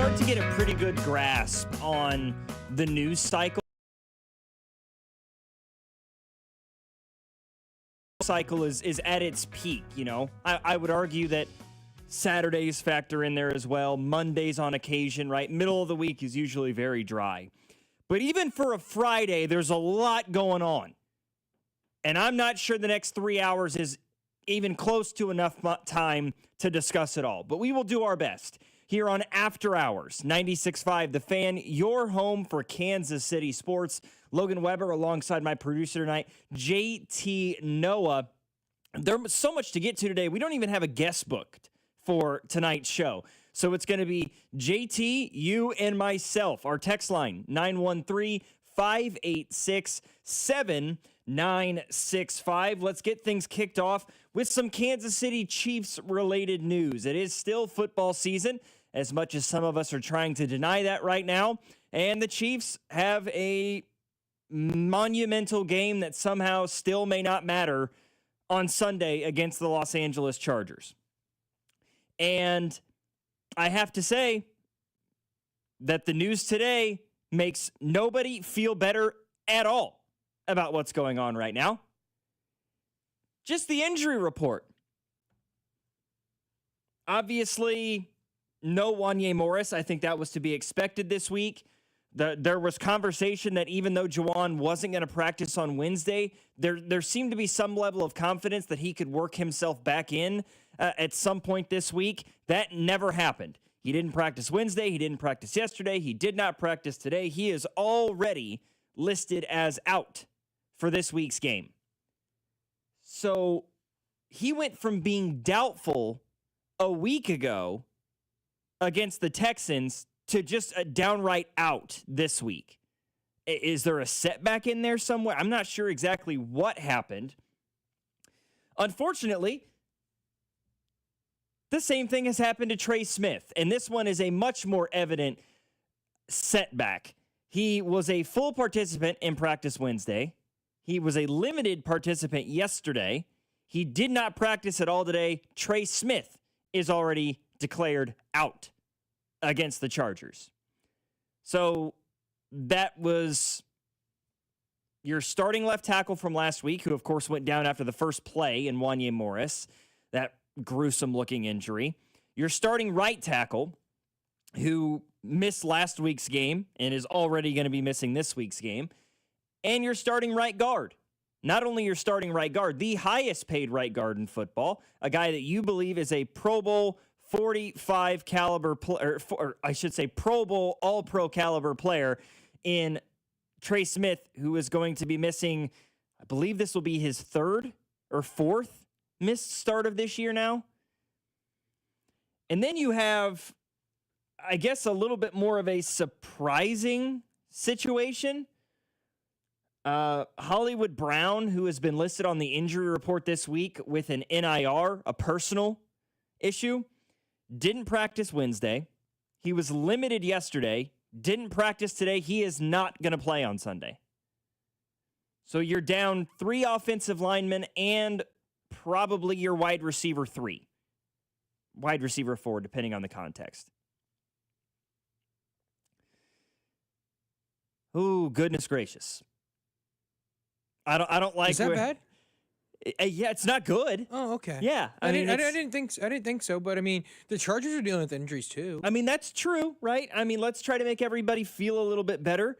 start to get a pretty good grasp on the news cycle is at its peak. I would argue that Saturdays factor in there as well. Mondays on occasion, right? Middle of the week is usually very dry. But even for a Friday, there's a lot going on. And I'm not sure the next 3 hours is even close to enough time to discuss it all. But we will do our best here on After Hours, 96.5 The Fan, your home for Kansas City sports. Logan Weber alongside my producer tonight, JT Noah. There's so much to get to today. We don't even have a guest booked for tonight's show. So it's going to be JT, you, and myself. Our text line, 913-586-7965. Let's get things kicked off with some Kansas City Chiefs-related news. It is still football season, as much as some of us are trying to deny that right now. And the Chiefs have a monumental game that somehow still may not matter on Sunday against the Los Angeles Chargers. And I have to say that the news today makes nobody feel better at all about what's going on right now. Just the injury report. Obviously, no Wanye Morris. I think that was to be expected this week. There was conversation that even though Juwan wasn't going to practice on Wednesday, there seemed to be some level of confidence that he could work himself back in at some point this week. That never happened. He didn't practice Wednesday. He didn't practice yesterday. He did not practice today. He is already listed as out for this week's game. So he went from being doubtful a week ago against the Texans to just a downright out this week. Is there a setback in there somewhere? I'm not sure exactly what happened. Unfortunately, the same thing has happened to Trey Smith, and this one is a much more evident setback. He was a full participant in practice Wednesday. He was a limited participant yesterday. He did not practice at all today. Trey Smith is already declared out against the Chargers. So that was your starting left tackle from last week, who of course went down after the first play in Wanye Morris, that gruesome looking injury. Your starting right tackle, who missed last week's game and is already going to be missing this week's game. And your starting right guard. Not only your starting right guard, the highest paid right guard in football, a guy that you believe is a Pro Bowl 45 caliber player, or I should say Pro Bowl all-pro caliber player in Trey Smith, who is going to be missing, I believe this will be his third or fourth missed start of this year now. And then you have, I guess, a little bit more of a surprising situation. Hollywood Brown, who has been listed on the injury report this week with an NIR, a personal issue, didn't practice Wednesday. He was limited yesterday, didn't practice today. He is not going to play on Sunday. So you're down 3 offensive linemen and probably your wide receiver 3. Wide receiver 4, depending on the context. Oh, goodness gracious. I don't like. Is that bad? Yeah, it's not good. Oh, okay. Yeah, I didn't think so. But I mean, the Chargers are dealing with injuries too. I mean, that's true, right? I mean, let's try to make everybody feel a little bit better.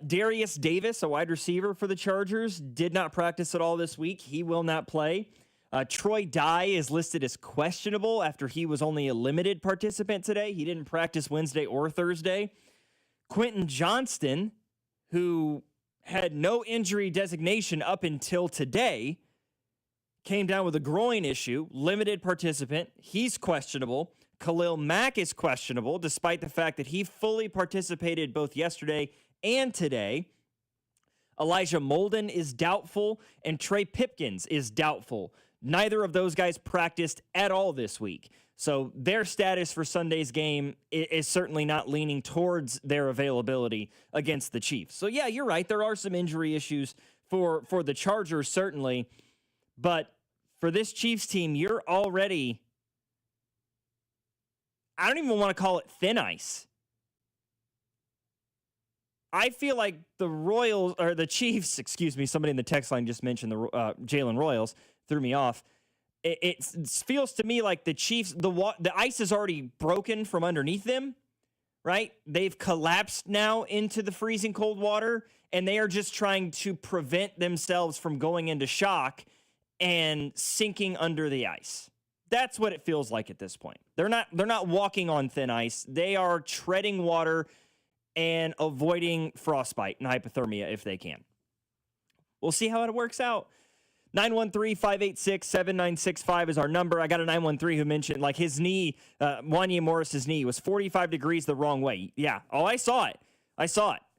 Darius Davis, a wide receiver for the Chargers, did not practice at all this week. He will not play. Troy Dye is listed as questionable after he was only a limited participant today. He didn't practice Wednesday or Thursday. Quentin Johnston, who had no injury designation up until today, came down with a groin issue, limited participant. He's questionable. Khalil Mack is questionable, despite the fact that he fully participated both yesterday and today. Elijah Molden is doubtful, and Trey Pipkins is doubtful. Neither of those guys practiced at all this week. So their status for Sunday's game is certainly not leaning towards their availability against the Chiefs. So yeah, you're right. There are some injury issues for the Chargers, certainly. But for this Chiefs team, you're already, I don't even want to call it thin ice. I feel like the Royals or the Chiefs, excuse me, somebody in the text line just mentioned the Jalen Royals, threw me off. It feels to me like the Chiefs, the ice is already broken from underneath them, right? They've collapsed now into the freezing cold water, and they are just trying to prevent themselves from going into shock and sinking under the ice. That's what it feels like at this point. They're not walking on thin ice. They are treading water and avoiding frostbite and hypothermia if they can. We'll see how it works out. 913-586-7965 is our number. I got a 913 who mentioned like his knee, Wanya Morris's knee was 45 degrees the wrong way. Yeah. Oh, I saw it.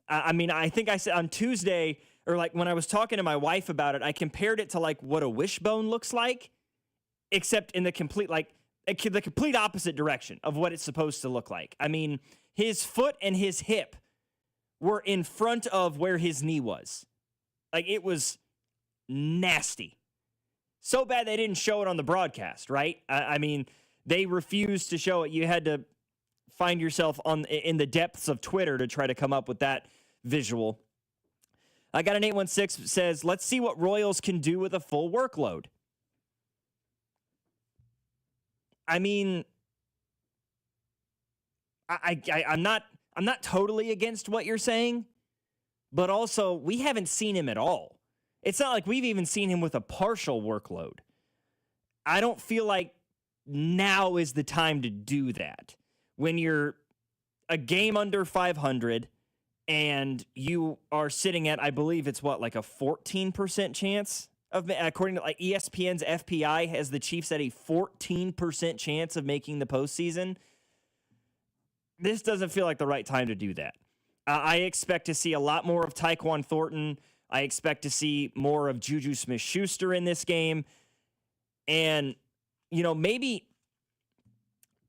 I mean, I think I said on Tuesday, or like when I was talking to my wife about it, I compared it to like what a wishbone looks like, except in the complete opposite direction of what it's supposed to look like. I mean, his foot and his hip were in front of where his knee was. Like, it was nasty. So bad they didn't show it on the broadcast, right? I mean, they refused to show it. You had to find yourself in the depths of Twitter to try to come up with that visual. I got an 816 that says, let's see what Royals can do with a full workload. I mean, I'm not totally against what you're saying, but also we haven't seen him at all. It's not like we've even seen him with a partial workload. I don't feel like now is the time to do that. When you're a game under 500 and you are sitting at, I believe it's like a 14% chance of, according to like ESPN's FPI, has the Chiefs at a 14% chance of making the postseason. This doesn't feel like the right time to do that. I expect to see a lot more of Tyquan Thornton. I expect to see more of Juju Smith-Schuster in this game. And, you know, maybe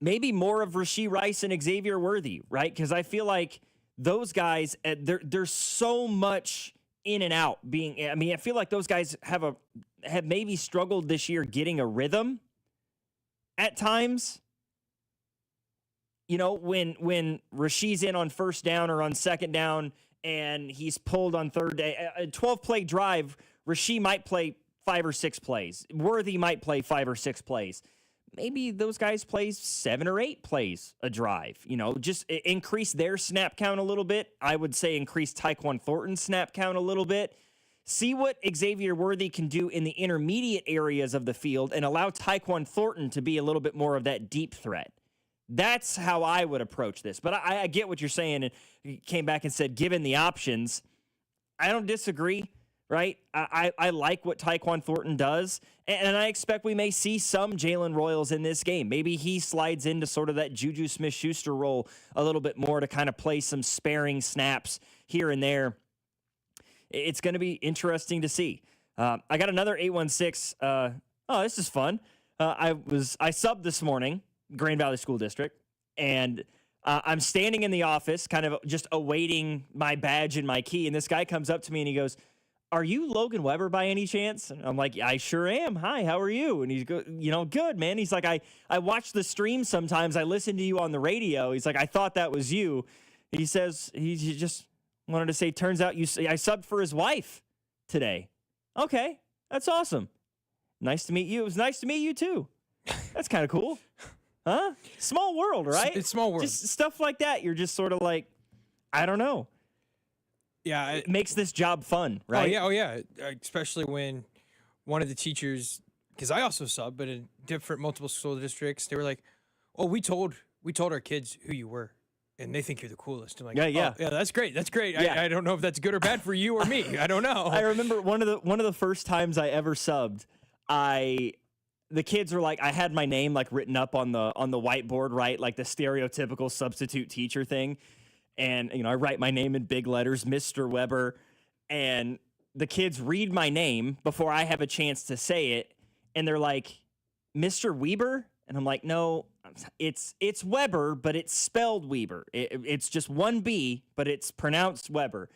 more of Rashee Rice and Xavier Worthy, right? Because I feel like those guys, there's so much in and out being. I mean, I feel like those guys have maybe struggled this year getting a rhythm at times. You know, when Rashee's in on first down or on second down and he's pulled on third day, a 12-play drive, Rashee might play 5 or 6 plays. Worthy might play 5 or 6 plays. Maybe those guys play 7 or 8 plays a drive. You know, just increase their snap count a little bit. I would say increase Tyquan Thornton's snap count a little bit. See what Xavier Worthy can do in the intermediate areas of the field and allow Tyquan Thornton to be a little bit more of that deep threat. That's how I would approach this. But I get what you're saying, and you came back and said, given the options, I don't disagree, right? I like what Tyquan Thornton does, and I expect we may see some Jalen Royals in this game. Maybe he slides into sort of that Juju Smith-Schuster role a little bit more to kind of play some sparing snaps here and there. It's going to be interesting to see. I got another 816. This is fun. I subbed this morning, Grand Valley School District, and I'm standing in the office kind of just awaiting my badge and my key, and this guy comes up to me and he goes, "Are you Logan Weber by any chance?" And I'm like, "I sure am. Hi, how are you?" And he's good, man. He's like, I watch the stream sometimes. I listen to you on the radio. He's like, "I thought that was you." He says he just wanted to say, turns out I subbed for his wife today. Okay, that's awesome. Nice to meet you. It was nice to meet you too. That's kind of cool. Huh? Small world, right? It's small world. Just stuff like that. You're just sort of like, I don't know. Yeah. It makes this job fun, right? Oh, yeah. Especially when one of the teachers, because I also sub, but in different multiple school districts, they were like, "Oh, we told our kids who you were, and they think you're the coolest." I'm like, yeah. Oh, yeah, that's great. That's great. Yeah. I don't know if that's good or bad for you or me. I don't know. I remember one of the first times I ever subbed, the kids were like, I had my name like written up on the whiteboard, right? Like the stereotypical substitute teacher thing. And, you know, I write my name in big letters, Mr. Weber. And the kids read my name before I have a chance to say it. And they're like, "Mr. Weber?" And I'm like, "No, it's Weber, but it's spelled Weber. It's just one B, but it's pronounced Weber."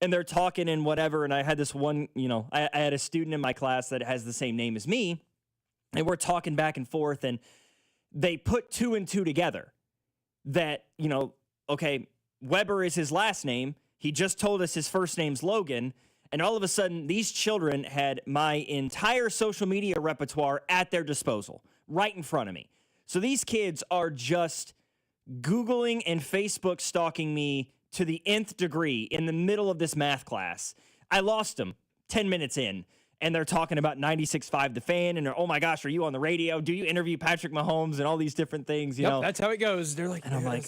And they're talking and whatever. And I had this one, you know, I had a student in my class that has the same name as me. And we're talking back and forth, and they put 2 and 2 together that, you know, okay, Weber is his last name. He just told us his first name's Logan. And all of a sudden, these children had my entire social media repertoire at their disposal, right in front of me. So these kids are just Googling and Facebook stalking me to the nth degree in the middle of this math class. I lost them 10 minutes in, and they're talking about 96.5 The Fan, and they're, oh my gosh, are you on the radio? Do you interview Patrick Mahomes and all these different things? You know, that's how it goes. They're like, and I'm like,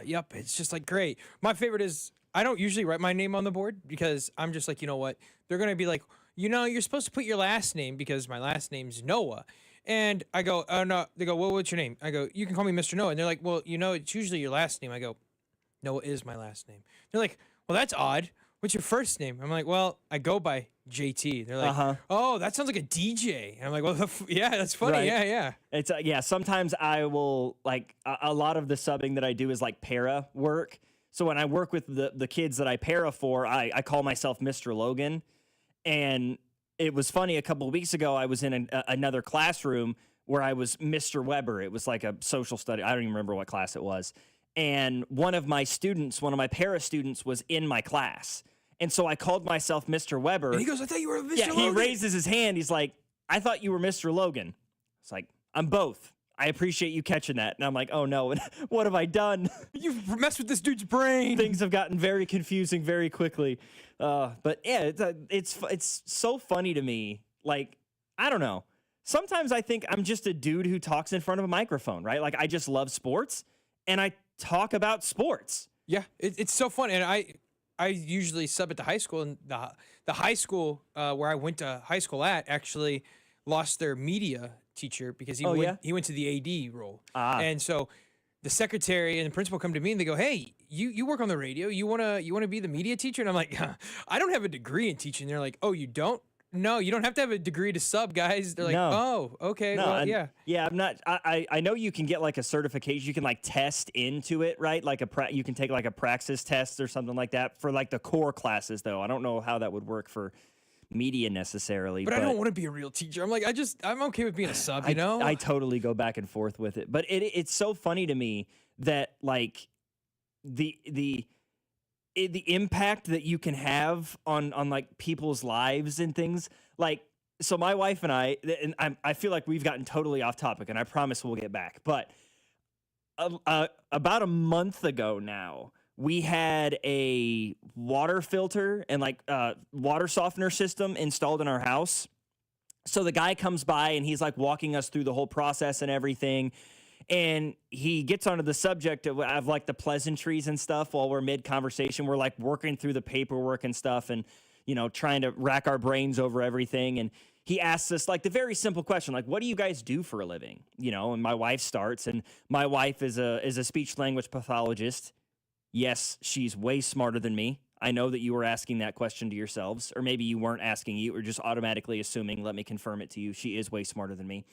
yep, it's just like great. My favorite is I don't usually write my name on the board because I'm just like, you know what? They're going to be like, you know, you're supposed to put your last name because my last name's Noah. And I go, oh, no. They go, well, what's your name? I go, you can call me Mr. Noah. And they're like, well, you know, it's usually your last name. I go, Noah is my last name. They're like, well, that's odd. What's your first name? I'm like, well, I go by JT. They're like, oh, that sounds like a DJ. And I'm like, well, yeah, that's funny. Right. Yeah. It's yeah. Sometimes I will like a lot of the subbing that I do is like para work. So when I work with the kids that I para for, I call myself Mr. Logan. And it was funny. A couple of weeks ago, I was in another classroom where I was Mr. Weber. It was like a social study. I don't even remember what class it was. And one of my para students was in my class. And so I called myself Mr. Weber. And he goes, I thought you were Mr. Yeah, Logan. he raises his hand. He's like, I thought you were Mr. Logan. It's like, I'm both. I appreciate you catching that. And I'm like, oh no, what have I done? You've messed with this dude's brain. Things have gotten very confusing very quickly. But yeah, it's so funny to me. Like, I don't know. Sometimes I think I'm just a dude who talks in front of a microphone, right? Like, I just love sports and I talk about sports. Yeah, it's so fun. And I usually sub at the high school, and the high school where I went to high school at actually lost their media teacher because he went to the AD role. And so the secretary and the principal come to me and they go, hey, you work on the radio. You wanna be the media teacher? And I'm like, I don't have a degree in teaching. They're like, oh, you don't? No, you don't have to have a degree to sub, guys. They're like, oh, okay, no, well, yeah. Yeah, I'm not. I know you can get like a certification. You can like test into it, right? Like you can take like a praxis test or something like that for like the core classes, though. I don't know how that would work for media necessarily. But I don't want to be a real teacher. I'm like, I'm okay with being a sub, you know? I totally go back and forth with it. But it's so funny to me that like the impact that you can have on like people's lives and things. Like, so my wife and I feel like we've gotten totally off topic, and I promise we'll get back. But about a month ago now, we had a water filter and like water softener system installed in our house. So the guy comes by and he's like walking us through the whole process and everything. And he gets onto the subject of like the pleasantries and stuff while we're mid-conversation. We're like working through the paperwork and stuff and, you know, trying to rack our brains over everything. And he asks us like the very simple question, like, what do you guys do for a living? You know, and my wife starts, and my wife is a speech language pathologist. Yes, she's way smarter than me. I know that you were asking that question to yourselves, or maybe you weren't asking, you were just automatically assuming. Let me confirm it to you. She is way smarter than me.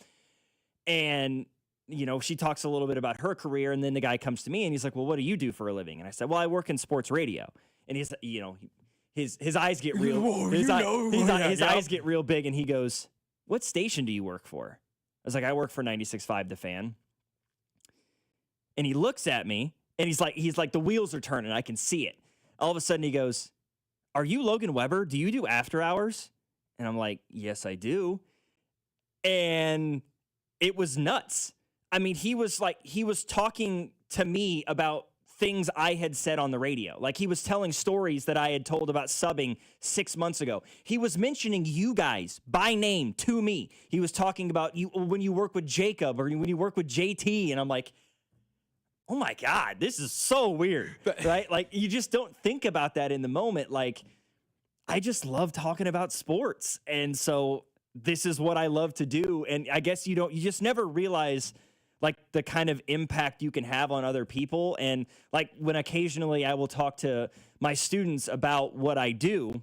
And, you know, she talks a little bit about her career, and then the guy comes to me and he's like, well, what do you do for a living? And I said, well, I work in sports radio. And he's, you know, his eyes get real, Whoa, his eyes yep. get real big, and he goes, what station do you work for? I was like, I work for 96.5 The Fan. And he looks at me, and he's like, the wheels are turning. I can see it. All of a sudden he goes, are you Logan Weber? Do you do after hours? And I'm like, yes, I do. And it was nuts. I mean, he was talking to me about things I had said on the radio. Like, he was telling stories that I had told about subbing 6 months ago. He was mentioning you guys by name to me. He was talking about you when you work with Jacob or when you work with JT. And I'm like, oh my God, this is so weird, right? Like, you just don't think about that in the moment. Like, I just love talking about sports. And so this is what I love to do. And I guess you just never realize like the kind of impact you can have on other people. And like when occasionally I will talk to my students about what I do,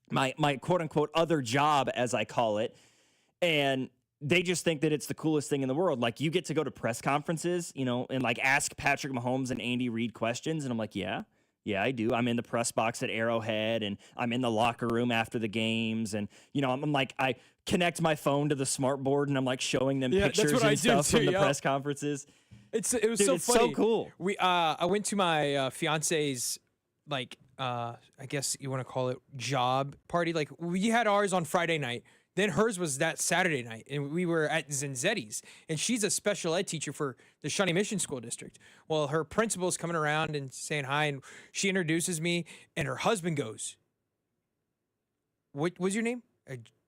my quote unquote other job, as I call it. And they just think that it's the coolest thing in the world. Like, you get to go to press conferences, you know, and like ask Patrick Mahomes and Andy Reid questions. And I'm like, yeah, Yeah, I do. I'm in the press box at Arrowhead, and I'm in the locker room after the games, and I'm like, I connect my phone to the smart board, and I'm like showing them pictures and stuff from the press conferences. It was Dude, so it's funny. so cool. I went to my fiance's I guess you want to call it job party. Like we had ours on Friday night. Then hers was that Saturday night, and we were at Zenzetti's, and she's a special ed teacher for the Shawnee Mission School District. Well, her principal's coming around and saying hi, and she introduces me, and her husband goes, "What was your name?"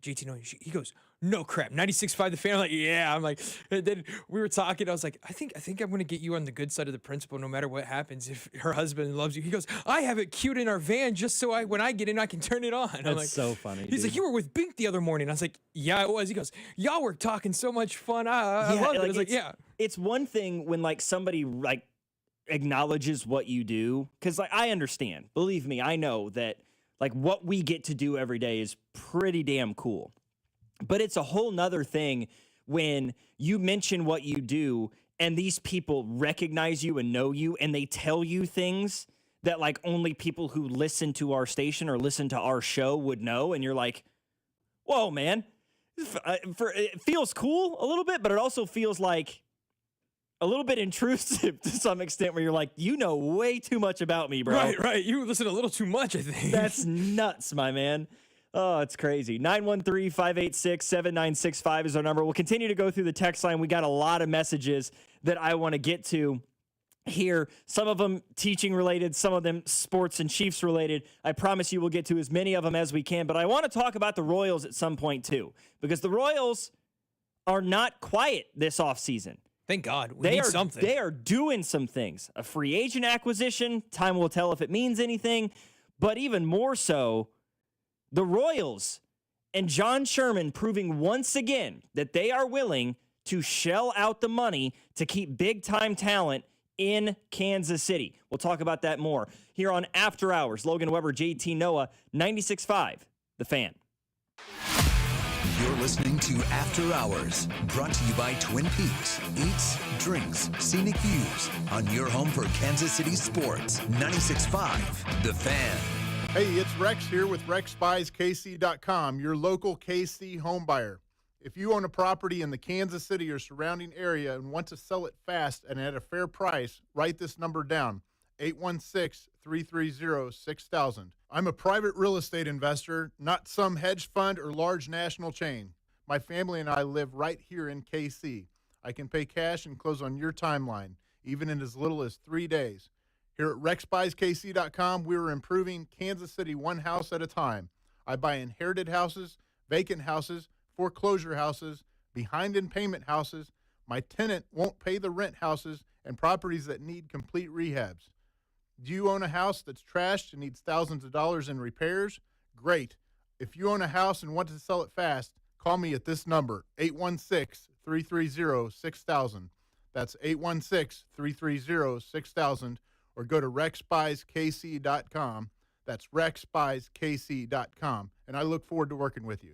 JT, no, he goes, "No crap, 96.5 The Fan." I'm like, yeah. I'm like, and then we were talking. I was like, I think I'm going to get you on the good side of the principal no matter what happens. If her husband loves you, he goes, I have it queued in our van just so when I get in, I can turn it on. That's like, so funny. He's like, you were with Bink the other morning. I was like, yeah, I was. He goes, y'all were talking so much fun. I loved it. I was like, yeah. It's one thing when like somebody like acknowledges what you do, because like I understand. Believe me, I know that like what we get to do every day is pretty damn cool. But it's a whole nother thing when you mention what you do and these people recognize you and know you and they tell you things that like only people who listen to our station or listen to our show would know. And you're like, whoa, man, it feels cool a little bit, but it also feels like a little bit intrusive to some extent where you're like, you know way too much about me, bro. Right. You listen a little too much, I think. That's nuts, my man. Oh, it's crazy. 913-586-7965 is our number. We'll continue to go through the text line. We got a lot of messages that I want to get to here. Some of them teaching related, some of them sports and Chiefs related. I promise you we'll get to as many of them as we can. But I want to talk about the Royals at some point too, because the Royals are not quiet this offseason. Thank God. We need something. They are doing some things. A free agent acquisition. Time will tell if it means anything. But even more so, the Royals and John Sherman proving once again that they are willing to shell out the money to keep big-time talent in Kansas City. We'll talk about that more here on After Hours. Logan Weber, JT Noah, 96.5, The Fan. You're listening to After Hours, brought to you by Twin Peaks. Eats, drinks, scenic views on your home for Kansas City sports. 96.5, The Fan. Hey, it's Rex here with RexBuysKC.com, your local KC home buyer. If you own a property in the Kansas City or surrounding area and want to sell it fast and at a fair price, write this number down, 816-330-6000. I'm a private real estate investor, not some hedge fund or large national chain. My family and I live right here in KC. I can pay cash and close on your timeline, even in as little as 3 days. Here at RexBuysKC.com, we are improving Kansas City one house at a time. I buy inherited houses, vacant houses, foreclosure houses, behind in payment houses, my tenant won't pay the rent houses, and properties that need complete rehabs. Do you own a house that's trashed and needs thousands of dollars in repairs? Great. If you own a house and want to sell it fast, call me at this number, 816-330-6000. That's 816-330-6000. Or go to RexBuysKC.com. That's RexBuysKC.com. And I look forward to working with you.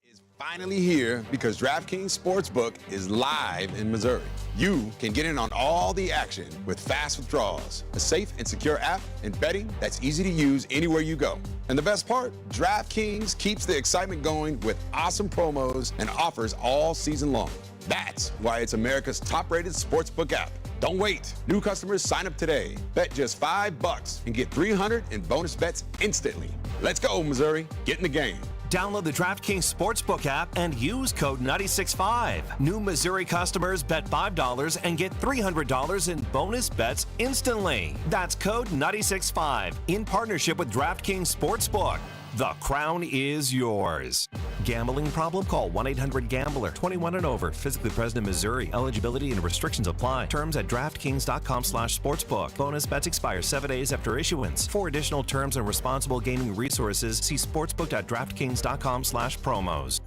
Is finally here because DraftKings Sportsbook is live in Missouri. You can get in on all the action with fast withdrawals, a safe and secure app, and betting that's easy to use anywhere you go. And the best part, DraftKings keeps the excitement going with awesome promos and offers all season long. That's why it's America's top-rated sportsbook app. Don't wait. New customers sign up today. Bet just $5 and get $300 in bonus bets instantly. Let's go, Missouri. Get in the game. Download the DraftKings Sportsbook app and use code 965. New Missouri customers bet $5 and get $300 in bonus bets instantly. That's code 965 in partnership with DraftKings Sportsbook. The crown is yours. Gambling problem? Call 1-800-GAMBLER. 21 and over. Physically present in Missouri. Eligibility and restrictions apply. Terms at DraftKings.com/sportsbook. Bonus bets expire 7 days after issuance. For additional terms and responsible gaming resources, see sportsbook.draftkings.com/promos.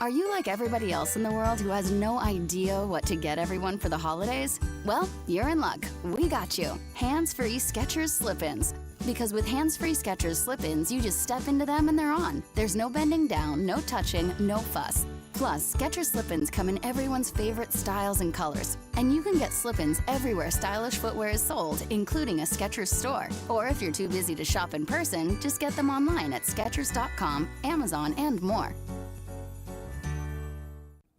Are you like everybody else in the world who has no idea what to get everyone for the holidays? Well, you're in luck. We got you. Hands-free Skechers slip-ins. Because with hands-free Skechers slip-ins, you just step into them and they're on. There's no bending down, no touching, no fuss. Plus, Skechers slip-ins come in everyone's favorite styles and colors. And you can get slip-ins everywhere stylish footwear is sold, including a Skechers store. Or if you're too busy to shop in person, just get them online at Skechers.com, Amazon, and more.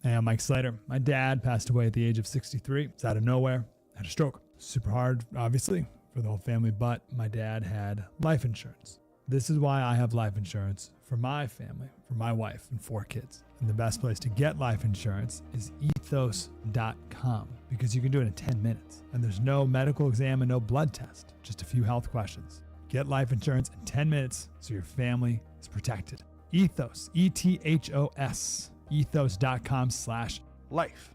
Hey, I'm Mike Slater. My dad passed away at the age of 63. It's out of nowhere. Had a stroke. Super hard, obviously, for the whole family, but my dad had life insurance. This is why I have life insurance for my family, for my wife and 4 kids. And the best place to get life insurance is ethos.com because you can do it in 10 minutes. And there's no medical exam and no blood test, just a few health questions. Get life insurance in 10 minutes so your family is protected. Ethos, E-T-H-O-S, ethos.com/life.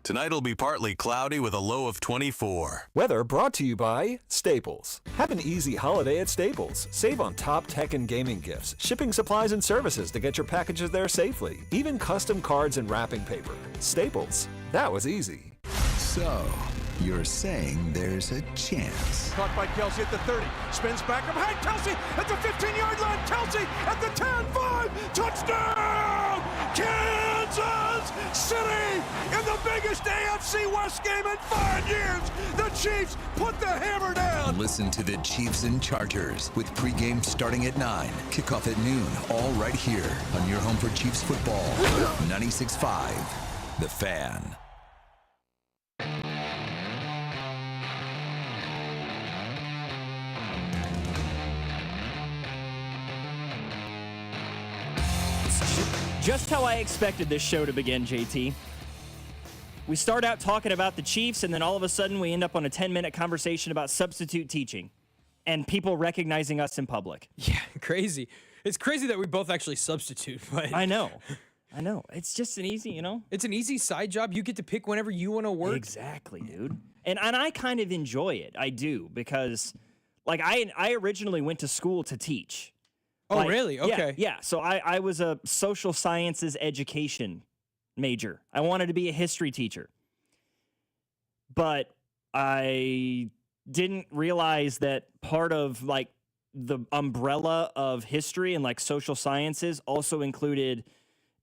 Tonight will be partly cloudy with a low of 24. Weather brought to you by Staples. Have an easy holiday at Staples. Save on top tech and gaming gifts, shipping supplies and services to get your packages there safely, even custom cards and wrapping paper. Staples. That was easy. So, you're saying there's a chance. Caught by Kelsey at the 30. Spins back up. Hey, Kelsey at the 15-yard line. Kelsey at the 10-5. Touchdown! Kansas City in the biggest AFC West game in 5 years. The Chiefs put the hammer down. Listen to the Chiefs and Chargers with pregame starting at 9, kickoff at noon, all right here on your home for Chiefs football. 96.5, The Fan. Just how I expected this show to begin, JT. We start out talking about the Chiefs, and then all of a sudden we end up on a 10-minute conversation about substitute teaching and people recognizing us in public. Yeah, crazy. It's crazy that we both actually substitute. But I know. It's just an easy, it's an easy side job. You get to pick whenever you want to work. Exactly, dude. And I kind of enjoy it. I do, because like I originally went to school to teach. Oh, really? Okay. Yeah. So I was a social sciences education major. I wanted to be a history teacher. But I didn't realize that part of like the umbrella of history and like social sciences also included,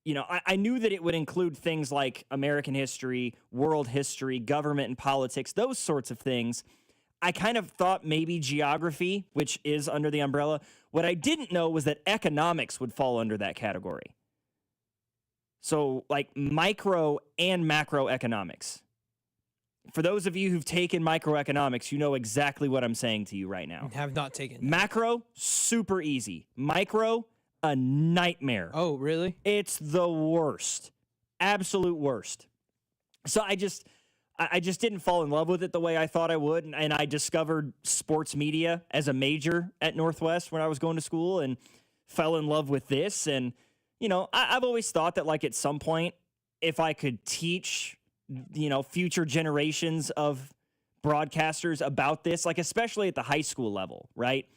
I knew that it would include things like American history, world history, government and politics, those sorts of things. I kind of thought maybe geography, which is under the umbrella. What I didn't know was that economics would fall under that category. So like micro and macroeconomics. For those of you who've taken microeconomics, you know exactly what I'm saying to you right now. Have not taken. Macro, super easy. Micro, a nightmare. Oh, really? It's the worst. Absolute worst. So I just didn't fall in love with it the way I thought I would. And I discovered sports media as a major at Northwest when I was going to school and fell in love with this. And, I've always thought that like at some point, if I could teach, future generations of broadcasters about this, like especially at the high school level, right?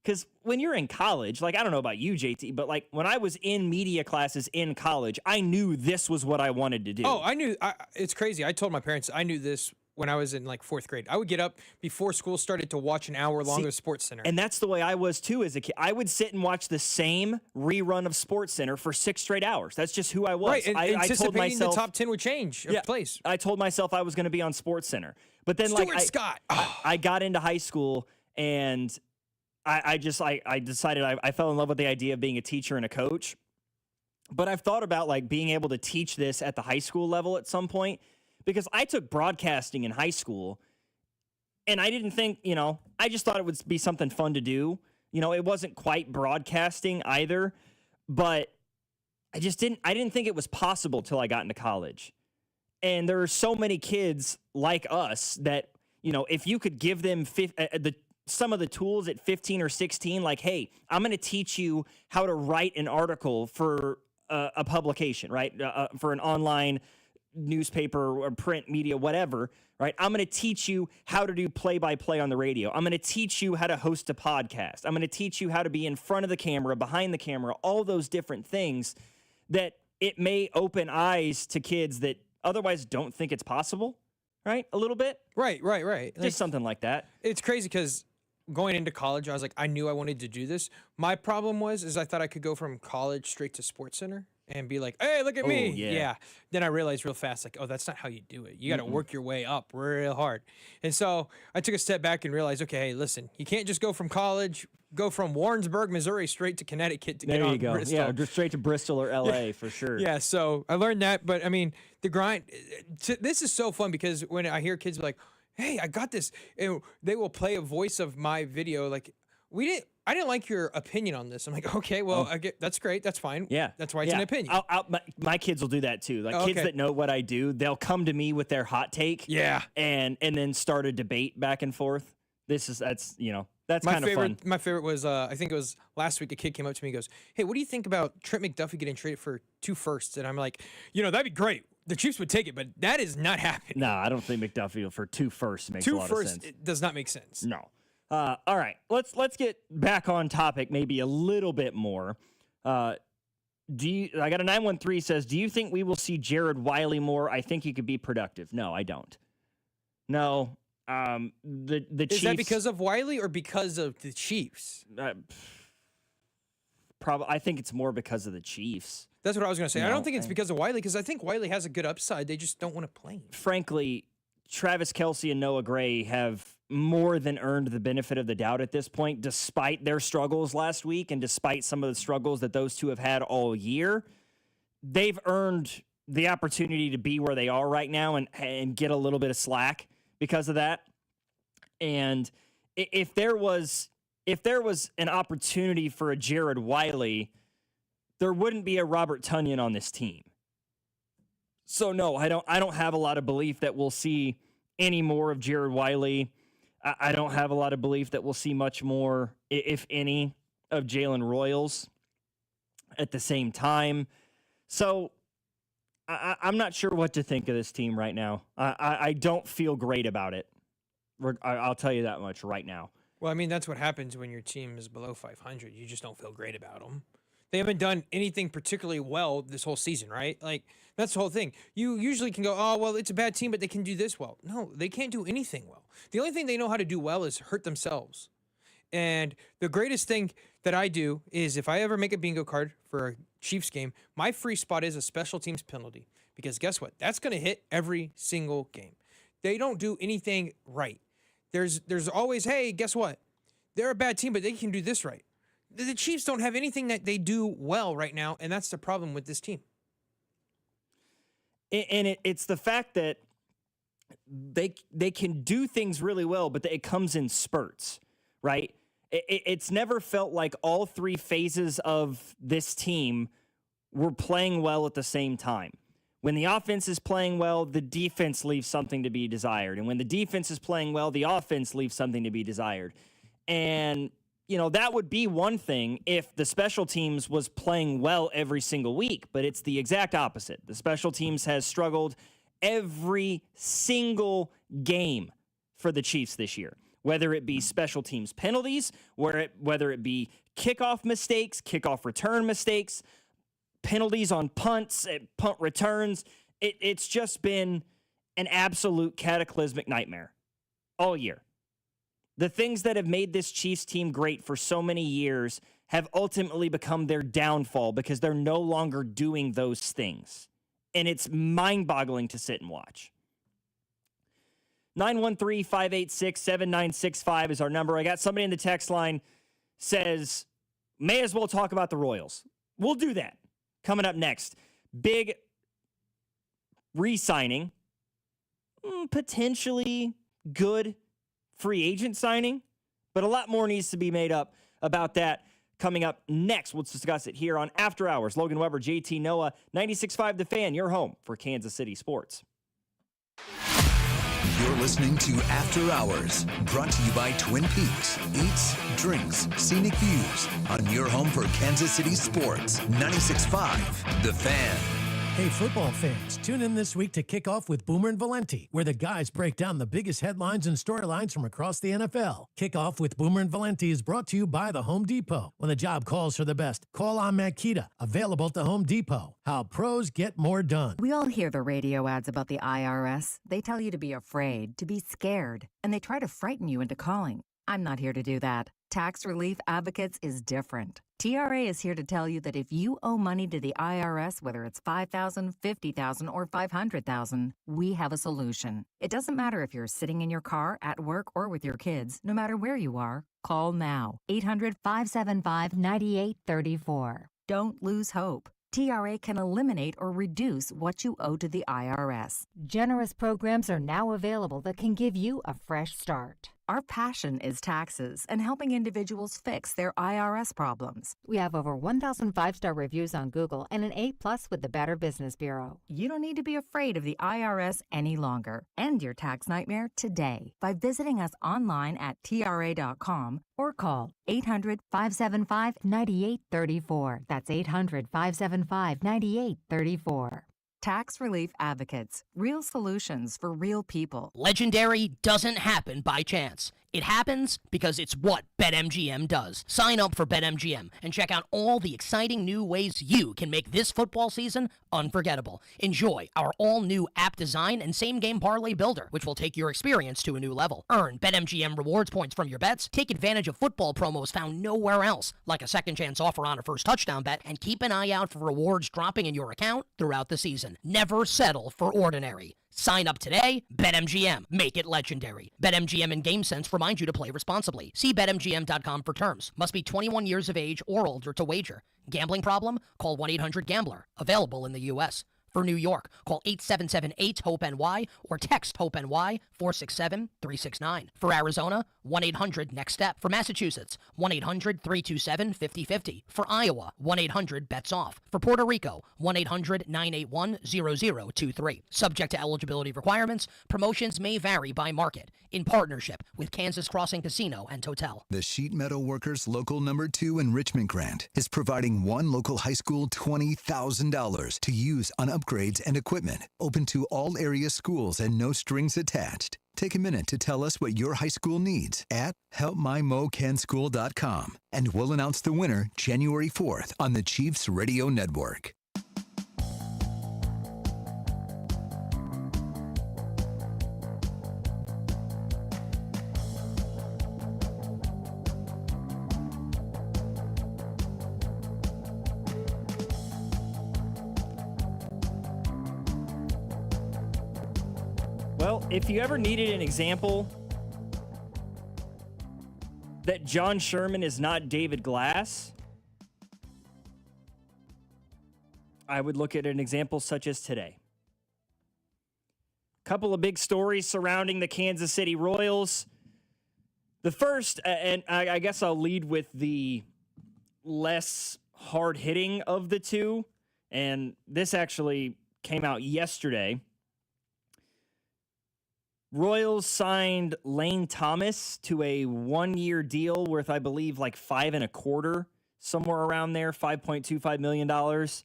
Because when you're in college, like, I don't know about you, JT, but like when I was in media classes in college, I knew this was what I wanted to do. Oh, I knew. It's crazy. I told my parents I knew this when I was in like 4th grade. I would get up before school started to watch an hour long of Sports Center. And that's the way I was too as a kid. I would sit and watch the same rerun of Sports Center for 6 straight hours. That's just who I was. Right, and I told myself the top 10 would change of place. I told myself I was going to be on Sports Center. But then Stuart Scott. I got into high school and I decided I fell in love with the idea of being a teacher and a coach. But I've thought about like being able to teach this at the high school level at some point, because I took broadcasting in high school and I didn't think, I just thought it would be something fun to do. It wasn't quite broadcasting either, but I didn't think it was possible till I got into college. And there are so many kids like us that, if you could give them some of the tools at 15 or 16, like, hey, I'm going to teach you how to write an article for a publication, right? For an online newspaper or print media, whatever, right? I'm going to teach you how to do play-by-play on the radio. I'm going to teach you how to host a podcast. I'm going to teach you how to be in front of the camera, behind the camera, all those different things that it may open eyes to kids that otherwise don't think it's possible, right? A little bit. Right. Just something like that. It's crazy because going into college, I was like, I knew I wanted to do this. My problem is I thought I could go from college straight to Sports Center. and be like, hey, look at me. yeah. Then I realized real fast, like, oh, that's not how you do it. You got to work your way up real hard. And so I took a step back and realized, okay, hey, listen, you can't just go from college, go from Warrensburg, Missouri, straight to Connecticut to get There on you go. Bristol. Yeah, just straight to Bristol or LA for sure. Yeah, so I learned that. But I mean, the grind, this is so fun because when I hear kids be like, hey, I got this, and they will play a voice of my video like, I didn't like your opinion on this. I'm like, okay, well, that's great. That's fine. Yeah. That's why it's an opinion. My kids will do that too. Like kids that know what I do, they'll come to me with their hot take. Yeah. And then start a debate back and forth. That's kind of fun. My favorite was, I think it was last week, a kid came up to me and goes, hey, what do you think about Trent McDuffie getting traded for 2 firsts? And I'm like, that'd be great. The Chiefs would take it, but that is not happening. No, I don't think McDuffie for 2 firsts makes a lot of sense. 2 firsts, it does not make sense. No. All right, let's get back on topic maybe a little bit more. I got a 913 says, do you think we will see Jared Wiley more? I think he could be productive. No, I don't. No. The Chiefs, is that because of Wiley or because of the Chiefs? I think it's more because of the Chiefs. That's what I was going to say. No, I don't think it's because of Wiley, because I think Wiley has a good upside. They just don't want to play him. Frankly, Travis Kelce and Noah Gray have more than earned the benefit of the doubt at this point, despite their struggles last week and despite some of the struggles that those two have had all year. They've earned the opportunity to be where they are right now and get a little bit of slack because of that. And if there was an opportunity for a Jared Wiley, there wouldn't be a Robert Tonyan on this team. So no, I don't have a lot of belief that we'll see any more of Jared Wiley. I don't have a lot of belief that we'll see much more, if any, of Jalen Royals at the same time. So I'm not sure what to think of this team right now. I don't feel great about it. I'll tell you that much right now. Well, I mean, that's what happens when your team is below 500. You just don't feel great about them. They haven't done anything particularly well this whole season, right? Like, that's the whole thing. You usually can go, oh, well, it's a bad team, but they can do this well. No, they can't do anything well. The only thing they know how to do well is hurt themselves. And the greatest thing that I do is if I ever make a bingo card for a Chiefs game, my free spot is a special teams penalty. Because guess what? That's going to hit every single game. They don't do anything right. There's always, hey, guess what? They're a bad team, but they can do this right. The Chiefs don't have anything that they do well right now, and that's the problem with this team. And it's the fact that they can do things really well, but it comes in spurts, right? It's never felt like all 3 phases of this team were playing well at the same time. When the offense is playing well, the defense leaves something to be desired. And when the defense is playing well, the offense leaves something to be desired. And that would be one thing if the special teams was playing well every single week, but it's the exact opposite. The special teams has struggled every single game for the Chiefs this year, whether it be special teams penalties, whether it be kickoff mistakes, kickoff return mistakes, penalties on punts, punt returns. It's just been an absolute cataclysmic nightmare all year. The things that have made this Chiefs team great for so many years have ultimately become their downfall because they're no longer doing those things. And it's mind-boggling to sit and watch. 913-586-7965 is our number. I got somebody in the text line says, may as well talk about the Royals. We'll do that. Coming up next, big re-signing, potentially good free agent signing, but a lot more needs to be made up about that coming up next. We'll discuss it here on After Hours. Logan Weber, JT Noah, 96.5 The Fan, your home for Kansas City sports. You're listening to After Hours, brought to you by Twin Peaks. Eats, drinks, scenic views on your home for Kansas City sports. 96.5 The Fan. Hey, football fans, tune in this week to kick off with Boomer and Valenti, where the guys break down the biggest headlines and storylines from across the NFL. Kickoff with Boomer and Valenti is brought to you by the Home Depot. When the job calls for the best, call on Makita, available at the Home Depot. How pros get more done. We all hear the radio ads about the IRS. They tell you to be afraid, to be scared, and they try to frighten you into calling. I'm not here to do that. Tax Relief Advocates is different. TRA is here to tell you that if you owe money to the IRS, whether it's $5,000, $50,000, or $500,000, we have a solution. It doesn't matter if you're sitting in your car, at work, or with your kids. No matter where you are, call now. 800-575-9834. Don't lose hope. TRA can eliminate or reduce what you owe to the IRS. Generous programs are now available that can give you a fresh start. Our passion is taxes and helping individuals fix their IRS problems. We have over 1,000 5-star reviews on Google and an A+ with the Better Business Bureau. You don't need to be afraid of the IRS any longer. End your tax nightmare today by visiting us online at TRA.com or call 800-575-9834. That's 800-575-9834. Tax Relief Advocates. Real solutions for real people. Legendary doesn't happen by chance. It happens because it's what BetMGM does. Sign up for BetMGM and check out all the exciting new ways you can make this football season unforgettable. Enjoy our all-new app design and same-game parlay builder, which will take your experience to a new level. Earn BetMGM rewards points from your bets, take advantage of football promos found nowhere else, like a second chance offer on a first touchdown bet, and keep an eye out for rewards dropping in your account throughout the season. Never settle for ordinary. Sign up today. BetMGM. Make it legendary. BetMGM and GameSense remind you to play responsibly. See BetMGM.com for terms. Must be 21 years of age or older to wager. Gambling problem? Call 1-800-GAMBLER. Available in the U.S. For New York, call 877-8-HOPE-NY or text HOPE-NY 467-369. For Arizona, 1-800-NEXT-STEP. For Massachusetts, 1-800-327-5050. For Iowa, 1-800-BETS-OFF. For Puerto Rico, 1-800-981-0023. Subject to eligibility requirements, promotions may vary by market. In partnership with Kansas Crossing Casino and Hotel. The Sheet Metal Workers Local Number 2 Enrichment Grant is providing one local high school $20,000 to use on upgrades and equipment, open to all area schools and no strings attached. Take a minute to tell us what your high school needs at helpmymocanschool.com, and we'll announce the winner January 4th on the Chiefs Radio Network. Well, if you ever needed an example that John Sherman is not David Glass, I would look at an example such as today. Couple of big stories surrounding the Kansas City Royals. The first, and I guess I'll lead with the less hard-hitting of the two, and this actually came out yesterday. Royals signed Lane Thomas to a 1-year deal worth, I believe, like $5.25, somewhere around there, $5.25 million. Of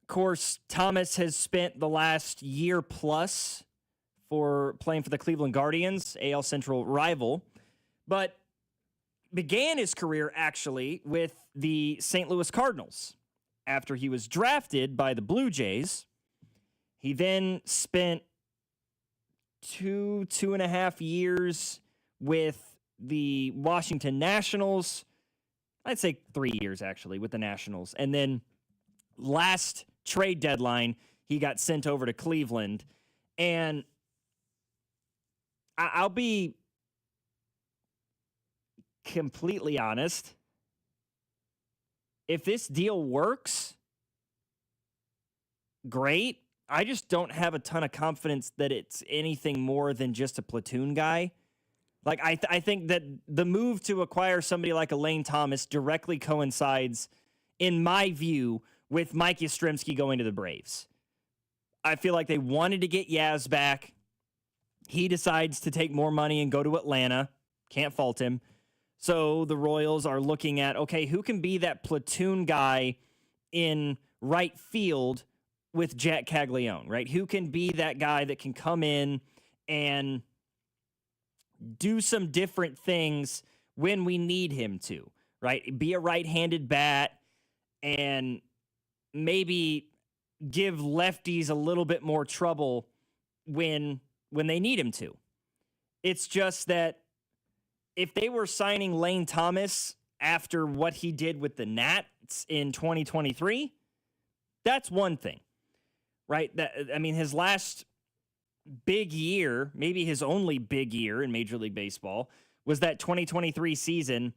course, Thomas has spent the last year plus for playing for the Cleveland Guardians, AL Central rival, but began his career actually with the St. Louis Cardinals. After he was drafted by the Blue Jays, he then spent 2.5 years with the Washington Nationals. I'd say 3 years, actually, with the Nationals. And then last trade deadline, he got sent over to Cleveland. And I'll be completely honest. If this deal works, great. I just don't have a ton of confidence that it's anything more than just a platoon guy. Like, I think that the move to acquire somebody like a Lane Thomas directly coincides, in my view, with Mike Yastrzemski going to the Braves. I feel like they wanted to get Yaz back. He decides to take more money and go to Atlanta. Can't fault him. So the Royals are looking at, okay, who can be that platoon guy in right field with Jack Caglione, right? Who can be that guy that can come in and do some different things when we need him to, right? Be a right-handed bat and maybe give lefties a little bit more trouble when they need him to. It's just that if they were signing Lane Thomas after what he did with the Nats in 2023, that's one thing, right? His last big year, maybe his only big year in Major League Baseball, was that 2023 season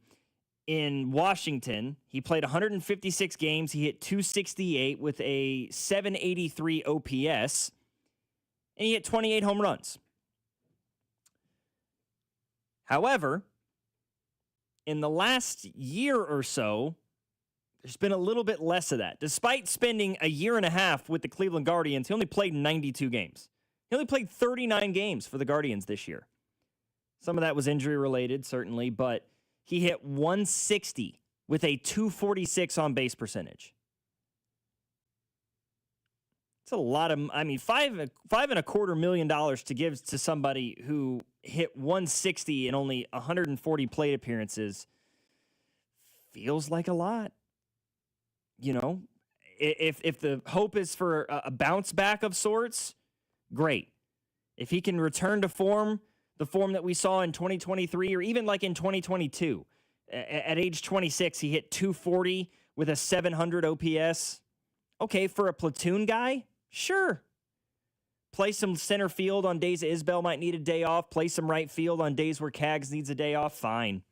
in Washington. He played 156 games. He hit .268 with a .783 OPS, and he hit 28 home runs. However, in the last year or so, there's been a little bit less of that. Despite spending a year and a half with the Cleveland Guardians, he only played 92 games. He only played 39 games for the Guardians this year. Some of that was injury-related, certainly, but he hit 160 with a .246 on-base percentage. It's a lot of, $5.25 million to give to somebody who hit 160 in only 140 plate appearances feels like a lot. You know, if the hope is for a bounce back of sorts, great. If he can return to form, the form that we saw in 2023 or even like in 2022, at age 26, he hit .240 with a .700 OPS. Okay, for a platoon guy, sure. Play some center field on days Isbell might need a day off. Play some right field on days where Cags needs a day off. Fine.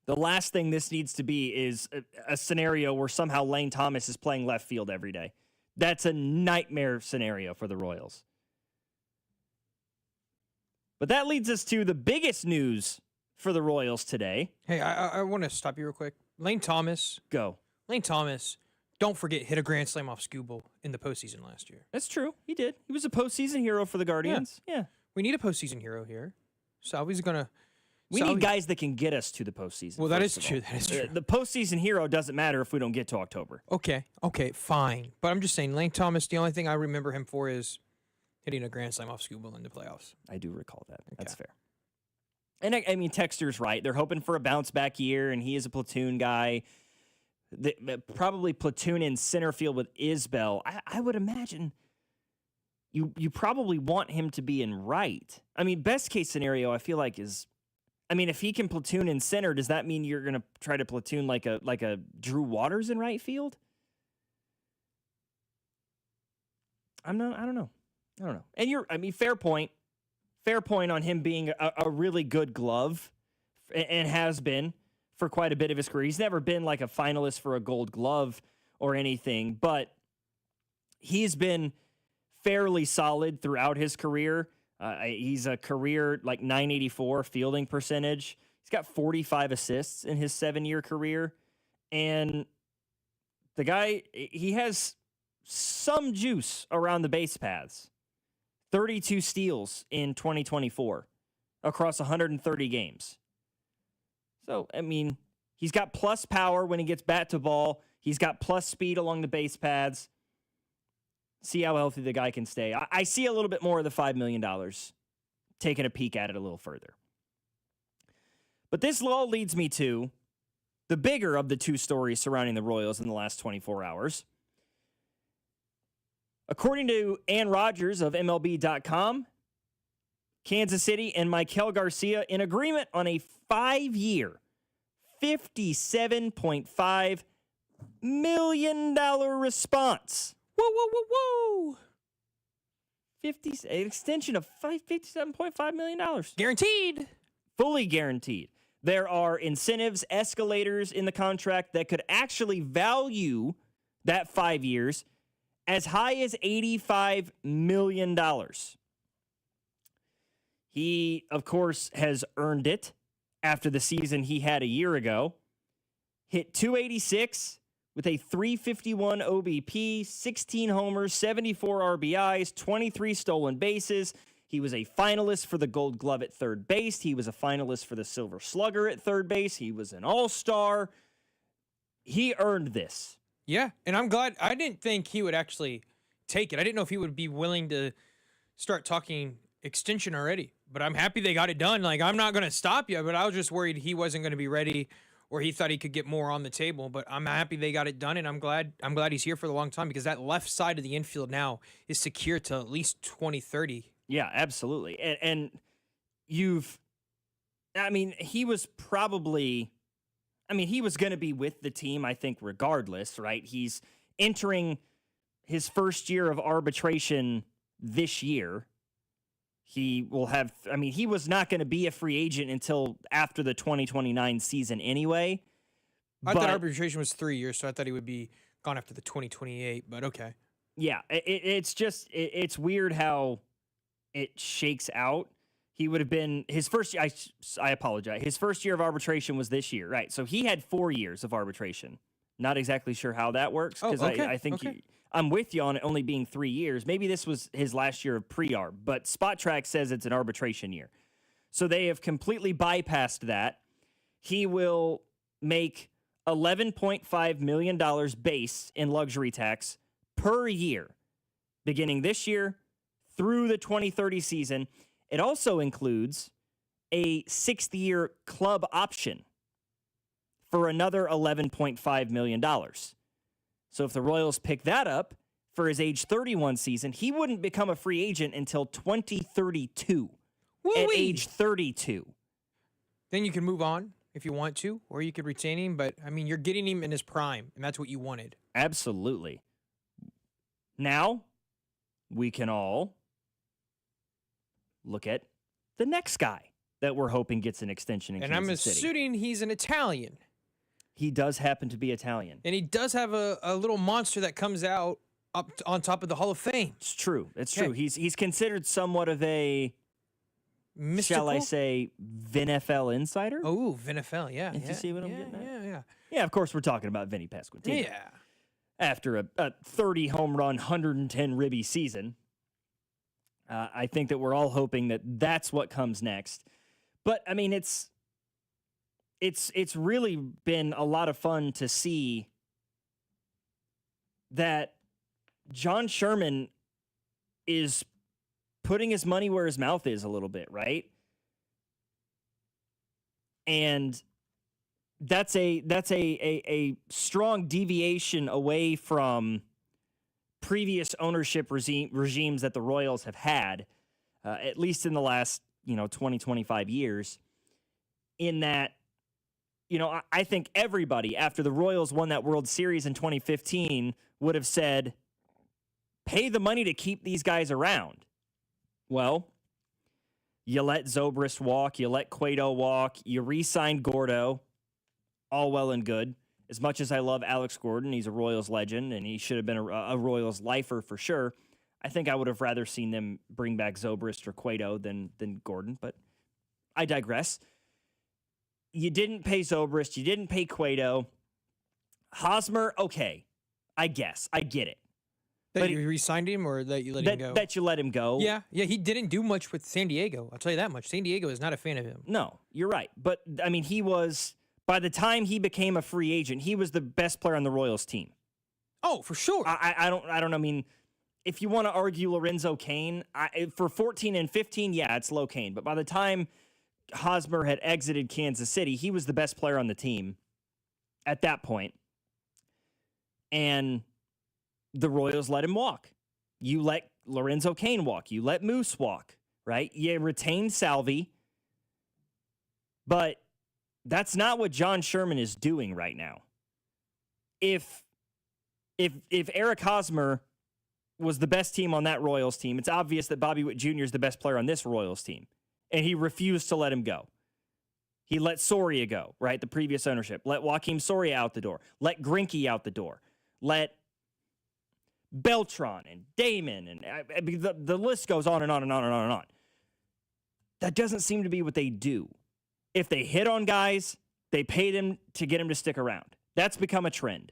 The last thing this needs to be is a scenario where somehow Lane Thomas is playing left field every day. That's a nightmare scenario for the Royals. But that leads us to the biggest news for the Royals today. Hey, I want to stop you real quick. Lane Thomas. Go. Lane Thomas, don't forget, hit a grand slam off Skubal in the postseason last year. That's true. He did. He was a postseason hero for the Guardians. Yeah. We need a postseason hero here. Salvi's going to... We need guys that can get us to the postseason. Well, that is true. That is true. The postseason hero doesn't matter if we don't get to October. Okay, fine. But I'm just saying, Lane Thomas, the only thing I remember him for is hitting a grand slam off Skubal in the playoffs. I do recall that. Okay. That's fair. And I mean, Texter's right. They're hoping for a bounce back year, and he is a platoon guy. Probably platoon in center field with Isbell. I would imagine you probably want him to be in right. I mean, best case scenario, I feel like is... if he can platoon in center, does that mean you're going to try to platoon like a Drew Waters in right field? I don't know. And fair point. Fair point on him being a really good glove and has been for quite a bit of his career. He's never been like a finalist for a Gold Glove or anything, but he's been fairly solid throughout his career. He's a career like .984 fielding percentage. He's got 45 assists in his 7-year career. And the guy, he has some juice around the base paths. 32 steals in 2024 across 130 games. So, he's got plus power when he gets bat to ball. He's got plus speed along the base paths. See how healthy the guy can stay. I see a little bit more of the $5 million, taking a peek at it a little further. But this all leads me to the bigger of the two stories surrounding the Royals in the last 24 hours. According to Ann Rodgers of MLB.com, Kansas City and Maikel Garcia in agreement on a 5-year, $57.5 million response. Whoa, whoa, whoa, whoa. An extension of $57.5 million. Guaranteed. Fully guaranteed. There are incentives, escalators in the contract that could actually value that 5 years as high as $85 million. He, of course, has earned it after the season he had a year ago. Hit .286 with a .351 OBP, 16 homers, 74 RBIs, 23 stolen bases. He was a finalist for the Gold Glove at third base. He was a finalist for the Silver Slugger at third base. He was an all-star. He earned this. Yeah, and I'm glad. I didn't think he would actually take it. I didn't know if he would be willing to start talking extension already. But I'm happy they got it done. Like, I'm not going to stop you, but I was just worried he wasn't going to be ready or he thought he could get more on the table. But I'm happy they got it done, and I'm glad he's here for the long time because that left side of the infield now is secure to at least 2030. Yeah, absolutely. And you've I mean, he was going to be with the team, I think, regardless, right? He's entering his first year of arbitration this year. He will have, he was not going to be a free agent until after the 2029 season anyway. I thought arbitration was 3 years, so I thought he would be gone after the 2028, but okay. Yeah, it's weird how it shakes out. He would have been his first. I apologize. His first year of arbitration was this year, right? So he had 4 years of arbitration. Not exactly sure how that works because I think I'm with you on it only being 3 years. Maybe this was his last year of pre-arb, but Spot Track says it's an arbitration year. So they have completely bypassed that. He will make $11.5 million base in luxury tax per year, beginning this year through the 2030 season. It also includes a 6th-year club option for another $11.5 million. So if the Royals pick that up for his age 31 season, he wouldn't become a free agent until 2032 at age 32. Then you can move on if you want to, or you could retain him. But, you're getting him in his prime, and that's what you wanted. Absolutely. Now, we can all look at the next guy that we're hoping gets an extension in Kansas City. And I'm assuming he's an Italian. He does happen to be Italian. And he does have a little monster that comes out up on top of the Hall of Fame. It's true. It's true. He's considered somewhat of a, mystical? shall I say, VinFL insider? Oh, VinFL, yeah. You see what I'm getting at? Yeah. Yeah, of course we're talking about Vinny Pasquantino. Yeah. After a 30 home run, 110 ribby season, I think that we're all hoping that that's what comes next. But it's really been a lot of fun to see that John Sherman is putting his money where his mouth is a little bit, right? And that's a strong deviation away from previous ownership regimes that the Royals have had, at least in the last 20, 25 years, in that, I think everybody after the Royals won that World Series in 2015 would have said, pay the money to keep these guys around. Well, you let Zobrist walk, you let Cueto walk, you re-signed Gordo, all well and good. As much as I love Alex Gordon, he's a Royals legend, and he should have been a Royals lifer for sure. I think I would have rather seen them bring back Zobrist or Cueto than Gordon, but I digress. You didn't pay Zobrist, you didn't pay Cueto. Hosmer, okay, I guess, I get it. That you re-signed him or that you let him go? That you let him go. Yeah, he didn't do much with San Diego. I'll tell you that much. San Diego is not a fan of him. No, you're right. But, he was, by the time he became a free agent, he was the best player on the Royals team. Oh, for sure. I don't know. If you want to argue Lorenzo Cain, for 14 and 15, yeah, it's low Cain. But by the time Hosmer had exited Kansas City, he was the best player on the team at that point. And the Royals let him walk. You let Lorenzo Cain walk. You let Moose walk, right? You retained Salvi. But that's not what John Sherman is doing right now. If Eric Hosmer was the best team on that Royals team, it's obvious that Bobby Witt Jr. is the best player on this Royals team. And he refused to let him go. He let Soria go, right? The previous ownership. Let Joakim Soria out the door. Let Greinke out the door. Let Beltran and Damon and the list goes on and on and on and on and on. That doesn't seem to be what they do. If they hit on guys, they pay them to get them to stick around. That's become a trend.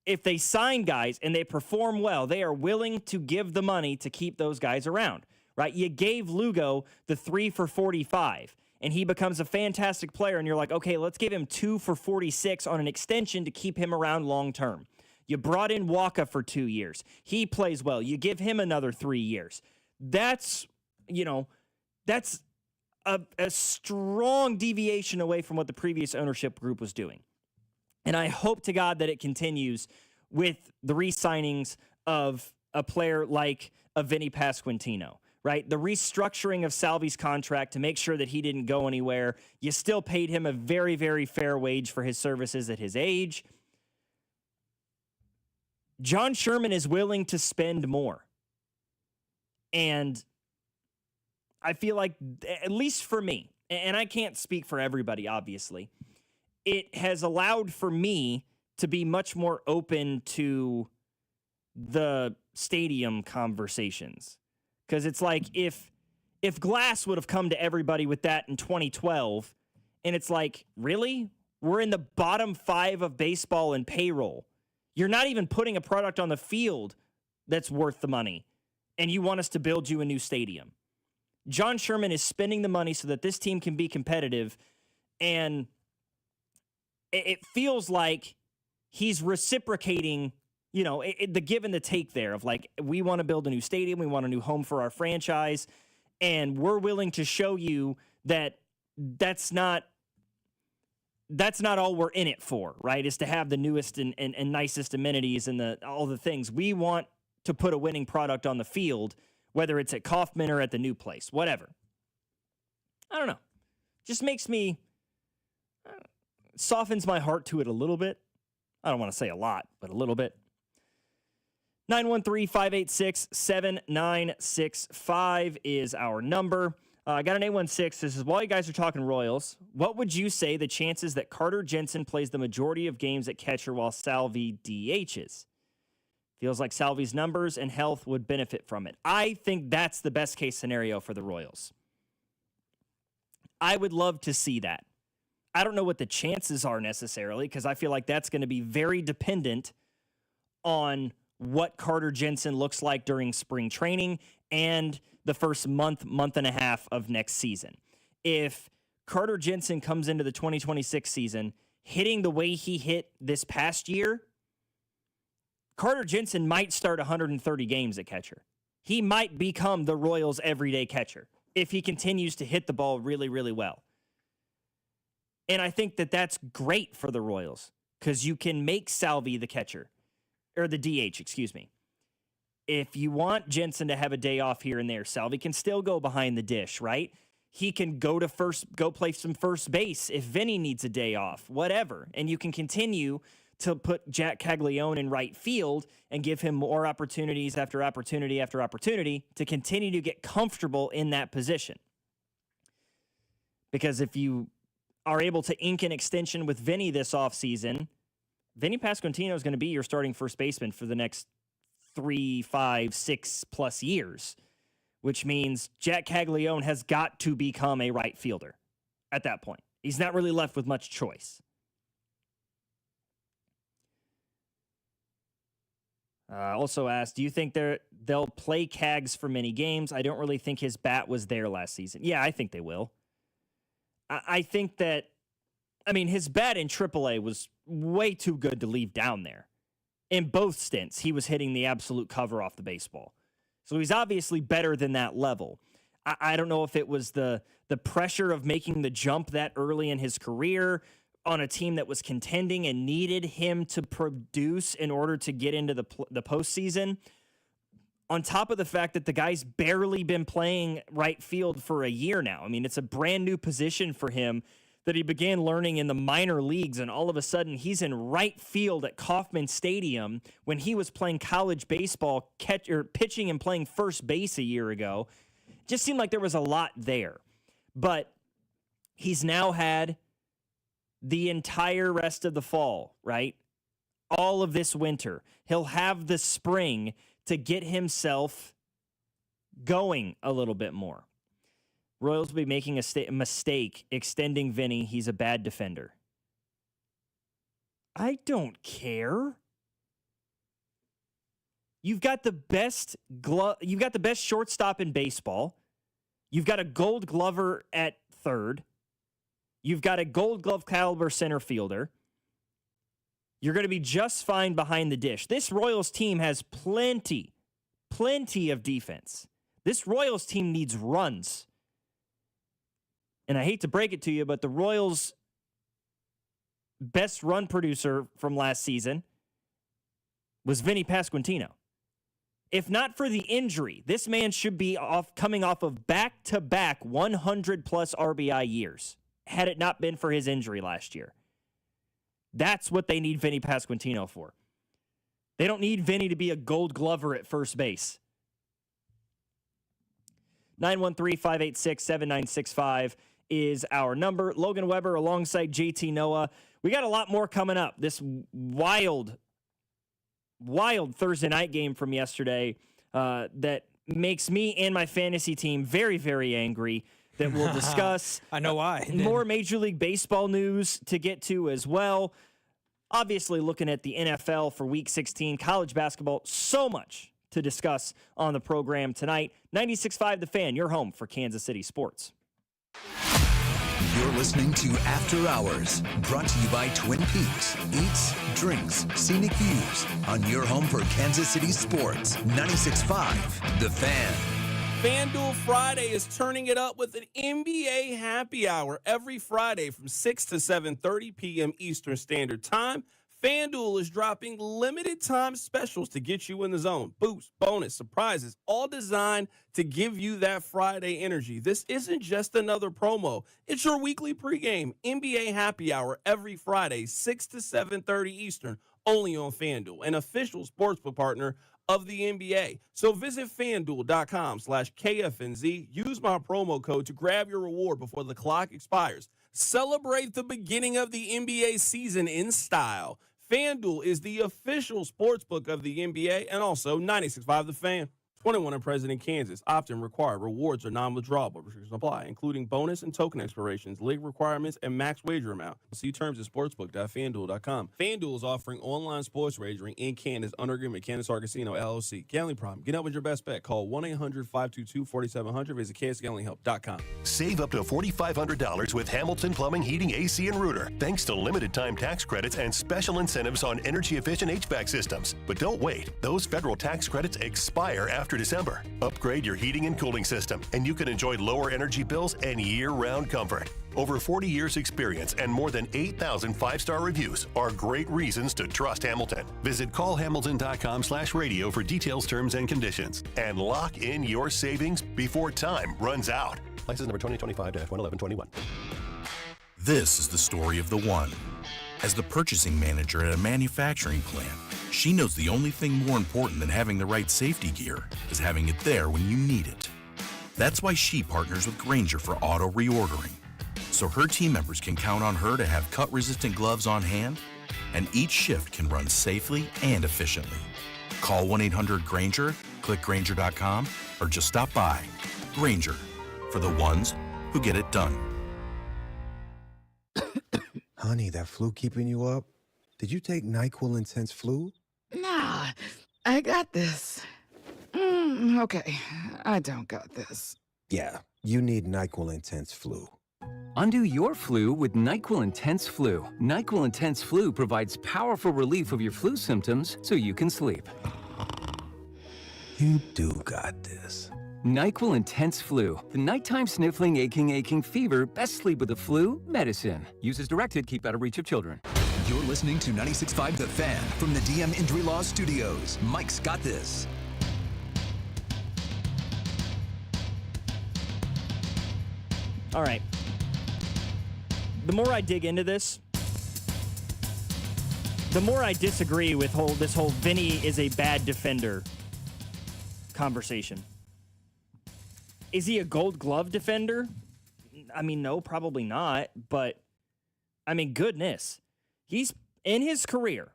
If they sign guys and they perform well, they are willing to give the money to keep those guys around, right? You gave Lugo the 3 for 45, and he becomes a fantastic player, and you're like, okay, let's give him 2 for 46 on an extension to keep him around long term. You brought in Waka for 2 years. He plays well. You give him another 3 years. That's a strong deviation away from what the previous ownership group was doing. And I hope to God that it continues with the re-signings of a player like a Vinny Pasquantino, right? The restructuring of Salvi's contract to make sure that he didn't go anywhere. You still paid him a very, very fair wage for his services at his age. John Sherman is willing to spend more. And I feel like, at least for me, and I can't speak for everybody, obviously, it has allowed for me to be much more open to the stadium conversations. Because it's like, if Glass would have come to everybody with that in 2012, and it's like, really? We're in the bottom 5 of baseball in payroll. You're not even putting a product on the field that's worth the money, and you want us to build you a new stadium. John Sherman is spending the money so that this team can be competitive, and it feels like he's reciprocating, you know, the give and the take there of like, we want to build a new stadium, we want a new home for our franchise, and we're willing to show you that that's not all we're in it for, right? Is to have the newest and nicest amenities and all the things. We want to put a winning product on the field, whether it's at Kauffman or at the new place, whatever. I don't know. Just makes me, softens my heart to it a little bit. I don't want to say a lot, but a little bit. 913-586-7965 is our number. I got an 816. This is, while you guys are talking Royals, what would you say the chances that Carter Jensen plays the majority of games at catcher while Salvi DHs? Feels like Salvi's numbers and health would benefit from it. I think that's the best case scenario for the Royals. I would love to see that. I don't know what the chances are necessarily, because I feel like that's going to be very dependent on what Carter Jensen looks like during spring training and the first month and a half of next season. If Carter Jensen comes into the 2026 season hitting the way he hit this past year, Carter Jensen might start 130 games at catcher. He might become the Royals' everyday catcher if he continues to hit the ball really, really well. And I think that that's great for the Royals because you can make Salvi the catcher, or the DH, excuse me. If you want Jensen to have a day off here and there, Salvi can still go behind the dish, right? He can go play some first base if Vinny needs a day off, whatever. And you can continue to put Jack Caglione in right field and give him more opportunities after opportunity after opportunity to continue to get comfortable in that position. Because if you are able to ink an extension with Vinny this offseason, Vinny Pasquantino is going to be your starting first baseman for the next 3, 5, 6+ years, which means Jack Caglione has got to become a right fielder at that point. He's not really left with much choice. Also asked, do you think they'll play Cags for many games? I don't really think his bat was there last season. Yeah, I think they will. I think that, his bat in AAA was way too good to leave down there. In both stints, he was hitting the absolute cover off the baseball. So he's obviously better than that level. I don't know if it was the pressure of making the jump that early in his career on a team that was contending and needed him to produce in order to get into the postseason. On top of the fact that the guy's barely been playing right field for a year now. It's a brand new position for him that he began learning in the minor leagues, and all of a sudden he's in right field at Kauffman Stadium when he was playing college baseball, pitching and playing first base a year ago. Just seemed like there was a lot there. But he's now had the entire rest of the fall, right? All of this winter. He'll have the spring to get himself going a little bit more. Royals will be making a mistake extending Vinny. He's a bad defender. I don't care. You've got the best you've got the best shortstop in baseball. You've got a Gold Glover at third. You've got a Gold Glove caliber center fielder. You're going to be just fine behind the dish. This Royals team has plenty of defense. This Royals team needs runs. And I hate to break it to you, but the Royals' best run producer from last season was Vinny Pasquantino. If not for the injury, this man should be coming off of back-to-back 100-plus RBI years, had it not been for his injury last year. That's what they need Vinny Pasquantino for. They don't need Vinny to be a Gold Glover at first base. 913-586-7965 is our number. Logan Weber alongside JT Noah. We got a lot more coming up. This wild Thursday night game from yesterday that makes me and my fantasy team very, very angry, that we'll discuss. I know why. More Major League Baseball news to get to as well. Obviously, looking at the NFL for Week 16, college basketball, so much to discuss on the program tonight. 96.5 The Fan, your home for Kansas City sports. You're listening to After Hours, brought to you by Twin Peaks. Eats, drinks, scenic views on your home for Kansas City sports. 96.5 The Fan. FanDuel Friday is turning it up with an NBA happy hour every Friday from 6 to 7:30 p.m. Eastern Standard Time. FanDuel is dropping limited time specials to get you in the zone. Boost, bonus, surprises, all designed to give you that Friday energy. This isn't just another promo. It's your weekly pregame NBA happy hour every Friday, 6 to 7:30 Eastern, only on FanDuel, an official sportsbook partner of the NBA. So visit FanDuel.com/KFNZ. Use my promo code to grab your reward before the clock expires. Celebrate the beginning of the NBA season in style. FanDuel is the official sportsbook of the NBA and also 96.5 The Fan. 21 and present in Kansas. Opt-in required. Rewards are non-withdrawable. Restrictions apply, including bonus and token expirations, league requirements, and max wager amount. See terms at sportsbook.fanduel.com. FanDuel is offering online sports wagering in Kansas under agreement with Kansas Casino LLC. Gambling problem? Get up with your best bet. Call 1-800-522-4700. Visit kansasgamblinghelp.com. Save up to $4,500 with Hamilton Plumbing, Heating, AC, and Rooter, thanks to limited-time tax credits and special incentives on energy-efficient HVAC systems. But don't wait. Those federal tax credits expire after December. Upgrade your heating and cooling system, and you can enjoy lower energy bills and year-round comfort. Over 40 years experience and more than 8,000 five-star reviews are great reasons to trust Hamilton. Visit callhamilton.com/radio for details, terms, and conditions, and lock in your savings before time runs out. License number 2025-11121. This is the story of the one. As the purchasing manager at a manufacturing plant, she knows the only thing more important than having the right safety gear is having it there when you need it. That's why she partners with Grainger for auto reordering, so her team members can count on her to have cut-resistant gloves on hand, and each shift can run safely and efficiently. Call 1-800-GRAINGER, click Grainger.com, or just stop by. Grainger, for the ones who get it done. Honey, that flu keeping you up? Did you take NyQuil Intense Flu? Nah, I got this. Okay, I don't got this. Yeah, you need NyQuil Intense Flu. Undo your flu with NyQuil Intense Flu. NyQuil Intense Flu provides powerful relief of your flu symptoms so you can sleep. You do got this. NyQuil Intense Flu. The nighttime sniffling, aching fever. Best sleep with the flu medicine. Use as directed. Keep out of reach of children. You're listening to 96.5 The Fan from the DM Injury Law Studios. Mike's got this. All right. The more I dig into this, the more I disagree with this whole Vinny is a bad defender conversation. Is he a Gold Glove defender? I mean, no, probably not. But, I mean, goodness. He's, in his career,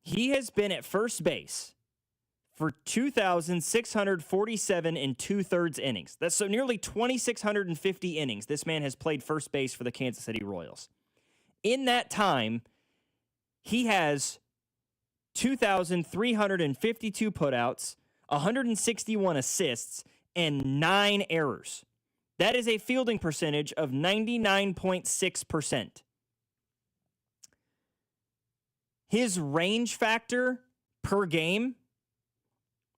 he has been at first base for 2,647 and 2/3 innings. That's so nearly 2,650 innings this man has played first base for the Kansas City Royals. In that time, he has 2,352 putouts, 161 assists, and 9 errors. That is a fielding percentage of 99.6%. His range factor per game,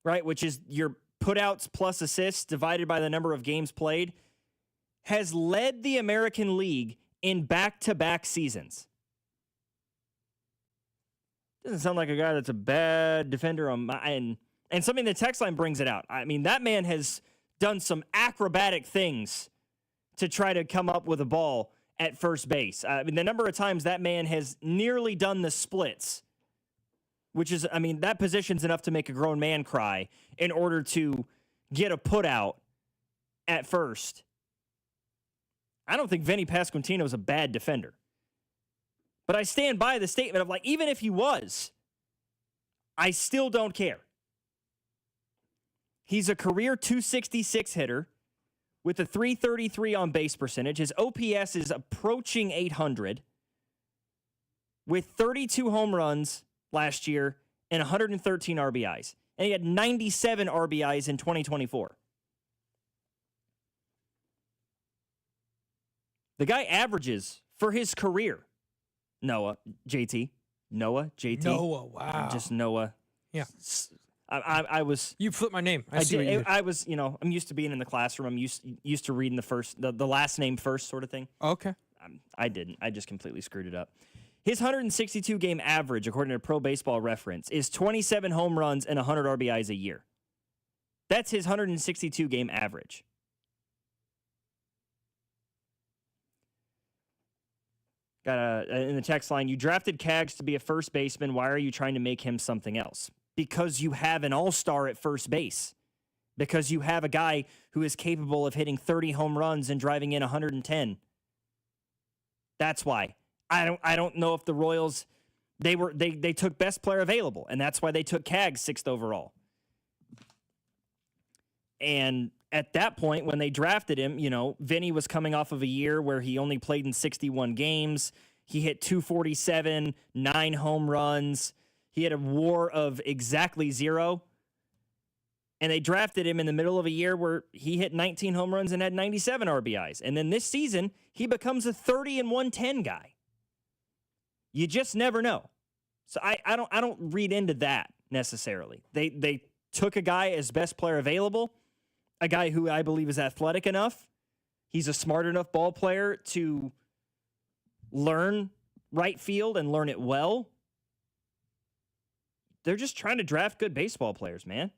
right, which is your putouts plus assists divided by the number of games played, has led the American League in back-to-back seasons. Doesn't sound like a guy that's a bad defender and And something the text line brings it out. I mean, that man has done some acrobatic things to try to come up with a ball at first base. I mean, the number of times that man has nearly done the splits, which is, I mean, that position's enough to make a grown man cry in order to get a put out at first. I don't think Vinny Pasquantino is a bad defender. But I stand by the statement of, like, even if he was, I still don't care. He's a career 266 hitter with a 333 on base percentage. His OPS is approaching 800 with 32 home runs last year and 113 RBIs. And he had 97 RBIs in 2024. The guy averages for his career. Noah, wow. Just Noah. Yeah. I was. You flipped my name. I see what you did. I was, I'm used to being in the classroom. I'm used to reading the last name first sort of thing. Okay. I didn't. I just completely screwed it up. His 162 game average, according to Pro Baseball Reference, is 27 home runs and 100 RBIs a year. That's his 162 game average. In the text line, you drafted Cags to be a first baseman. Why are you trying to make him something else? Because you have an all-star at first base. Because you have a guy who is capable of hitting 30 home runs and driving in 110. That's why. I don't know if the Royals, they took best player available, and that's why they took Cags 6th overall. And at that point, when they drafted him, Vinny was coming off of a year where he only played in 61 games. He hit 247, 9 home runs. He had a WAR of exactly 0. And they drafted him in the middle of a year where he hit 19 home runs and had 97 RBIs. And then this season, he becomes a 30 and 110 guy. You just never know. So I don't read into that necessarily. They took a guy as best player available, a guy who I believe is athletic enough. He's a smart enough ball player to learn right field and learn it well. They're just trying to draft good baseball players, man.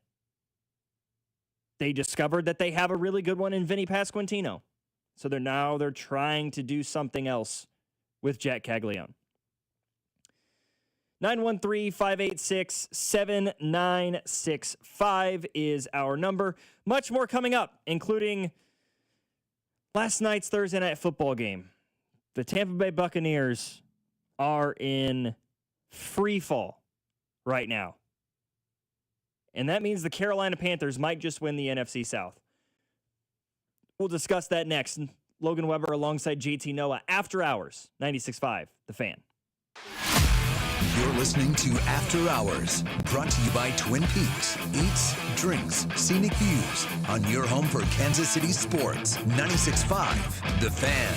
They discovered that they have a really good one in Vinny Pasquantino. So they're trying to do something else with Jack Caglione. 913-586-7965 is our number. Much more coming up, including last night's Thursday night football game. The Tampa Bay Buccaneers are in free fall right now. And that means the Carolina Panthers might just win the NFC South. We'll discuss that next. Logan Weber alongside JT Noah, After Hours, 96.5, The Fan. You're listening to After Hours, brought to you by Twin Peaks. Eats, drinks, scenic views on your home for Kansas City sports. 96.5, The Fan.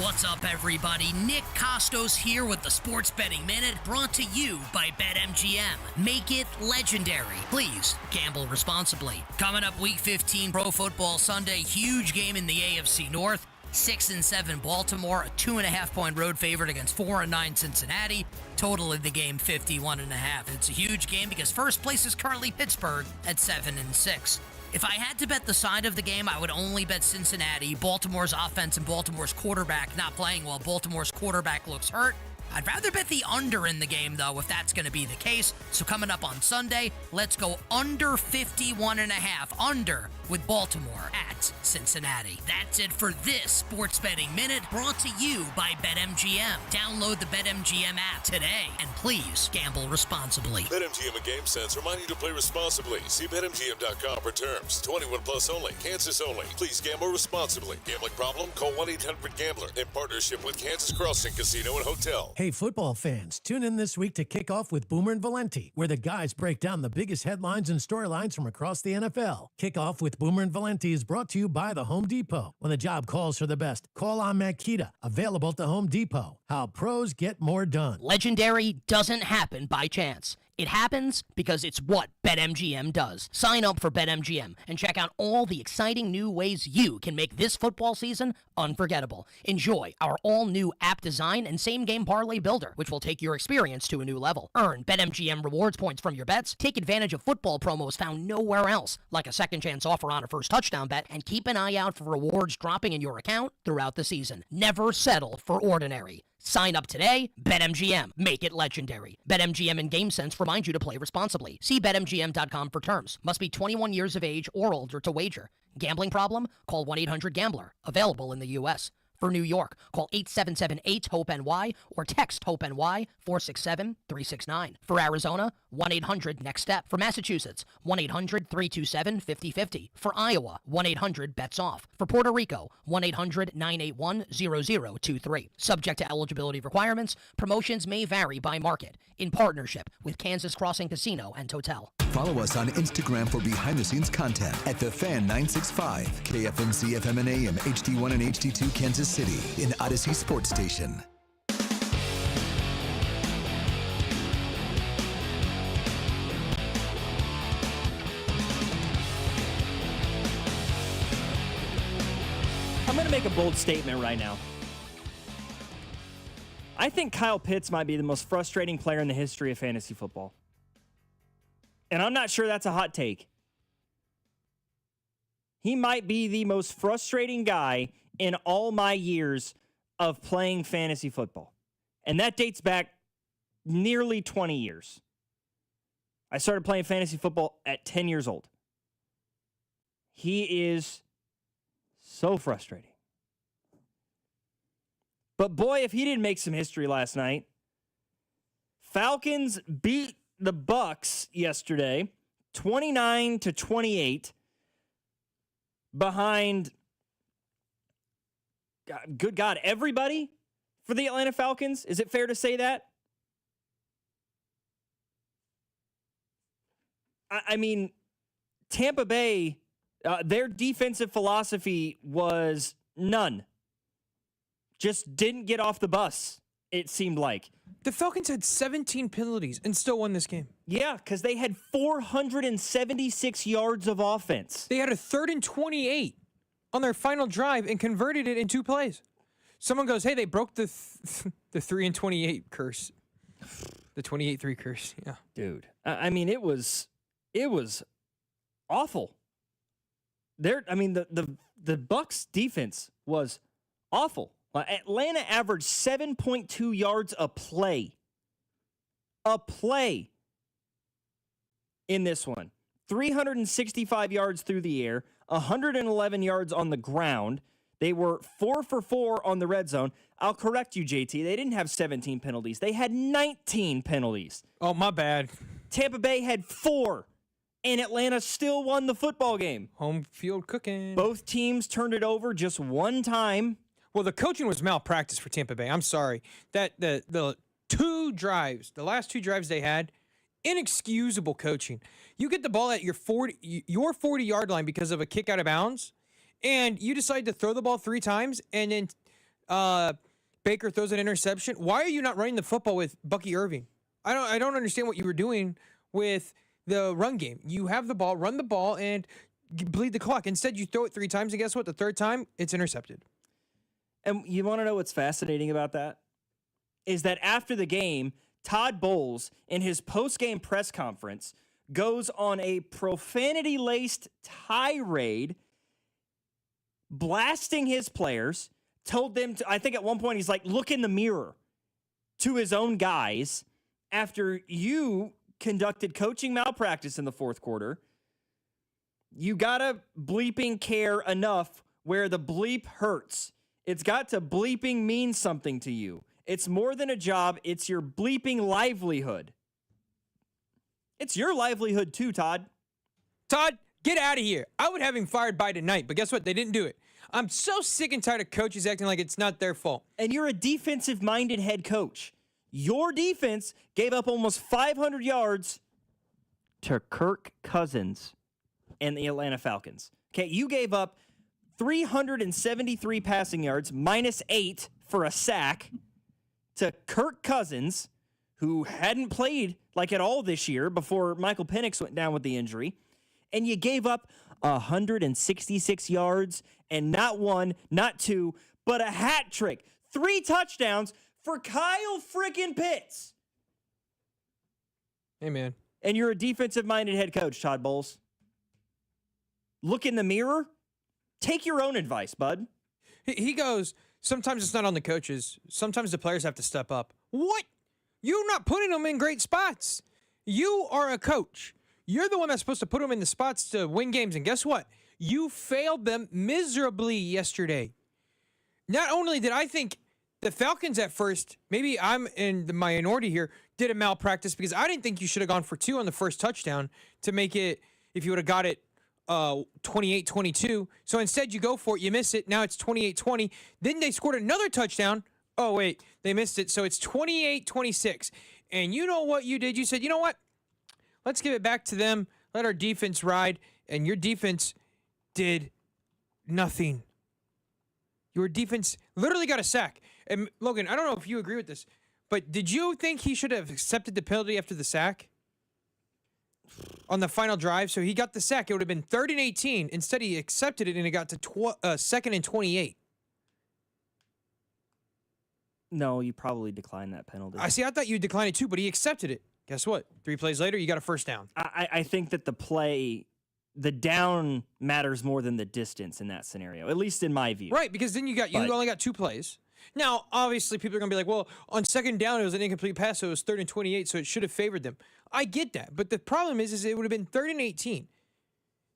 What's up, everybody? Nick Costos here with the Sports Betting Minute, brought to you by BetMGM. Make it legendary. Please gamble responsibly. Coming up Week 15, Pro Football Sunday, huge game in the AFC North. 6-7 Baltimore, a 2.5-point road favorite against 4-9 Cincinnati. Total in the game 51.5. It's a huge game because first place is currently Pittsburgh at 7-6. If I had to bet the side of the game, I would only bet Cincinnati. Baltimore's offense and Baltimore's quarterback not playing well. Baltimore's quarterback looks hurt. I'd rather bet the under in the game, though, if that's going to be the case. So coming up on Sunday, let's go under 51.5. Under with Baltimore at Cincinnati. That's it for this Sports Betting Minute, brought to you by BetMGM. Download the BetMGM app today, and please gamble responsibly. BetMGM and GameSense remind you to play responsibly. See BetMGM.com for terms. 21 plus only. Kansas only. Please gamble responsibly. Gambling problem? Call 1-800-GAMBLER. In partnership with Kansas Crossing Casino and Hotel. Hey, football fans, tune in this week to kick off with Boomer and Valenti, where the guys break down the biggest headlines and storylines from across the NFL. Kick off with Boomer and Valenti is brought to you by the Home Depot. When the job calls for the best, call on Makita, available at the Home Depot. How pros get more done. Legendary doesn't happen by chance. It happens because it's what BetMGM does. Sign up for BetMGM and check out all the exciting new ways you can make this football season unforgettable. Enjoy our all-new app design and same-game parlay builder, which will take your experience to a new level. Earn BetMGM rewards points from your bets, take advantage of football promos found nowhere else, like a second chance offer on a first touchdown bet, and keep an eye out for rewards dropping in your account throughout the season. Never settle for ordinary. Sign up today, BetMGM. Make it legendary. BetMGM and GameSense remind you to play responsibly. See BetMGM.com for terms. Must be 21 years of age or older to wager. Gambling problem? Call 1-800-GAMBLER. Available in the U.S. For New York, call 877-8-HOPE-NY or text HOPE-NY 467-369. For Arizona, 1-800-NEXT-STEP. For Massachusetts, 1-800-327-5050. For Iowa, 1-800-BETS-OFF. For Puerto Rico, 1-800-981-0023. Subject to eligibility requirements, promotions may vary by market. In partnership with Kansas Crossing Casino and Hotel. Follow us on Instagram for behind-the-scenes content at The Fan 965, KFMC FM and AM, HD1 and HD2 Kansas City, in Odyssey Sports Station. I'm going to make a bold statement right now. I think Kyle Pitts might be the most frustrating player in the history of fantasy football. And I'm not sure that's a hot take. He might be the most frustrating guy in all my years of playing fantasy football. And that dates back nearly 20 years. I started playing fantasy football at 10 years old. He is so frustrating. But boy, if he didn't make some history last night. Falcons beat the Bucks yesterday, 29-28, behind, good God, everybody for the Atlanta Falcons. Is it fair to say that? I mean, Tampa Bay, their defensive philosophy was none. Just didn't get off the bus, it seemed like. The Falcons had 17 penalties and still won this game. Yeah, because they had 476 yards of offense. They had a 3rd and 28 on their final drive and converted it in 2 plays. Someone goes, hey, they broke the 3 and 28 curse. The 28-3 curse, yeah. Dude, I mean, it was awful. The Bucks defense was awful. Atlanta averaged 7.2 yards a play. In this one. 365 yards through the air, 111 yards on the ground. They were 4 for 4 on the red zone. I'll correct you, JT. They didn't have 17 penalties. They had 19 penalties. Oh, my bad. Tampa Bay had 4, and Atlanta still won the football game. Home field cooking. Both teams turned it over just one time. Well, the coaching was malpractice for Tampa Bay. I'm sorry. That the last 2 drives they had, inexcusable coaching. You get the ball at your 40-yard line because of a kick out of bounds, and you decide to throw the ball 3 times, and then Baker throws an interception. Why are you not running the football with Bucky Irving? I don't understand what you were doing with the run game. You have the ball, run the ball, and bleed the clock. Instead, you throw it 3 times, and guess what? The 3rd time, it's intercepted. And you want to know what's fascinating about that? Is that after the game, Todd Bowles, in his post-game press conference, goes on a profanity-laced tirade, blasting his players, told them to, I think at one point he's like, look in the mirror to his own guys after you conducted coaching malpractice in the 4th quarter. You got to bleeping care enough where the bleep hurts. It's got to bleeping mean something to you. It's more than a job. It's your bleeping livelihood. It's your livelihood too, Todd. Todd, get out of here. I would have him fired by tonight, but guess what? They didn't do it. I'm so sick and tired of coaches acting like it's not their fault. And you're a defensive-minded head coach. Your defense gave up almost 500 yards to Kirk Cousins and the Atlanta Falcons. Okay, you gave up 373 passing yards, -8 for a sack, to Kirk Cousins, who hadn't played like at all this year before Michael Penix went down with the injury, and you gave up 166 yards and not one, not two, but a hat trick. 3 touchdowns for Kyle frickin' Pitts. Hey, man. And you're a defensive-minded head coach, Todd Bowles. Look in the mirror. Take your own advice, bud. He goes, sometimes it's not on the coaches. Sometimes the players have to step up. What? You're not putting them in great spots. You are a coach. You're the one that's supposed to put them in the spots to win games. And guess what? You failed them miserably yesterday. Not only did I think the Falcons at first, maybe I'm in the minority here, did a malpractice because I didn't think you should have gone for 2 on the first touchdown to make it, if you would have got it 28-22. So instead you go for it, you miss it. Now it's 28-20. Then they scored another touchdown. Oh, wait, they missed it. So it's 28-26. And you know what you did? You said, you know what? Let's give it back to them. Let our defense ride. And your defense did nothing. Your defense literally got a sack. And Logan, I don't know if you agree with this, but did you think he should have accepted the penalty after the sack on the final drive? So he got the sack. It would have been 3rd and 18. Instead, he accepted it, and it got to 2nd and 28. No, you probably declined that penalty. I thought you declined it too, but he accepted it. Guess what? 3 plays later, you got a first down. I think that the down matters more than the distance in that scenario, at least in my view. Right, because then you only got 2 plays. Now, obviously, people are going to be like, well, on 2nd down, it was an incomplete pass, so it was 3rd and 28, so it should have favored them. I get that, but the problem is it would have been 3rd and 18.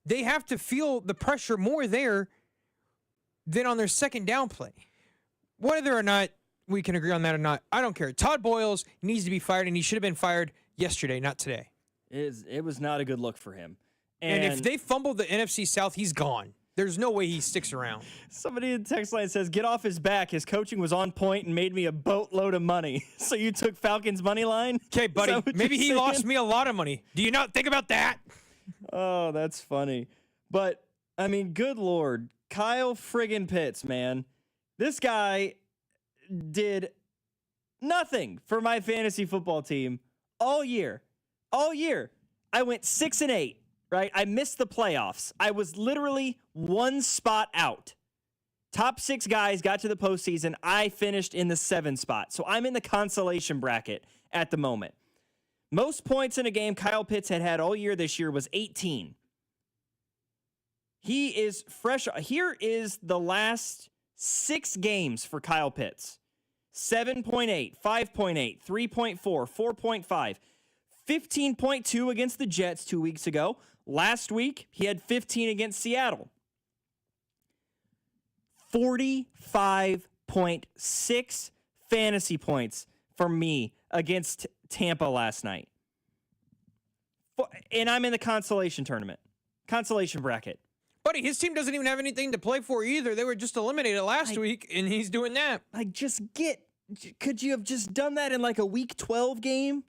They have to feel the pressure more there than on their 2nd down play. Whether or not we can agree on that or not, I don't care. Todd Boyles needs to be fired, and he should have been fired yesterday, not today. It was not a good look for him. And if they fumble the NFC South, he's gone. There's no way he sticks around. Somebody in the text line says, get off his back. His coaching was on point and made me a boatload of money. So you took Falcons money line? Okay, buddy. Maybe he lost me a lot of money. Do you not think about that? Oh, that's funny. But, I mean, good Lord. Kyle friggin' Pitts, man. This guy did nothing for my fantasy football team all year. All year. I went 6-8. Right? I missed the playoffs. I was literally 1 spot out. Top 6 guys got to the postseason. I finished in the 7 spot. So I'm in the consolation bracket at the moment. Most points in a game Kyle Pitts had all year this year was 18. He is fresh. Here is the last 6 games for Kyle Pitts. 7.8, 5.8, 3.4, 4.5, 15.2 against the Jets 2 weeks ago. Last week, he had 15 against Seattle. 45.6 fantasy points for me against Tampa last night. And I'm in the consolation bracket. Buddy, his team doesn't even have anything to play for either. They were just eliminated last week, and he's doing that. Could you have just done that in like a week 12 game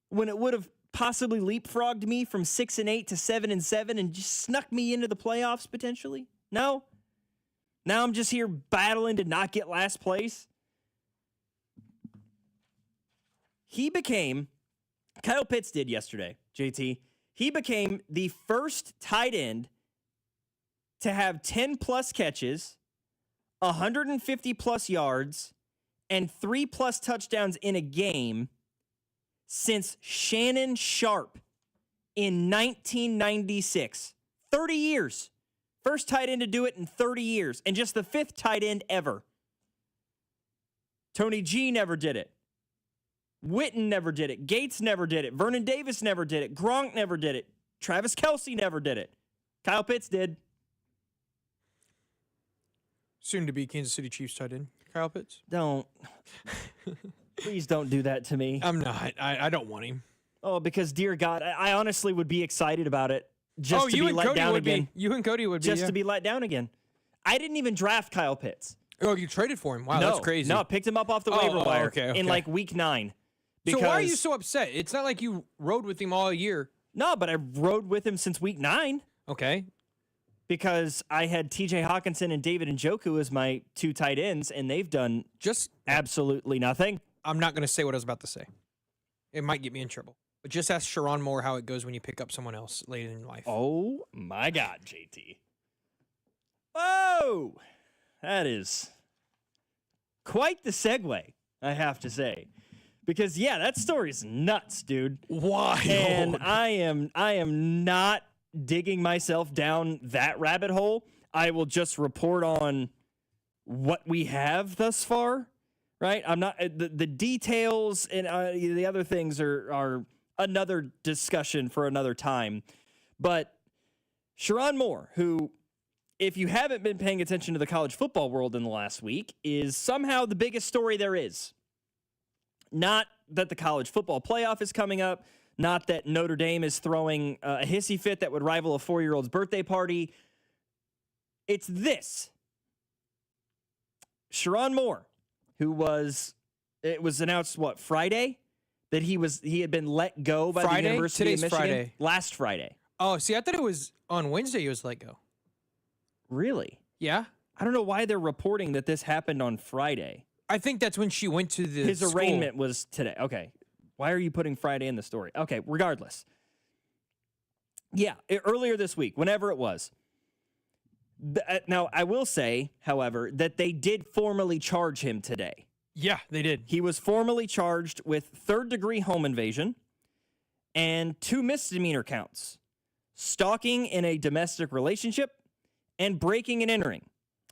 when it would have possibly leapfrogged me from 6-8 to 7-7 and just snuck me into the playoffs potentially? No. Now I'm just here battling to not get last place. Kyle Pitts did yesterday, JT. He became the first tight end to have 10+ catches, 150+ yards, and 3+ touchdowns in a game since Shannon Sharp in 1996. 30 years. First tight end to do it in 30 years. And just the 5th tight end ever. Tony G never did it. Witten never did it. Gates never did it. Vernon Davis never did it. Gronk never did it. Travis Kelce never did it. Kyle Pitts did. Soon to be Kansas City Chiefs tight end, Kyle Pitts. Don't. Please don't do that to me. I'm not. I don't want him. Oh, because dear God, I honestly would be excited about it just to be let down again. You and Cody would be. Just to be let down again. I didn't even draft Kyle Pitts. Oh, you traded for him? Wow, that's crazy. No, picked him up off the waiver wire in like week 9. So why are you so upset? It's not like you rode with him all year. No, but I rode with him since week 9. Okay. Because I had TJ Hawkinson and David Njoku as my 2 tight ends, and they've done just absolutely nothing. I'm not going to say what I was about to say. It might get me in trouble. But just ask Sharon Moore how it goes when you pick up someone else later in life. Oh, my God, JT. Whoa! That is quite the segue, I have to say. Because, yeah, that story's nuts, dude. Wild. And I am not digging myself down that rabbit hole. I will just report on what we have thus far, right? I'm not the details and the other things are another discussion for another time. But Sharon Moore, who, if you haven't been paying attention to the college football world in the last week, is somehow the biggest story there is. Not that the college football playoff is coming up, not that Notre Dame is throwing a hissy fit that would rival a 4-year-old's birthday party. It's this. Sharon Moore, it was announced, Friday? That he had been let go by the University of Michigan? Friday. Last Friday. Oh, see, I thought it was on Wednesday he was let go. Really? Yeah? I don't know why they're reporting that this happened on Friday. I think that's when she went to the His arraignment was today. Okay. Why are you putting Friday in the story? Okay, regardless. Yeah, earlier this week, whenever it was. Now, I will say, however, that they did formally charge him today. Yeah, they did. He was formally charged with third-degree home invasion and 2 misdemeanor counts: stalking in a domestic relationship and breaking and entering.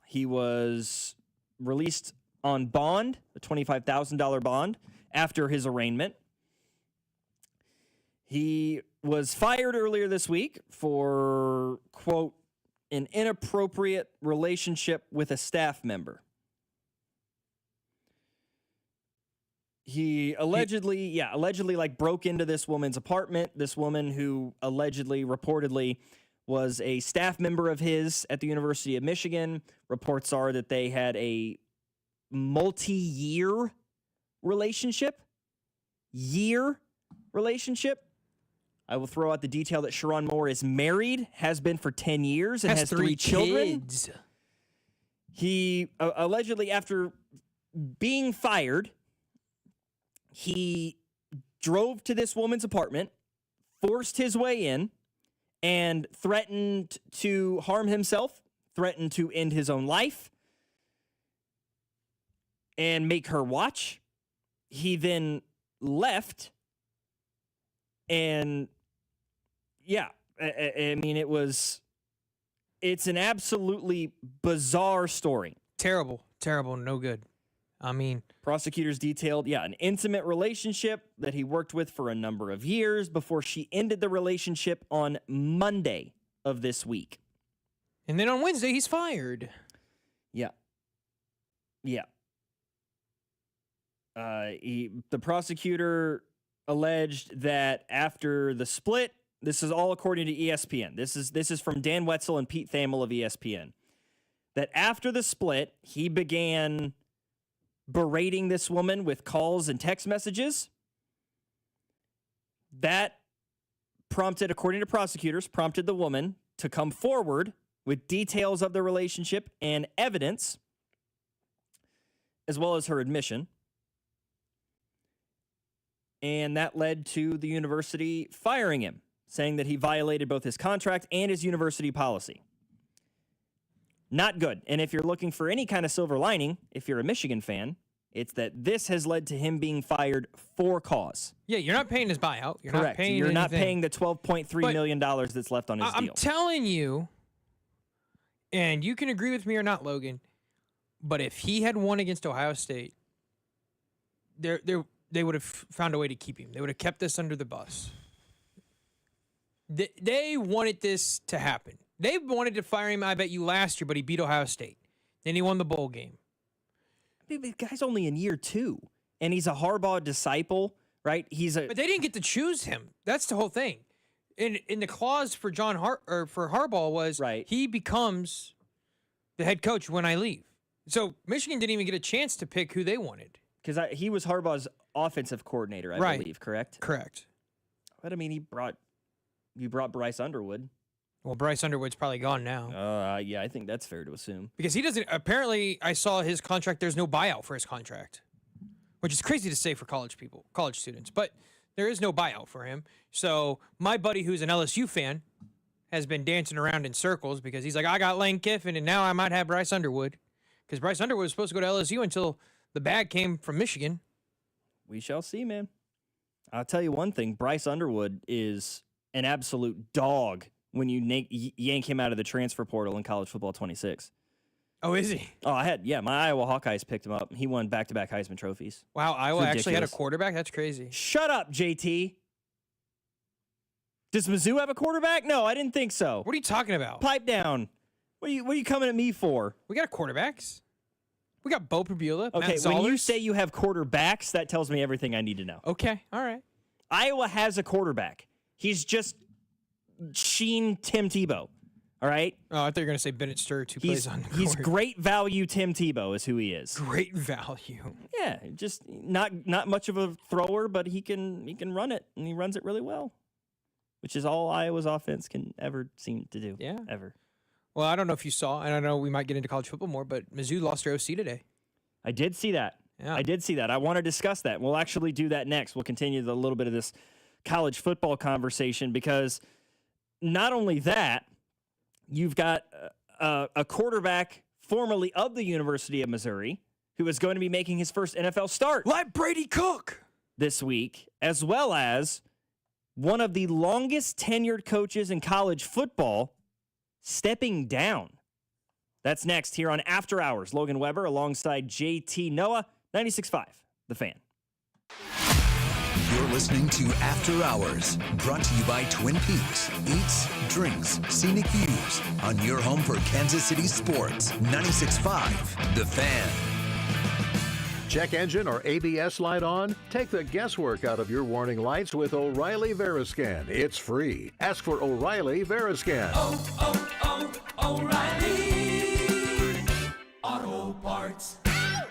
He was released on bond, a $25,000 bond, after his arraignment. He was fired earlier this week for, quote, an inappropriate relationship with a staff member. He allegedly like broke into this woman's apartment. This woman who reportedly was a staff member of his at the University of Michigan. Reports are that they had a multi-year relationship. I will throw out the detail that Sharon Moore is married, has been for 10 years, and has 3 children. Kids. He allegedly, after being fired, he drove to this woman's apartment, forced his way in, and threatened to harm himself, threatened to end his own life, and make her watch. He then left, and yeah, I mean, it's an absolutely bizarre story. Terrible, no good. I mean, prosecutors detailed, an intimate relationship that he worked with for a number of years before she ended the relationship on Monday of this week. And then on Wednesday, he's fired. Yeah. The prosecutor alleged that after the split, this is all according to ESPN. This is from Dan Wetzel and Pete Thamel of ESPN. That after the split, he began berating this woman with calls and text messages. That according to prosecutors, prompted the woman to come forward with details of the relationship and evidence, as well as her admission. And that led to the university firing him, saying that he violated both his contract and his university policy. Not good. And if you're looking for any kind of silver lining, if you're a Michigan fan, it's that this has led to him being fired for cause. Yeah, you're not paying his buyout. You're Correct. not paying You're not anything. paying the $12.3 million that's left on his I'm deal. telling you, and you can agree with me or not, Logan, but if he had won against Ohio State, they would have found a way to keep him. They would have kept this under the bus. They wanted this to happen. They wanted to fire him, I bet you, last year, but he beat Ohio State. Then he won the bowl game. The guy's only in year 2, and he's a Harbaugh disciple, right? But they didn't get to choose him. That's the whole thing. In the clause for for Harbaugh was he becomes the head coach when I leave. So Michigan didn't even get a chance to pick who they wanted. Because he was Harbaugh's offensive coordinator, I believe, correct? Correct. But I mean, you brought Bryce Underwood. Well, Bryce Underwood's probably gone now. Yeah, I think that's fair to assume. Because he doesn't, apparently I saw his contract, there's no buyout for his contract, which is crazy to say for college students. But There is no buyout for him. So my buddy who's an LSU fan has been dancing around in circles because he's like, I got Lane Kiffin, and now I might have Bryce Underwood. Because Bryce Underwood was supposed to go to LSU until the bag came from Michigan. We shall see, man. I'll tell you one thing. Bryce Underwood is an absolute dog when you yank him out of the transfer portal in college football 26. Oh, is he? Oh, my Iowa Hawkeyes picked him up. He won back-to-back Heisman trophies. Wow, Iowa actually had a quarterback? That's crazy. Shut up, JT. Does Mizzou have a quarterback? No, I didn't think so. What are you talking about? Pipe down. What are you coming at me for? We got quarterbacks. We got Bo Prabula. Okay, when you say you have quarterbacks, that tells me everything I need to know. Okay, all right. Iowa has a quarterback. He's just Tim Tebow. All right? Oh, I thought you were going to say Bennett Sturts, who plays on the He's court. great value Tim Tebow is who he is. Great value. Yeah, just not much of a thrower, but he can run it, and he runs it really well, which is all Iowa's offense can ever seem to do. Yeah. Ever. Well, I don't know if you saw, and I know we might get into college football more, but Mizzou lost their OC today. I did see that. Yeah. I did see that. I want to discuss that. We'll actually do that next. We'll continue a little bit of this college football conversation because not only that, you've got a quarterback formerly of the University of Missouri who is going to be making his first NFL start. Like Brady Cook. This week, as well as one of the longest tenured coaches in college football stepping down. That's next here on After Hours. Logan Weber alongside JT Noah, 96.5, The Fan. You're listening to After Hours, brought to you by Twin Peaks. Eats, drinks, scenic views on your home for Kansas City sports. 96.5, The Fan. Check engine or ABS light on? Take the guesswork out of your warning lights with O'Reilly Veriscan. It's free. Ask for O'Reilly Veriscan. O'Reilly Auto Parts.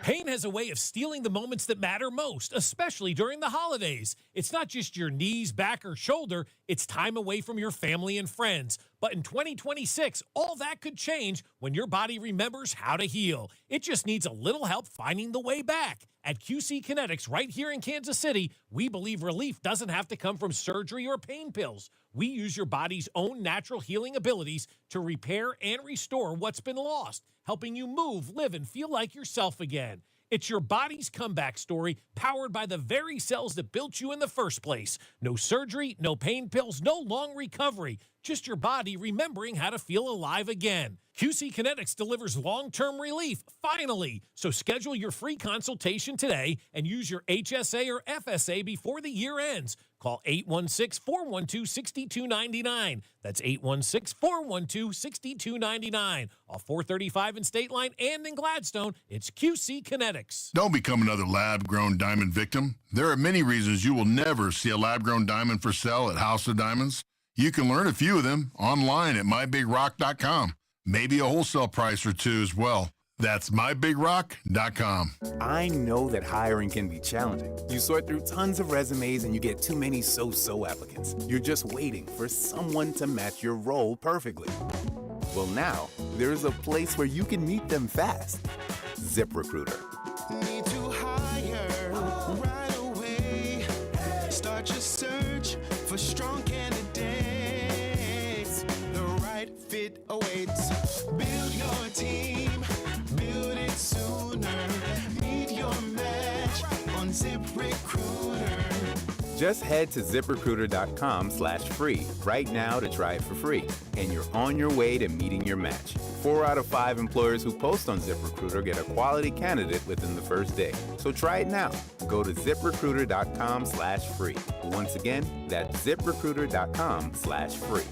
Pain has a way of stealing the moments that matter most, especially during the holidays. It's not just your knees, back, or shoulder. It's time away from your family and friends. But in 2026, all that could change when your body remembers how to heal. It just needs a little help finding the way back. At QC Kinetics, right here in Kansas City, we believe relief doesn't have to come from surgery or pain pills. We use your body's own natural healing abilities to repair and restore what's been lost, helping you move, live, and feel like yourself again. It's your body's comeback story, powered by the very cells that built you in the first place. No surgery, no pain pills, no long recovery. Just your body remembering how to feel alive again. QC Kinetics delivers long-term relief, finally. So schedule your free consultation today and use your HSA or FSA before the year ends. Call 816-412-6299. That's 816-412-6299. Off 435 in State Line and in Gladstone, it's QC Kinetics. Don't become another lab-grown diamond victim. There are many reasons you will never see a lab-grown diamond for sale at House of Diamonds. You can learn a few of them online at mybigrock.com. Maybe a wholesale price or two as well. That's mybigrock.com. I know that hiring can be challenging. You sort through tons of resumes and you get too many so-so applicants. You're just waiting for someone to match your role perfectly. Well, now there's a place where you can meet them fast. ZipRecruiter. Need to hire right away. Start your search for strong candidates. The right fit awaits. Build your team. Build it sooner. Meet your match on ZipRecruiter. Just head to ZipRecruiter.com/free right now to try it for free. And you're on your way to meeting your match. 4 out of 5 employers who post on ZipRecruiter get a quality candidate within the first day. So try it now. Go to ZipRecruiter.com/free. Once again, that's ZipRecruiter.com/free.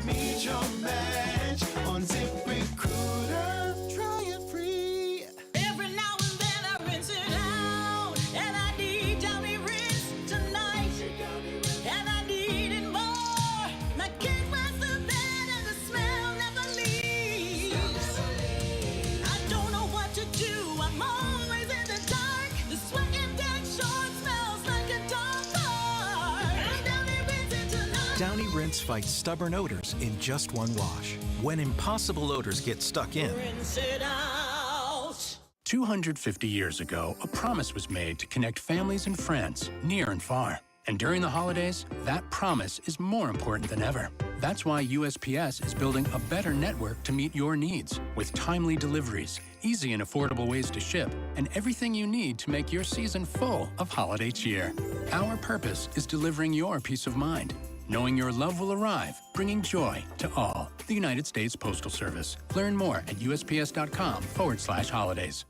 Meet your match on ZipRecruiter. Try it free. Every now and then I rinse it out, and I need Downy rinse tonight, and I need it more. My kid was the bed and the smell never leaves. I don't know what to do. I'm always in the dark. The sweat in that short smells like a dog car. Downy rinse it tonight. Downy Rinse fights stubborn odors in just one wash. When impossible odors get stuck in. Rinse it out. 250 years ago, a promise was made to connect families and friends near and far. And during the holidays, that promise is more important than ever. That's why USPS is building a better network to meet your needs with timely deliveries, easy and affordable ways to ship, and everything you need to make your season full of holiday cheer. Our purpose is delivering your peace of mind, knowing your love will arrive, bringing joy to all. The United States Postal Service. Learn more at USPS.com/holidays.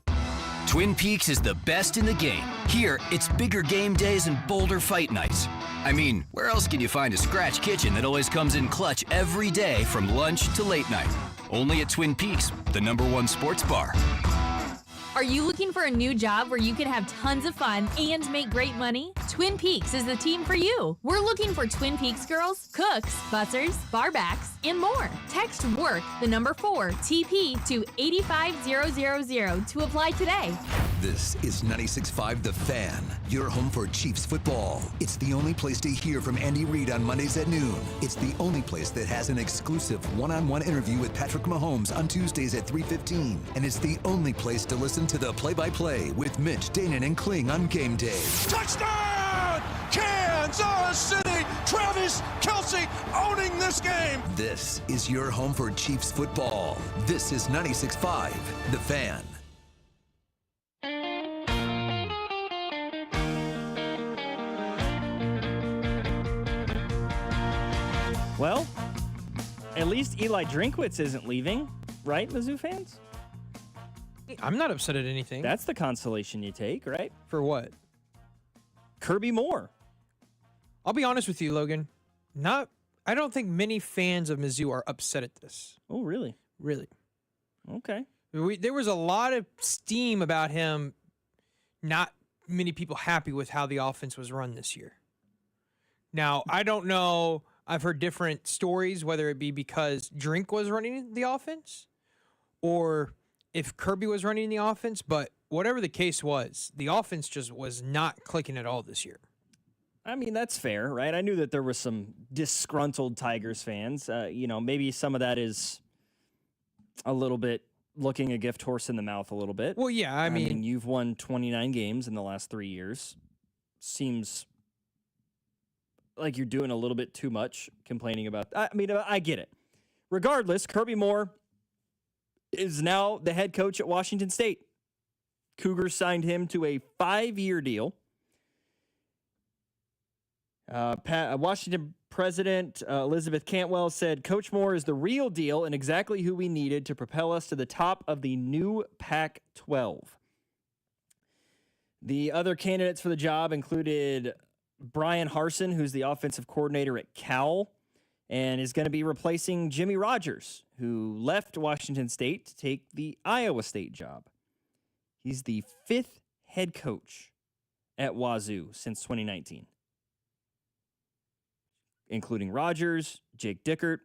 Twin Peaks is the best in the game. Here, it's bigger game days and bolder fight nights. I mean, where else can you find a scratch kitchen that always comes in clutch every day from lunch to late night? Only at Twin Peaks, the #1 sports bar. Are you looking for a new job where you can have tons of fun and make great money? Twin Peaks is the team for you. We're looking for Twin Peaks girls, cooks, bussers, barbacks, and more. Text WORK, the number 4, TP to 85000 to apply today. This is 96.5 The Fan, your home for Chiefs football. It's the only place to hear from Andy Reid on Mondays at noon. It's the only place that has an exclusive one-on-one interview with Patrick Mahomes on Tuesdays at 3:15. And it's the only place to listen to the play-by-play with Mitch, Danon, and Kling on game day. Touchdown! Kansas City! Travis Kelce owning this game! This is your home for Chiefs football. This is 96.5 The Fan. Well, at least Eli Drinkwitz isn't leaving, right, Mizzou fans? I'm not upset at anything. That's the consolation you take, right? For what? Kirby Moore. I'll be honest with you, Logan. I don't think many fans of Mizzou are upset at this. Oh, really? Really. Okay. There was a lot of steam about him. Not many people happy with how the offense was run this year. Now, I don't know. I've heard different stories, whether it be because Drink was running the offense or if Kirby was running the offense. But whatever the case was, the offense just was not clicking at all this year. I mean, that's fair, right? I knew that there was some disgruntled Tigers fans. Maybe some of that is a little bit looking a gift horse in the mouth a little bit. Well, yeah, I mean, you've won 29 games in the last 3 years. Seems like you're doing a little bit too much complaining about. I mean, I get it. Regardless, Kirby Moore is now the head coach at Washington State. Cougars signed him to a 5-year deal. Washington President Elizabeth Cantwell said, Coach Moore is the real deal and exactly who we needed to propel us to the top of the new Pac-12. The other candidates for the job included Brian Harsin, who's the offensive coordinator at Cal, and is going to be replacing Jimmy Rogers, who left Washington State to take the Iowa State job. He's the 5th head coach at Wazoo since 2019. Including Rogers, Jake Dickert,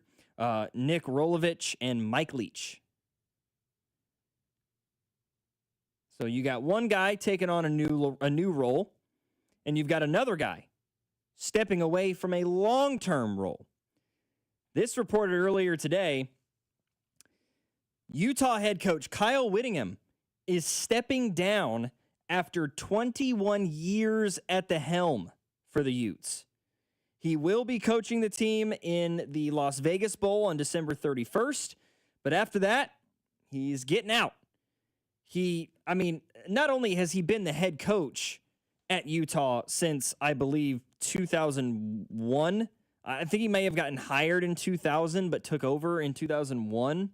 Nick Rolovich, and Mike Leach. So you got one guy taking on a new role, and you've got another guy stepping away from a long-term role. This reported earlier today, Utah head coach Kyle Whittingham is stepping down after 21 years at the helm for the Utes. He will be coaching the team in the Las Vegas Bowl on December 31st, but after that, he's getting out. Not only has he been the head coach at Utah since, I believe, 2001. I think he may have gotten hired in 2000, but took over in 2001.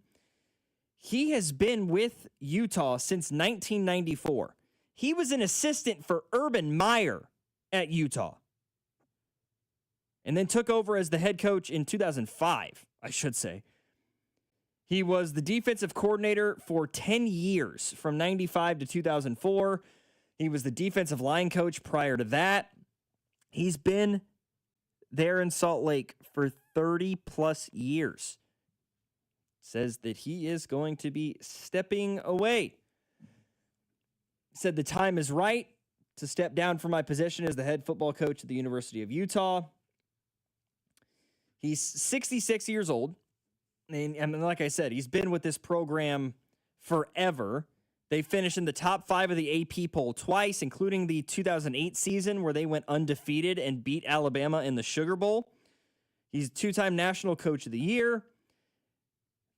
He has been with Utah since 1994. He was an assistant for Urban Meyer at Utah. And then took over as the head coach in 2005, I should say. He was the defensive coordinator for 10 years, from 95 to 2004. He was the defensive line coach prior to that. He's been there in Salt Lake for 30-plus years. Says that he is going to be stepping away. Said the time is right to step down from my position as the head football coach at the University of Utah. He's 66 years old. And like I said, he's been with this program forever. They finished in the top 5 of the AP poll twice, including the 2008 season where they went undefeated and beat Alabama in the Sugar Bowl. He's 2-time National Coach of the Year.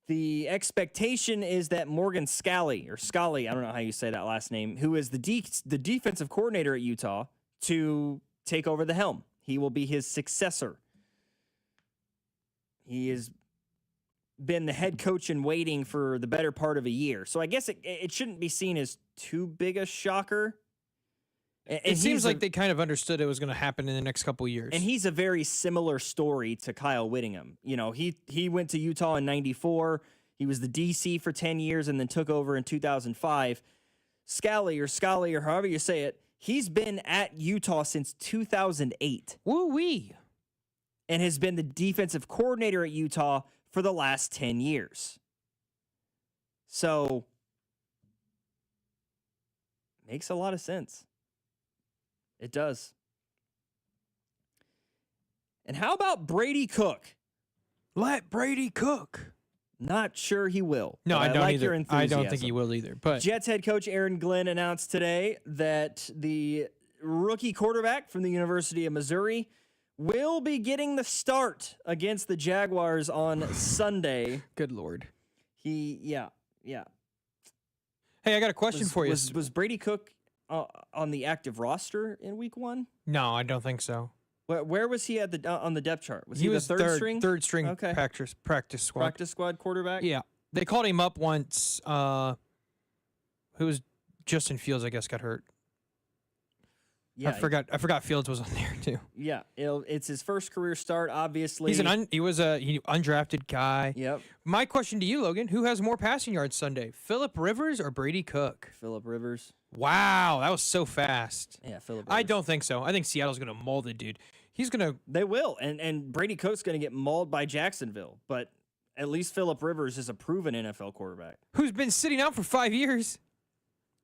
The expectation is that Morgan Scalley, I don't know how you say that last name, who is the defensive coordinator at Utah, to take over the helm. He will be his successor. He has been the head coach in waiting for the better part of a year. So I guess it shouldn't be seen as too big a shocker. It seems like they kind of understood it was going to happen in the next couple of years. And he's a very similar story to Kyle Whittingham. You know, he went to Utah in 94. He was the DC for 10 years and then took over in 2005. Scally or however you say it, he's been at Utah since 2008. Woo-wee. And has been the defensive coordinator at Utah for the last 10 years. So, makes a lot of sense. It does. And how about Brady Cook? Let Brady cook. Not sure he will. No, I don't like either. your I enthusiasm. don't think he will either. But Jets head coach Aaron Glenn announced today that the rookie quarterback from the University of Missouri will be getting the start against the Jaguars on Sunday. Good Lord. Yeah. Hey, I got a question for you. Was Brady Cook on the active roster in week 1? No, I don't think so. Where was he at on the depth chart? Was he was the third string? Third string Okay. practice squad. Practice squad quarterback? Yeah. They called him up once. Who was Justin Fields, I guess, got hurt. Yeah, I forgot Fields was on there too. Yeah, it's his first career start, obviously. He was a undrafted guy. Yep. My question to you, Logan, who has more passing yards Sunday? Phillip Rivers or Brady Cook? Phillip Rivers. Wow, that was so fast. Yeah, Phillip Rivers. I don't think so. I think Seattle's going to mold the dude. They will, and Brady Cook's going to get mauled by Jacksonville, but at least Phillip Rivers is a proven NFL quarterback. Who's been sitting out for 5 years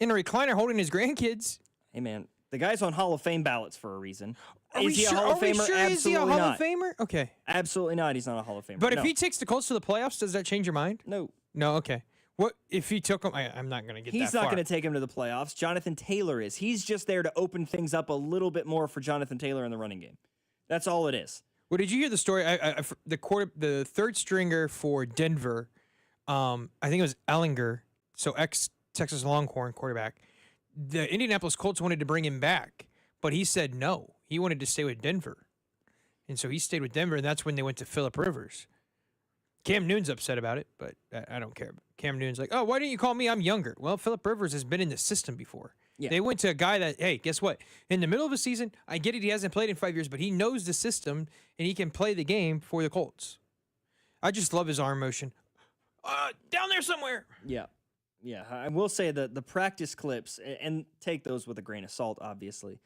in a recliner holding his grandkids. Hey, man. The guy's on Hall of Fame ballots for a reason. Is he a Hall of Famer? Is he a Hall of Famer? Okay. Absolutely not. He's not a Hall of Famer. But if he takes the Colts to the playoffs, does that change your mind? No. No, okay. What if he took him? I'm not going to get that far. He's not going to take him to the playoffs. Jonathan Taylor is. He's just there to open things up a little bit more for Jonathan Taylor in the running game. That's all it is. Well, did you hear the story? The third stringer for Denver, I think it was Ellinger, so ex-Texas Longhorn quarterback. The Indianapolis Colts wanted to bring him back, but he said no. He wanted to stay with Denver. And so he stayed with Denver, and that's when they went to Phillip Rivers. Cam Newton's upset about it, but I don't care. Cam Newton's like, oh, why didn't you call me? I'm younger. Well, Phillip Rivers has been in the system before. Yeah. They went to a guy that, hey, guess what? In the middle of a season, I get it, he hasn't played in 5 years, but he knows the system, and he can play the game for the Colts. I just love his arm motion. Down there somewhere. Yeah. Yeah, I will say that the practice clips, and take those with a grain of salt, obviously.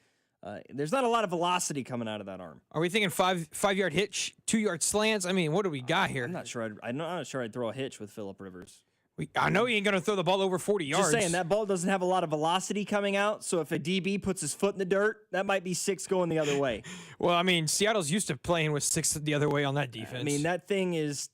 There's not a lot of velocity coming out of that arm. Are we thinking 5-yard hitch, 2-yard slants? I mean, what do we got here? I'm not sure. I'm not sure I'd throw a hitch with Phillip Rivers. I know he ain't gonna throw the ball over 40 yards. Just saying that ball doesn't have a lot of velocity coming out. So if a DB puts his foot in the dirt, that might be 6 going the other way. Well, I mean, Seattle's used to playing with 6 the other way on that defense. I mean, that thing is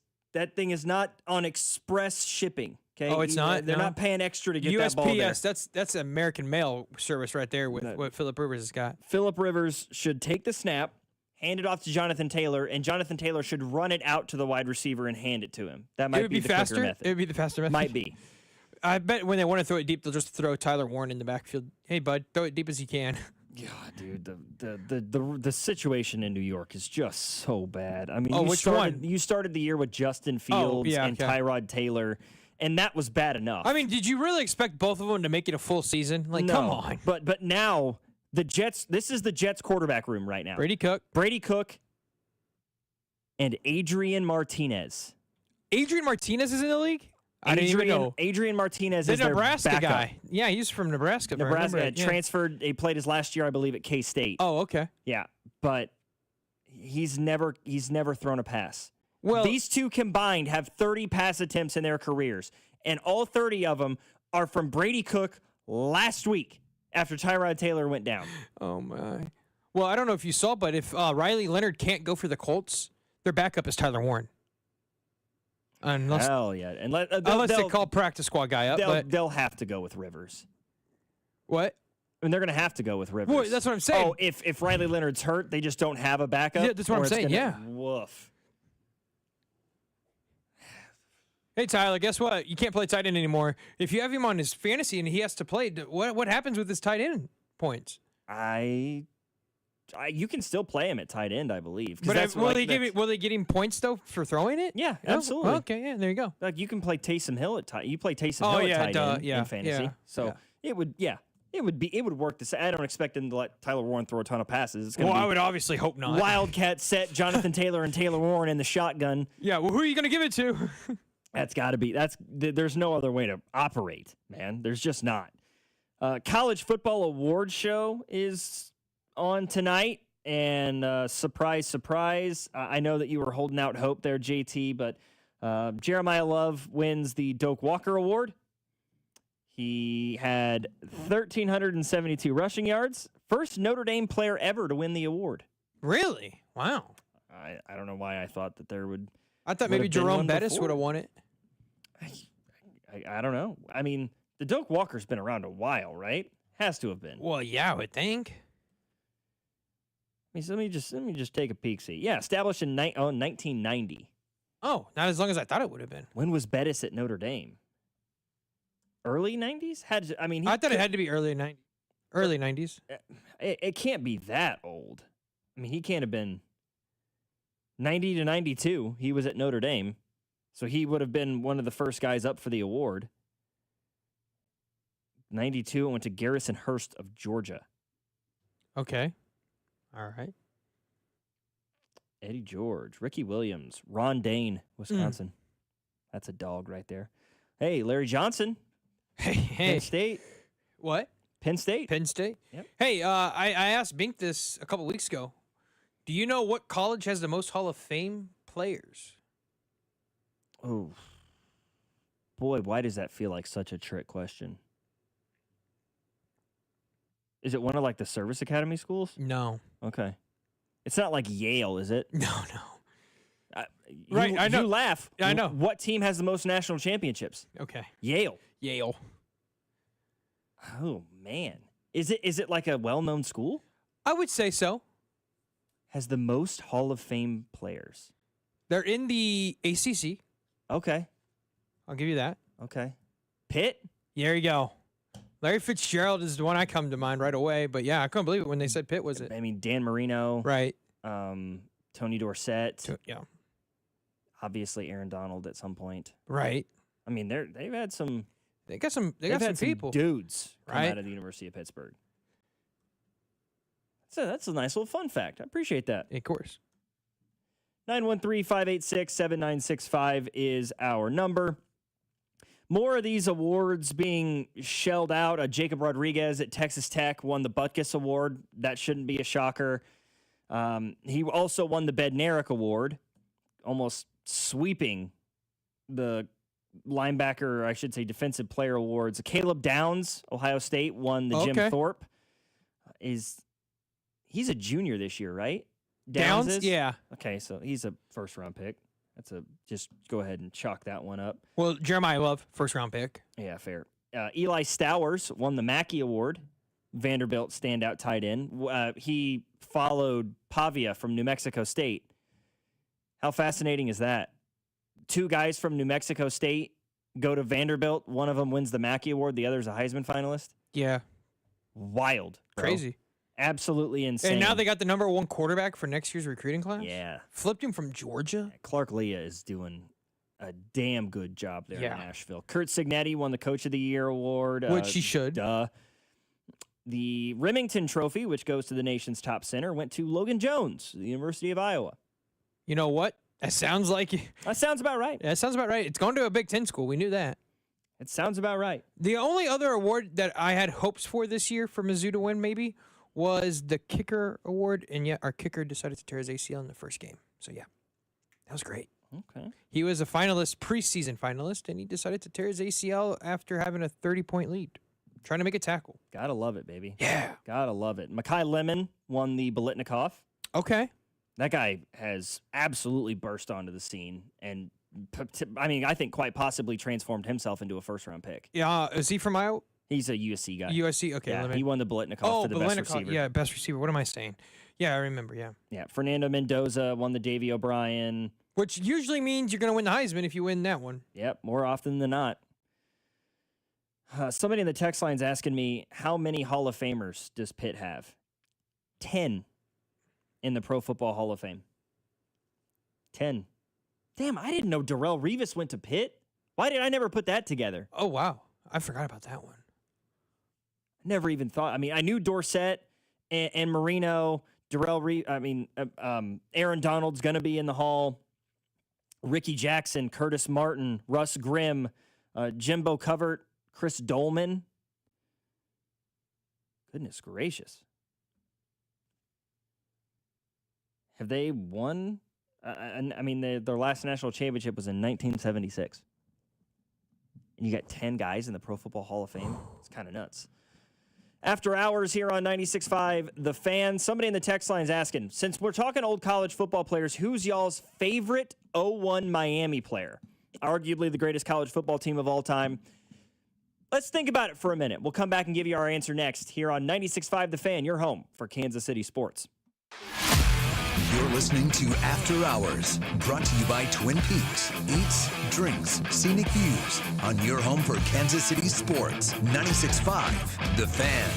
not on express shipping. Okay? Oh, it's not. They're not paying extra to get that ball there. USPS. That's American Mail service right there with what Phillip Rivers has got. Phillip Rivers should take the snap, hand it off to Jonathan Taylor, and Jonathan Taylor should run it out to the wide receiver and hand it to him. That might be the faster. quicker method. It would be the faster method. Might be. I bet when they want to throw it deep, they'll just throw Tyler Warren in the backfield. Hey, bud, throw it deep as you can. God, dude, the situation in New York is just so bad. I mean, you started the year with Justin Fields and Tyrod Taylor, and that was bad enough. I mean, did you really expect both of them to make it a full season? Like, no, come on. But now the Jets. This is the Jets quarterback room right now. Brady Cook, and Adrian Martinez. Adrian Martinez is in the league? I didn't even know. Adrian Martinez is the Nebraska their backup guy. Yeah, he's from Nebraska. Nebraska transferred. He played his last year, I believe, at K-State. Oh, okay. Yeah, but he's never thrown a pass. Well, these two combined have 30 pass attempts in their careers, and all 30 of them are from Brady Cook last week after Tyrod Taylor went down. Oh my. Well, I don't know if you saw, but if Riley Leonard can't go for the Colts, their backup is Tyler Warren. Unless yeah. And unless they call practice squad guy up. But they'll have to go with Rivers. what? I mean, they're going to have to go with Rivers. Well, that's what I'm saying. Oh, if Riley Leonard's hurt, they just don't have a backup? Yeah, that's what I'm saying, yeah. Woof. Hey, Tyler, guess what? You can't play tight end anymore. If you have him on his fantasy and he has to play, what happens with his tight end points? You can still play him at tight end, I believe. But will they get him points, though, for throwing it? Yeah, Oh, absolutely. okay, yeah, there you go. Like, you can play Taysom Hill at tight. You play Taysom Hill at tight end in fantasy. So it would work. I don't expect him to let Tyler Warren throw a ton of passes. It's gonna be I would obviously hope not. Wildcat set Jonathan Taylor and Taylor Warren in the shotgun. Yeah, well, who are you going to give it to? That's got to be. There's no other way to operate, man. There's just not. College football award show is on tonight, and surprise, surprise. I know that you were holding out hope there, JT, but Jeremiah Love wins the Doak Walker Award. He had 1,372 rushing yards. First Notre Dame player ever to win the award. Really? Wow. I don't know why I thought that there would. I thought maybe Jerome Bettis would have won it. I don't know. I mean, the Doak Walker's been around a while, right? Has to have been. Well, yeah, I would think. Let me just take a peek. See, yeah, established in 1990. Oh, not as long as I thought it would have been. When was Bettis at Notre Dame? Early 90s? I thought it had to be early 90s. It can't be that old. I mean, he can't have been 90 to 92. He was at Notre Dame. So he would have been one of the first guys up for the award. 92, went to Garrison Hurst of Georgia. Okay. All right. Eddie George, Ricky Williams, Ron Dane, Wisconsin. That's a dog right there. Hey, Larry Johnson. Hey. Penn State. What? Penn State. Penn State? Yep. Hey, I asked Bink this a couple weeks ago. Do you know what college has the most Hall of Fame players? Oh, boy, why does that feel like such a trick question? Is it one of like the service academy schools? No. Okay. It's not like Yale, is it? No. Right, I know. You laugh. I know. What team has the most national championships? Okay. Yale. Oh, man. Is it like a well-known school? I would say so. Has the most Hall of Fame players. They're in the ACC. Okay. I'll give you that. Okay. Pitt? There you go. Larry Fitzgerald is the one I come to mind right away, but yeah, I couldn't believe it when they said Pitt was it. I mean, Dan Marino. Right. Tony Dorsett. Yeah. Obviously Aaron Donald at some point. Right. I mean, they've had some. They got some people. Dudes come right? out of the University of Pittsburgh. So that's a nice little fun fact. I appreciate that. Of course. 913-586-7965 is our number. More of these awards being shelled out. Jacob Rodriguez at Texas Tech won the Butkus Award. That shouldn't be a shocker. He also won the Bednarik Award, almost sweeping the linebacker, or I should say defensive player awards. Caleb Downs, Ohio State, won the Jim Thorpe. He's a junior this year, right? Downs is? Yeah. Okay, so he's a first-round pick. Just go ahead and chalk that one up. Well, Jeremiah Love, first-round pick. Yeah, fair. Eli Stowers won the Mackey Award, Vanderbilt standout tight end. He followed Pavia from New Mexico State. How fascinating is that? Two guys from New Mexico State go to Vanderbilt. One of them wins the Mackey Award. The other's a Heisman finalist. Yeah. Wild. Bro. Crazy. Absolutely insane. And now they got the number one quarterback for next year's recruiting class? Yeah. Flipped him from Georgia? Clark Leah is doing a damn good job there in Nashville. Kurt Signetti won the Coach of the Year award. Which he should. Duh. The Remington Trophy, which goes to the nation's top center, went to Logan Jones, the University of Iowa. You know what? That sounds like... That sounds about right. That sounds about right. It's going to a Big Ten school. We knew that. It sounds about right. The only other award that I had hopes for this year for Mizzou to win, maybe, was the kicker award, and yet our kicker decided to tear his ACL in the first game. So, yeah, that was great. Okay. He was a finalist, preseason finalist, and he decided to tear his ACL after having a 30-point lead, trying to make a tackle. Gotta love it, baby. Yeah. Gotta love it. Mekhi Lemon won the Bolitnikoff. Okay. That guy has absolutely burst onto the scene and I think quite possibly transformed himself into a first-round pick. Yeah, is he from Iowa? He's a USC guy. USC, okay. Yeah, he won the Blitnikoff for the best receiver. Yeah, best receiver. What am I saying? Yeah, I remember, yeah. Yeah, Fernando Mendoza won the Davey O'Brien. Which usually means you're going to win the Heisman if you win that one. Yep, more often than not. Somebody in the text line's asking me, how many Hall of Famers does Pitt have? 10 in the Pro Football Hall of Fame. 10. Damn, I didn't know Darrelle Revis went to Pitt. Why did I never put that together? Oh, wow. I forgot about that one. Never even thought. I mean, I knew Dorsett and Marino, Aaron Donald's going to be in the Hall. Ricky Jackson, Curtis Martin, Russ Grimm, Jimbo Covert, Chris Dolman. Goodness gracious. Have they won? Their last national championship was in 1976. And you got 10 guys in the Pro Football Hall of Fame? It's kind of nuts. After hours here on 96.5, The Fan. Somebody in the text line is asking, since we're talking old college football players, who's y'all's favorite 01 Miami player? Arguably the greatest college football team of all time. Let's think about it for a minute. We'll come back and give you our answer next here on 96.5 The Fan, your home for Kansas City sports. You're listening to After Hours, brought to you by Twin Peaks. Eats, drinks, scenic views on your home for Kansas City sports. 96.5 The Fan.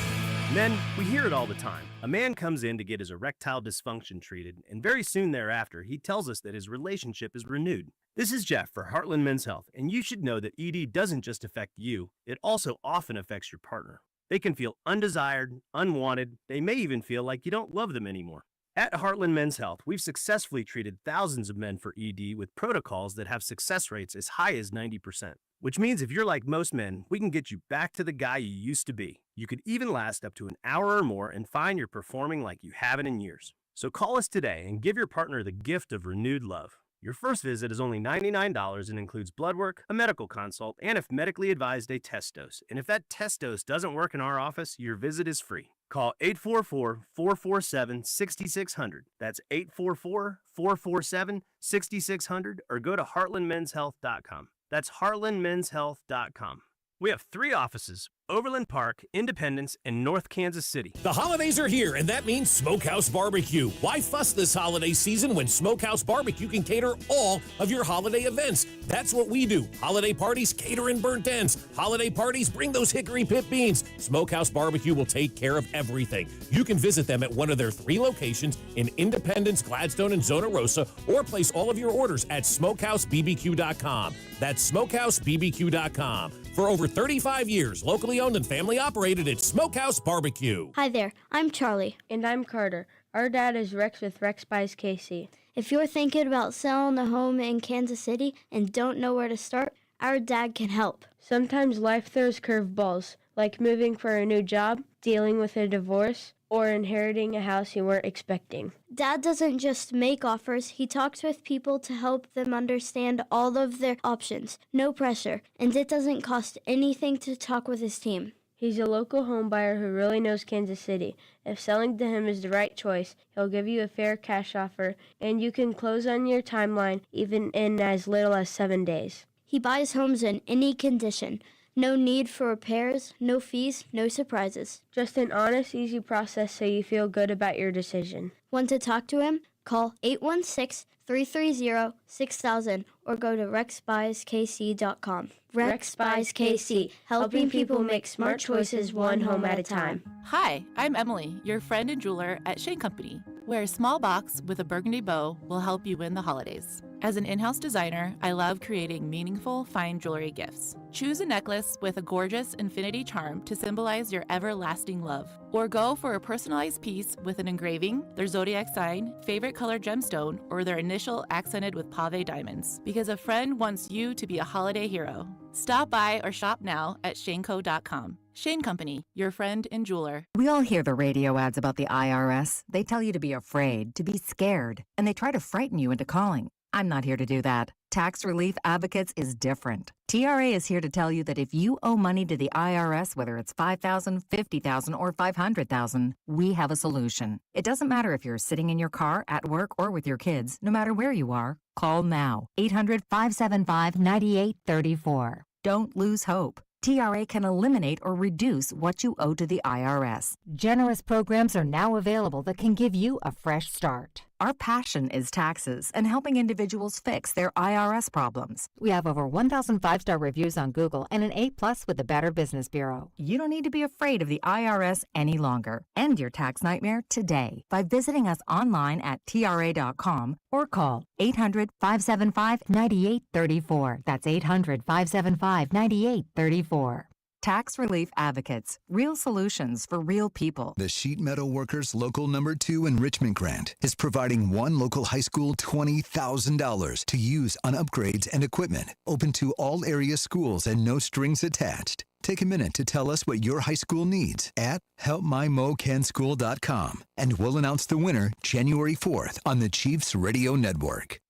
Men, we hear it all the time. A man comes in to get his erectile dysfunction treated, and very soon thereafter, he tells us that his relationship is renewed. This is Jeff for Heartland Men's Health, and you should know that ED doesn't just affect you, it also often affects your partner. They can feel undesired, unwanted, they may even feel like you don't love them anymore. At Heartland Men's Health, we've successfully treated thousands of men for ED with protocols that have success rates as high as 90%. Which means if you're like most men, we can get you back to the guy you used to be. You could even last up to an hour or more and find you're performing like you haven't in years. So call us today and give your partner the gift of renewed love. Your first visit is only $99 and includes blood work, a medical consult, and if medically advised, a test dose. And if that test dose doesn't work in our office, your visit is free. Call 844-447-6600. That's 844-447-6600 or go to heartlandmenshealth.com. That's heartlandmenshealth.com. We have 3 offices, Overland Park, Independence, and North Kansas City. The holidays are here, and that means Smokehouse Barbecue. Why fuss this holiday season when Smokehouse Barbecue can cater all of your holiday events? That's what we do. Holiday parties, cater and burnt ends. Holiday parties, bring those hickory pit beans. Smokehouse Barbecue will take care of everything. You can visit them at one of their 3 locations in Independence, Gladstone, and Zona Rosa, or place all of your orders at smokehousebbq.com. That's smokehousebbq.com. For over 35 years, locally owned and family operated, it's Smokehouse Barbecue. Hi there, I'm Charlie. And I'm Carter. Our dad is Rex with Rex Buys KC. If you're thinking about selling a home in Kansas City and don't know where to start, our dad can help. Sometimes life throws curveballs, like moving for a new job, dealing with a divorce, or inheriting a house you weren't expecting. Dad doesn't just make offers, he talks with people to help them understand all of their options. No pressure, and it doesn't cost anything to talk with his team. He's a local home buyer who really knows Kansas City. If selling to him is the right choice, he'll give you a fair cash offer, and you can close on your timeline even in as little as 7 days. He buys homes in any condition. No need for repairs, no fees, no surprises. Just an honest, easy process so you feel good about your decision. Want to talk to him? Call 816-330-6000 or go to rexbuyskc.com. Rex Buys KC, helping people make smart choices one home at a time. Hi, I'm Emily, your friend and jeweler at Shane Company, where a small box with a burgundy bow will help you win the holidays. As an in-house designer, I love creating meaningful, fine jewelry gifts. Choose a necklace with a gorgeous infinity charm to symbolize your everlasting love. Or go for a personalized piece with an engraving, their zodiac sign, favorite color gemstone, or their initial accented with pave diamonds. Because a friend wants you to be a holiday hero. Stop by or shop now at shaneco.com. Shane Company, your friend and jeweler. We all hear the radio ads about the IRS. They tell you to be afraid, to be scared, and they try to frighten you into calling. I'm not here to do that. Tax Relief Advocates is different. TRA is here to tell you that if you owe money to the IRS, whether it's $5,000, $50,000, or $500,000, we have a solution. It doesn't matter if you're sitting in your car, at work, or with your kids. No matter where you are, call now. 800-575-9834. Don't lose hope. TRA can eliminate or reduce what you owe to the IRS. Generous programs are now available that can give you a fresh start. Our passion is taxes and helping individuals fix their IRS problems. We have over 1,000 5-star reviews on Google and an A+ with the Better Business Bureau. You don't need to be afraid of the IRS any longer. End your tax nightmare today by visiting us online at TRA.com or call 800-575-9834. That's 800-575-9834. Tax Relief Advocates. Real solutions for real people. The Sheet Metal Workers Local Number 2 Enrichment Grant is providing one local high school $20,000 to use on upgrades and equipment. Open to all area schools and no strings attached. Take a minute to tell us what your high school needs at helpmymocanschool.com, and we'll announce the winner January 4th on the Chiefs Radio Network.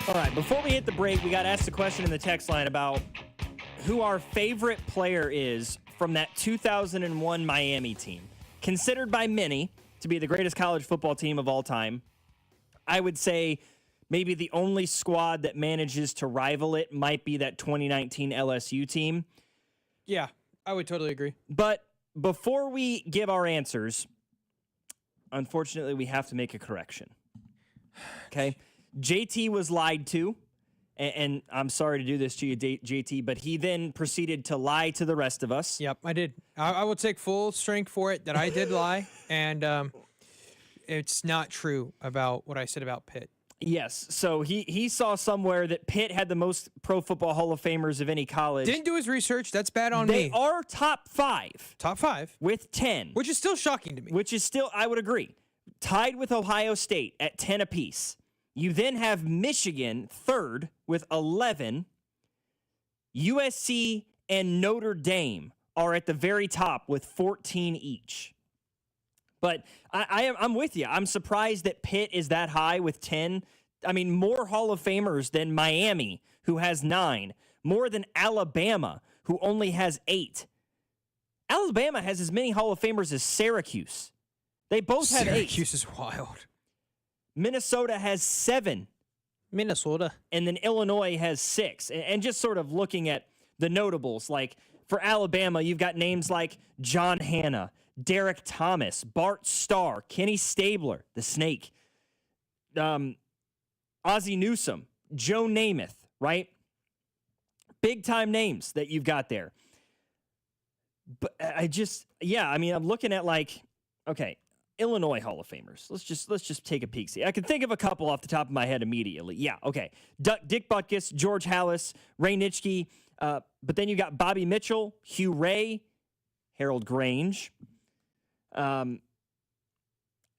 All right, before we hit the break, we got asked a question in the text line about who our favorite player is from that 2001 Miami team. Considered by many to be the greatest college football team of all time, I would say maybe the only squad that manages to rival it might be that 2019 LSU team. Yeah, I would totally agree. But before we give our answers, unfortunately, we have to make a correction. Okay? JT was lied to, and I'm sorry to do this to you, JT, but he then proceeded to lie to the rest of us. Yep, I did. I will take full strength for it that I did lie, and it's not true about what I said about Pitt. Yes, so he saw somewhere that Pitt had the most Pro Football Hall of Famers of any college. Didn't do his research. That's bad on me. me. They are top 5. Top 5. With 10. Which is still shocking to me. Which is still, I would agree, tied with Ohio State at 10 apiece. You then have Michigan third with 11. USC and Notre Dame are at the very top with 14 each. But I'm with you. I'm surprised that Pitt is that high with 10. I mean, more Hall of Famers than Miami, who has 9. More than Alabama, who only has 8. Alabama has as many Hall of Famers as Syracuse. They both have 8. Syracuse is wild. Minnesota has 7. Minnesota. And then Illinois has 6. And just sort of looking at the notables, like for Alabama, you've got names like John Hanna, Derek Thomas, Bart Starr, Kenny Stabler, the Snake, Ozzie Newsome, Joe Namath, right? Big time names that you've got there. But I'm looking at okay, Illinois Hall of Famers. Let's just take a peek. See, I can think of a couple off the top of my head immediately. Yeah, okay. Dick Butkus, George Halas, Ray Nitschke, but then you got Bobby Mitchell, Hugh Ray, Harold Grange. The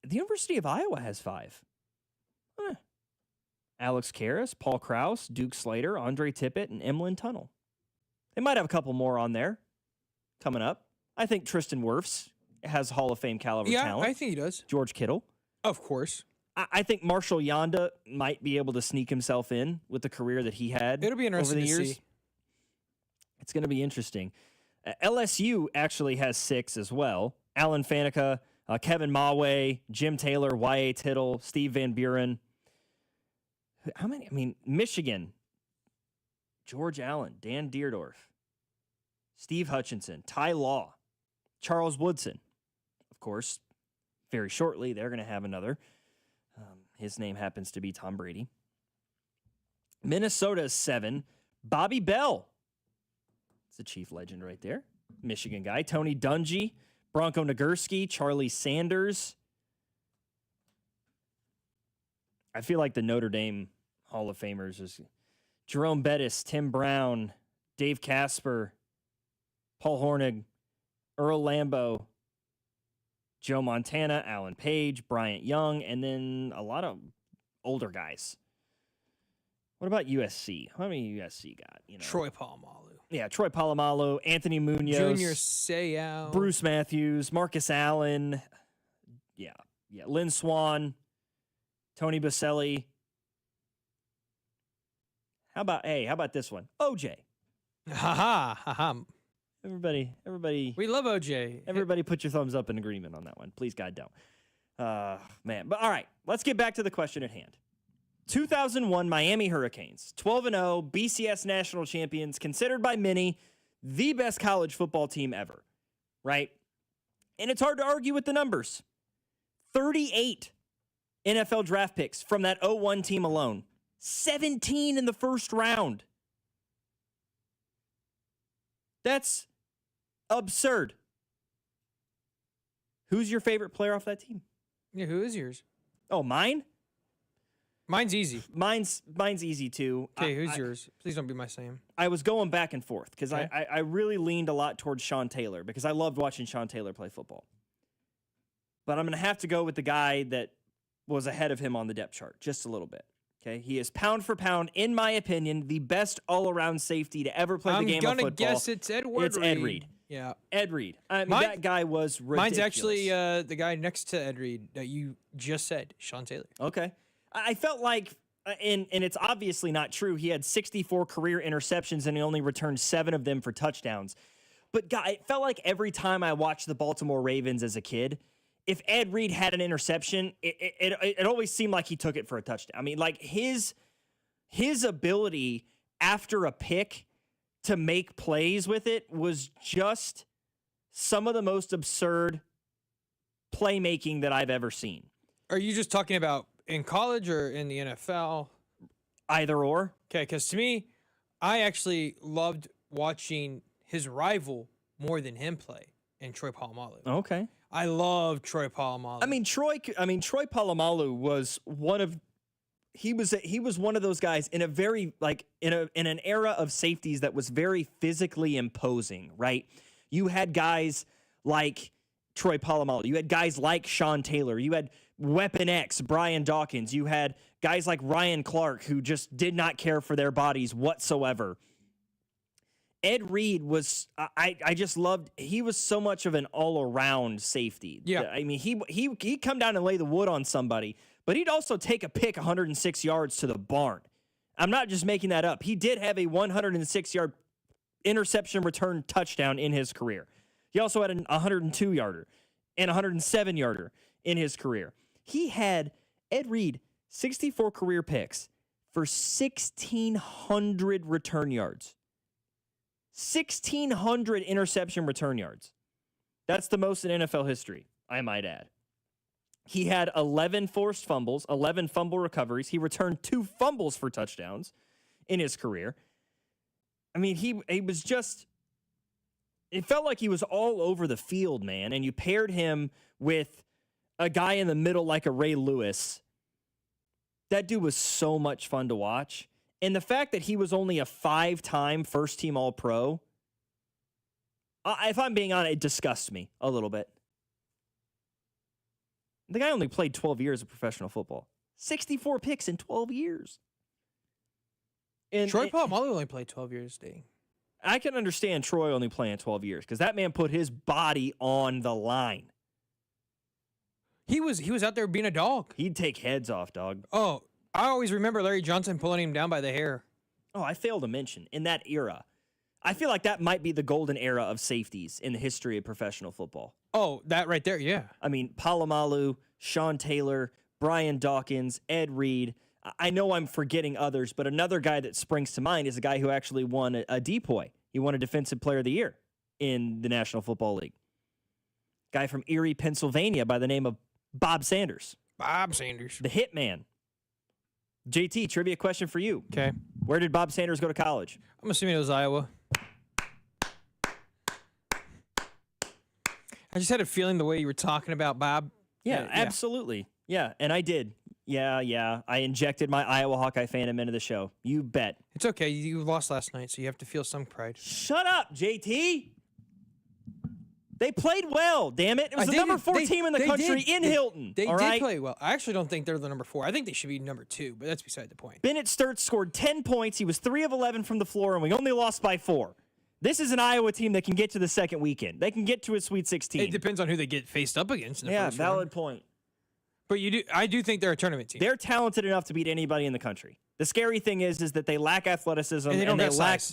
University of Iowa has 5. Alex Karras, Paul Krause, Duke Slater, Andre Tippett, and Emlyn Tunnell. They might have a couple more on there coming up. I think Tristan Wirfs has Hall of Fame caliber talent. Yeah, I think he does. George Kittle. Of course. I think Marshall Yonda might be able to sneak himself in with the career that he had. It'll be interesting over the to years. see. It's going to be interesting. LSU actually has 6 as well. Alan Faneca, Kevin Mawe, Jim Taylor, Y.A. Tittle, Steve Van Buren. How many? I mean, Michigan, George Allen, Dan Deerdorf, Steve Hutchinson, Ty Law, Charles Woodson. Of course, very shortly, they're going to have another. His name happens to be Tom Brady. Minnesota is 7. Bobby Bell. It's a Chief legend right there. Michigan guy. Tony Dungy, Bronco Nagurski, Charlie Sanders. I feel like the Notre Dame Hall of Famers is Jerome Bettis, Tim Brown, Dave Casper, Paul Hornig, Earl Lambeau, Joe Montana, Alan Page, Bryant Young, and then a lot of older guys. What about USC? How many USC got? Troy Polamalu. Yeah, Troy Polamalu, Anthony Munoz, Junior Seau. Bruce Matthews, Marcus Allen. Yeah. Lynn Swan, Tony Baselli. How about this one? OJ. Ha. Everybody. We love OJ. Everybody put your thumbs up in agreement on that one. Please, God, don't. Man. But all right, let's get back to the question at hand. 2001 Miami Hurricanes, 12-0, BCS national champions, considered by many the best college football team ever, right? And it's hard to argue with the numbers. 38 NFL draft picks from that 01 team alone. 17 in the first round. That's absurd. Who's your favorite player off that team? Yeah, who is yours? Oh, mine? Mine's easy. Mine's easy too. Okay, who's yours? Please don't be my Sam. I was going back and forth because Okay. I really leaned a lot towards Sean Taylor because I loved watching Sean Taylor play football. But I'm going to have to go with the guy that was ahead of him on the depth chart just a little bit. Okay, he is pound for pound, in my opinion, the best all-around safety to ever play the game of football. I'm gonna guess it's Ed Reed. Yeah, Ed Reed. I mean, that guy was ridiculous. Mine's actually the guy next to Ed Reed that you just said, Sean Taylor. Okay. I felt like, and it's obviously not true, he had 64 career interceptions and he only returned 7 of them for touchdowns. But it felt like every time I watched the Baltimore Ravens as a kid, if Ed Reed had an interception, it always seemed like he took it for a touchdown. I mean, like his ability after a pick to make plays with it was just some of the most absurd playmaking that I've ever seen. Are you just talking about in college or in the NFL? Either or. Okay, because to me, I actually loved watching his rival more than him play, in Troy Polamalu. Okay. I love Troy Polamalu. I mean, Troy Polamalu was one of those guys in a very in an era of safeties that was very physically imposing, right? You had guys like Troy Polamalu, you had guys like Sean Taylor, you had Weapon X, Brian Dawkins, you had guys like Ryan Clark who just did not care for their bodies whatsoever. Ed Reed was, I just loved, he was so much of an all-around safety. Yeah. I mean, he'd come down and lay the wood on somebody, but he'd also take a pick 106 yards to the barn. I'm not just making that up. He did have a 106-yard interception return touchdown in his career. He also had a 102-yarder and a 107-yarder in his career. He had, Ed Reed, 64 career picks for 1,600 return yards. 1,600 interception return yards. That's the most in NFL history, I might add. He had 11 forced fumbles, 11 fumble recoveries. He returned 2 fumbles for touchdowns in his career. I mean, he was just, it felt like he was all over the field, man. And you paired him with a guy in the middle like a Ray Lewis. That dude was so much fun to watch. And the fact that he was only a 5-time first-team All-Pro, if I'm being honest, it disgusts me a little bit. The guy only played 12 years of professional football. 64 picks in 12 years. And Troy Polamalu only played 12 years, dang. I can understand Troy only playing 12 years because that man put his body on the line. He was out there being a dog. He'd take heads off, dog. Oh, I always remember Larry Johnson pulling him down by the hair. Oh, I failed to mention, in that era, I feel like that might be the golden era of safeties in the history of professional football. Oh, that right there, yeah. I mean, Polamalu, Sean Taylor, Brian Dawkins, Ed Reed. I know I'm forgetting others, but another guy that springs to mind is a guy who actually won a DPOY. He won a Defensive Player of the Year in the National Football League. Guy from Erie, Pennsylvania by the name of Bob Sanders. Bob Sanders. The Hitman. JT, trivia question for you. Okay. Where did Bob Sanders go to college? I'm assuming it was Iowa. I just had a feeling the way you were talking about Bob. Yeah, absolutely. Yeah, and I did. Yeah. I injected my Iowa Hawkeye fandom into the show. You bet. It's okay. You lost last night, so you have to feel some pride. Shut up, JT. They played well, damn it. It was the number 4 team in the country in Hilton. They all did right? play well. I actually don't think they're the number 4. I think they should be number 2, but that's beside the point. Bennett Sturtz scored 10 points. He was 3 of 11 from the floor, and we only lost by 4. This is an Iowa team that can get to the second weekend. They can get to a Sweet 16. It depends on who they get faced up against in the first valid round. point. But I do think they're a tournament team. They're talented enough to beat anybody in the country. The scary thing is that they lack athleticism And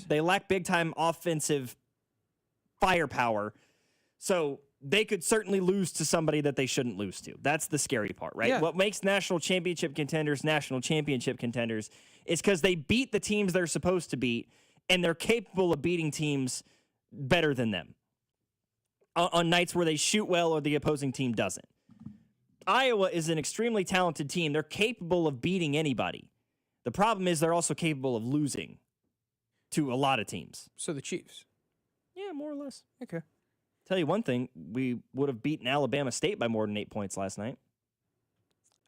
they lack big time offensive firepower. So they could certainly lose to somebody that they shouldn't lose to. That's the scary part, right? Yeah. What makes national championship contenders is because they beat the teams they're supposed to beat, and they're capable of beating teams better than them on nights where they shoot well or the opposing team doesn't. Iowa is an extremely talented team. They're capable of beating anybody. The problem is they're also capable of losing to a lot of teams. So the Chiefs. Yeah, more or less. Okay. Tell you one thing, we would have beaten Alabama State by more than 8 points last night.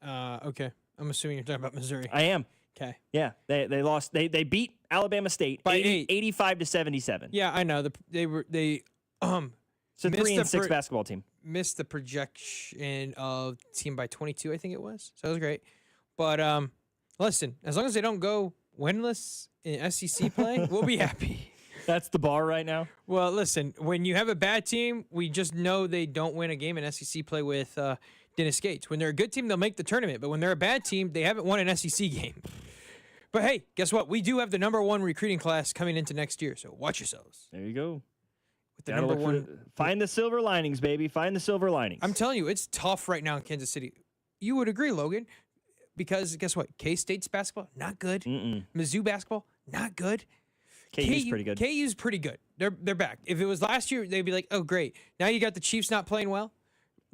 Okay. I'm assuming you're talking about Missouri. I am. Okay. Yeah, they lost. They beat Alabama State by 85-77. Yeah, I know. They It's a 3-6 basketball team. Missed the projection of team by 22, I think it was. So that was great. But listen, as long as they don't go winless in SEC play, we'll be happy. That's the bar right now? Well, listen, when you have a bad team, we just know they don't win a game in SEC play with Dennis Gates. When they're a good team, they'll make the tournament. But when they're a bad team, they haven't won an SEC game. But hey, guess what? We do have the number 1 recruiting class coming into next year. So watch yourselves. There you go. With the number 1. Find the silver linings, baby. Find the silver linings. I'm telling you, it's tough right now in Kansas City. You would agree, Logan. Because guess what? K-State's basketball, not good. Mizzou basketball, not good. KU's pretty good. KU's pretty good. They're back. If it was last year, they'd be like, oh, great. Now you got the Chiefs not playing well.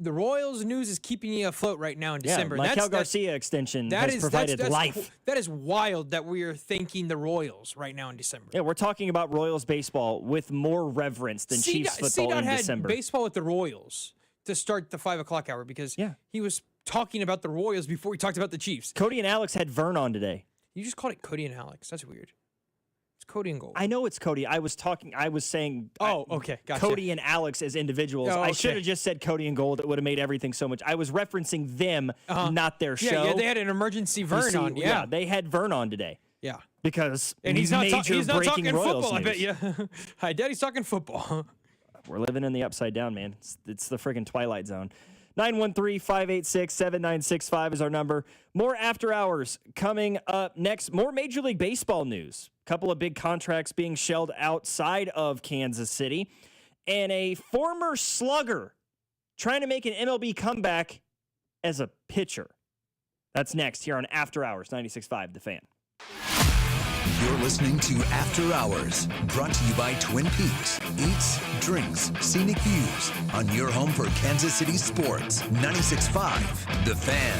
The Royals news is keeping you afloat right now in December. Yeah, Maikel Garcia extension has provided life. That is wild that we are thanking the Royals right now in December. Yeah, we're talking about Royals baseball with more reverence than Chiefs football in December. Had baseball with the Royals to start the 5 o'clock hour because he was talking about the Royals before he talked about the Chiefs. Cody and Alex had Vern on today. You just called it Cody and Alex. That's weird. It's Cody and Gold. I know it's Cody. I was saying okay. Gotcha. Cody and Alex as individuals. Oh, okay. I should have just said Cody and Gold. It would have made everything so much. I was referencing them, not their show. Yeah, they had an emergency Vern on. Yeah, they had Vern on today. Yeah. Because he's not talking Royals football, news. I bet you. Hi, Daddy's talking football. We're living in the upside down, man. It's the freaking Twilight Zone. 913-586-7965 is our number. More after hours coming up next. More Major League Baseball news. A couple of big contracts being shelled outside of Kansas City. And a former slugger trying to make an MLB comeback as a pitcher. That's next here on After Hours, 96.5 The Fan. You're listening to After Hours, brought to you by Twin Peaks. Eats, drinks, scenic views on your home for Kansas City sports. 96.5 The Fan.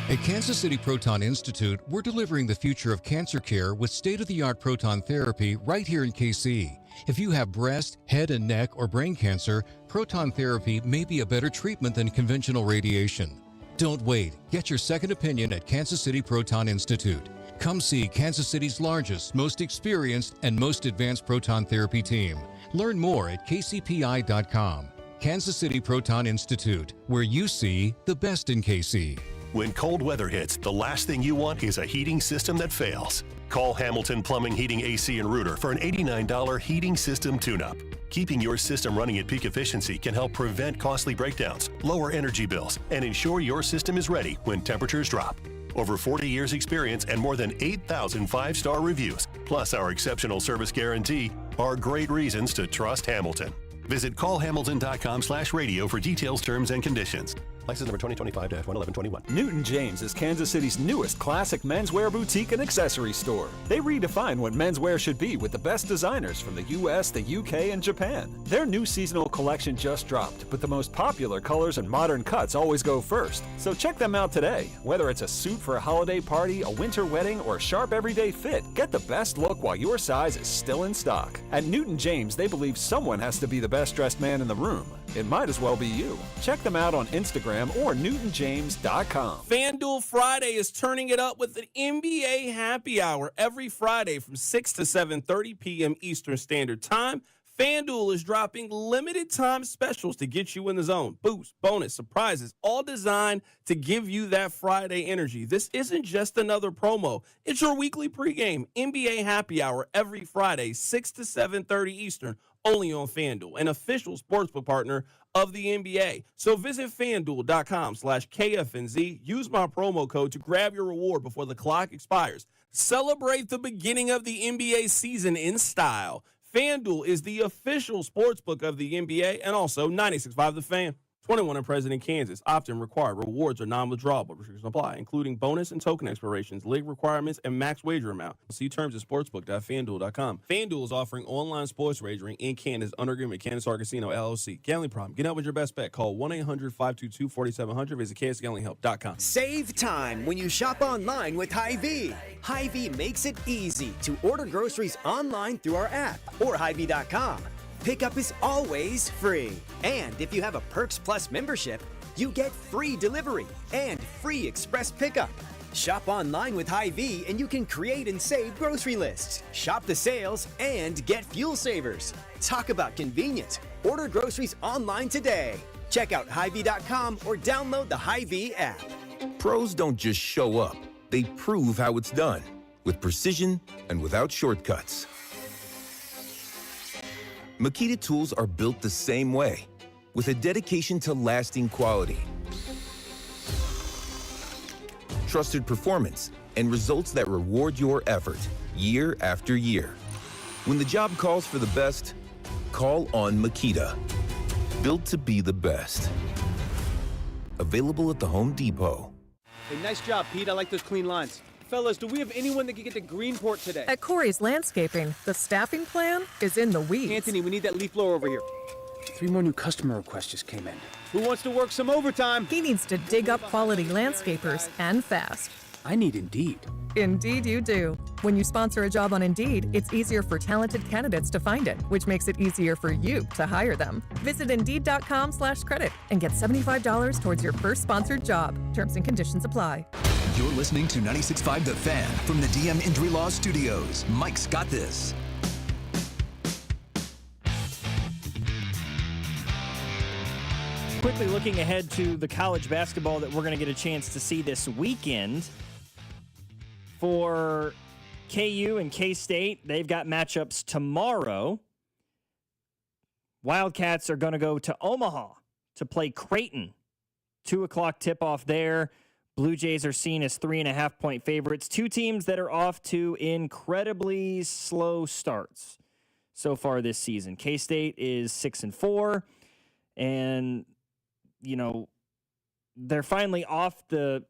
At Kansas City Proton Institute, we're delivering the future of cancer care with state-of-the-art proton therapy right here in KC. If you have breast, head and neck, or brain cancer, proton therapy may be a better treatment than conventional radiation. Don't wait. Get your second opinion at Kansas City Proton Institute. Come see Kansas City's largest, most experienced, and most advanced proton therapy team. Learn more at kcpi.com. Kansas City Proton Institute, where you see the best in KC. When cold weather hits, the last thing you want is a heating system that fails. Call Hamilton Plumbing, Heating, AC, and Rooter for an $89 heating system tune-up. Keeping your system running at peak efficiency can help prevent costly breakdowns, lower energy bills, and ensure your system is ready when temperatures drop. Over 40 years experience and more than 8,000 five-star reviews, plus our exceptional service guarantee, are great reasons to trust Hamilton. Visit callhamilton.com/radio for details, terms, and conditions. License number 2025-11121. Newton James is Kansas City's newest classic menswear boutique and accessory store. They redefine what menswear should be with the best designers from the US, the UK, and Japan. Their new seasonal collection just dropped, but the most popular colors and modern cuts always go first. So check them out today. Whether it's a suit for a holiday party, a winter wedding, or a sharp everyday fit, get the best look while your size is still in stock. At Newton James, they believe someone has to be the best dressed man in the room. It might as well be you. Check them out on Instagram or newtonjames.com. FanDuel Friday is turning it up with an NBA happy hour every Friday from 6 to 7:30 p.m. Eastern Standard Time. FanDuel is dropping limited time specials to get you in the zone. Boost, bonus, surprises, all designed to give you that Friday energy. This isn't just another promo. It's your weekly pregame NBA happy hour every Friday, 6 to 7:30 Eastern, only on FanDuel, an official sportsbook partner of the NBA. So visit FanDuel.com/KFNZ. Use my promo code to grab your reward before the clock expires. Celebrate the beginning of the NBA season in style. FanDuel is the official sportsbook of the NBA and also 96.5 The Fan. 21 and present in Kansas. Opt-in required. Rewards are non-withdrawable. Restrictions apply, including bonus and token expirations, league requirements, and max wager amount. See terms at sportsbook.fanduel.com. FanDuel is offering online sports wagering in Kansas under agreement with Kansas Star Casino, LLC. Gambling problem? Get out with your best bet. Call 1-800-522-4700. Visit kansasgamblinghelp.com. Save time when you shop online with Hy-Vee. Hy-Vee makes it easy to order groceries online through our app or Hy-Vee.com. Pickup is always free. And if you have a Perks Plus membership, you get free delivery and free express pickup. Shop online with Hy-Vee and you can create and save grocery lists, shop the sales, and get fuel savers. Talk about convenience. Order groceries online today. Check out Hy-Vee.com or download the Hy-Vee app. Pros don't just show up. They prove how it's done with precision and without shortcuts. Makita tools are built the same way, with a dedication to lasting quality, trusted performance, and results that reward your effort year after year. When the job calls for the best, call on Makita. Built to be the best. Available at the Home Depot. Hey, nice job, Pete. I like those clean lines. Fellas, do we have anyone that can get to Greenport today? At Corey's Landscaping, the staffing plan is in the weeds. Anthony, we need that leaf blower over here. 3 more new customer requests just came in. Who wants to work some overtime? He needs to dig up quality landscapers and fast. I need Indeed. Indeed you do. When you sponsor a job on Indeed, it's easier for talented candidates to find it, which makes it easier for you to hire them. Visit Indeed.com/credit and get $75 towards your first sponsored job. Terms and conditions apply. You're listening to 96.5 The Fan from the DM Injury Law Studios. Mike's got this. Quickly looking ahead to the college basketball that we're going to get a chance to see this weekend. For KU and K-State, they've got matchups tomorrow. Wildcats are going to go to Omaha to play Creighton. 2 o'clock tip-off there. Blue Jays are seen as 3.5-point favorites. Two teams that are off to incredibly slow starts so far this season. K-State is 6-4, and you know, they're finally off the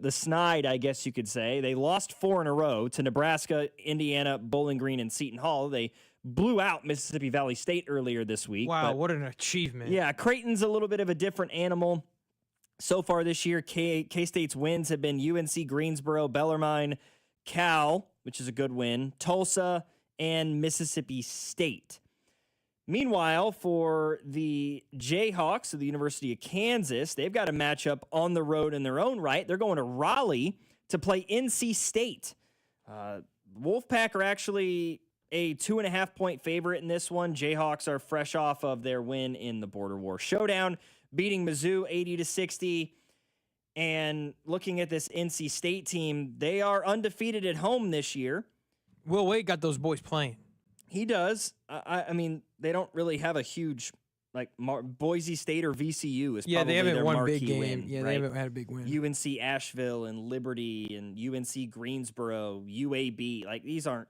snide, I guess you could say. They lost 4 in a row to Nebraska, Indiana, Bowling Green, and Seton Hall. They blew out Mississippi Valley State earlier this week. Wow, what an achievement. Yeah, Creighton's a little bit of a different animal. So far this year, K-State's wins have been UNC Greensboro, Bellarmine, Cal, which is a good win, Tulsa, and Mississippi State. Meanwhile, for the Jayhawks of the University of Kansas, they've got a matchup on the road in their own right. They're going to Raleigh to play NC State. Wolfpack are actually a 2.5-point favorite in this one. Jayhawks are fresh off of their win in the Border War Showdown, beating Mizzou 80-60. And looking at this NC State team, they are undefeated at home this year. Will Wade got those boys playing. He does. I mean, they don't really have a huge, like, Boise State or VCU is probably they haven't their won marquee big game. win. Yeah, right? they haven't had a big win. UNC Asheville and Liberty and UNC Greensboro, UAB. Like, these aren't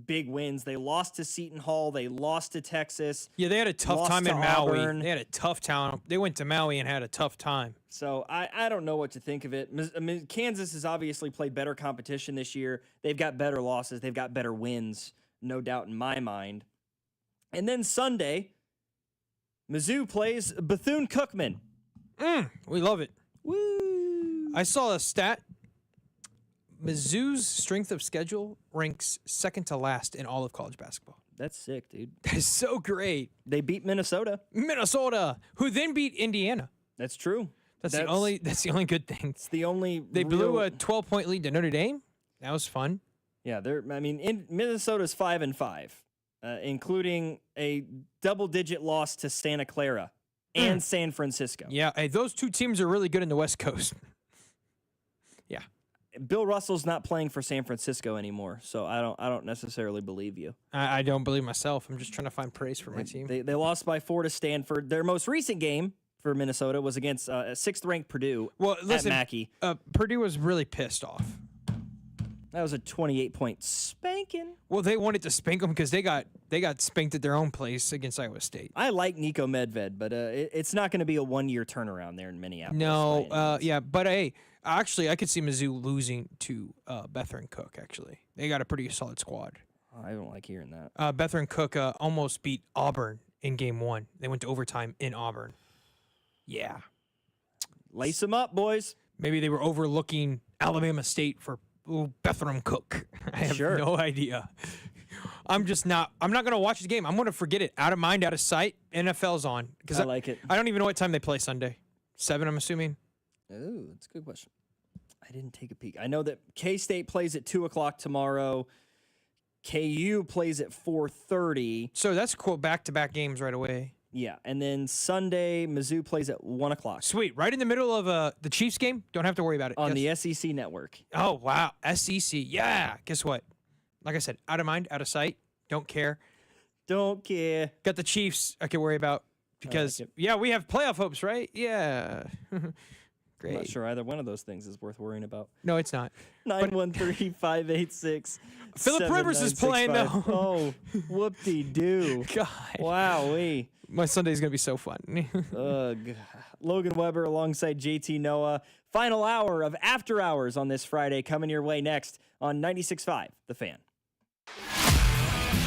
big wins. They lost to Seton Hall. They lost to Texas. Yeah, they had a tough time in Auburn. Maui. They had a tough time. They went to Maui and had a tough time. So I don't know what to think of it. I mean, Kansas has obviously played better competition this year. They've got better losses. They've got better wins. No doubt in my mind. And then Sunday, Mizzou plays Bethune-Cookman. We love it. Woo! I saw a stat. Mizzou's strength of schedule ranks second to last in all of college basketball. That's sick, dude. That's so great. They beat Minnesota. Who then beat Indiana. That's true. That's the only good thing. It's the only They blew a 12-point lead to Notre Dame. That was fun. Yeah, Minnesota's 5-5. including a double-digit loss to Santa Clara and San Francisco. Yeah, hey, those two teams are really good in the West Coast. Yeah. Bill Russell's not playing for San Francisco anymore, so I don't necessarily believe you. I don't believe myself. I'm just trying to find praise for my team. They lost by 4 to Stanford. Their most recent game for Minnesota was against 6th-ranked Purdue at Mackey. Purdue was really pissed off. That was a 28-point spanking. Well, they wanted to spank them because they got spanked at their own place against Iowa State. I like Nico Medved, but it's not going to be a one-year turnaround there in Minneapolis. No, but hey, actually, I could see Mizzou losing to Bethune Cook, actually. They got a pretty solid squad. I don't like hearing that. Bethune Cook almost beat Auburn in game 1. They went to overtime in Auburn. Yeah. Lace them up, boys. Maybe they were overlooking Alabama State for Bethune Cook. I have no idea. I'm not going to watch the game. I'm going to forget it. Out of mind, out of sight. NFL's on. I like it. I don't even know what time they play Sunday. 7, I'm assuming. Oh, that's a good question. I didn't take a peek. I know that K-State plays at 2 o'clock tomorrow. KU plays at 4:30. So that's cool. Back-to-back games right away. Yeah, and then Sunday, Mizzou plays at 1 o'clock. Sweet. Right in the middle of the Chiefs game? Don't have to worry about it. On the SEC network. Oh, wow. SEC. Yeah. Guess what? Like I said, out of mind, out of sight. Don't care. Don't care. Got the Chiefs I can worry about because, we have playoff hopes, right? Yeah. Great. I'm not sure either one of those things is worth worrying about. No, it's not. 913-586. Phillip Rivers is playing now. Oh, whoop-de-doo. God. Wow-wee. My Sunday's going to be so fun. Ugh. Logan Weber alongside JT Noah. Final hour of After Hours on this Friday coming your way next on 96.5 The Fan.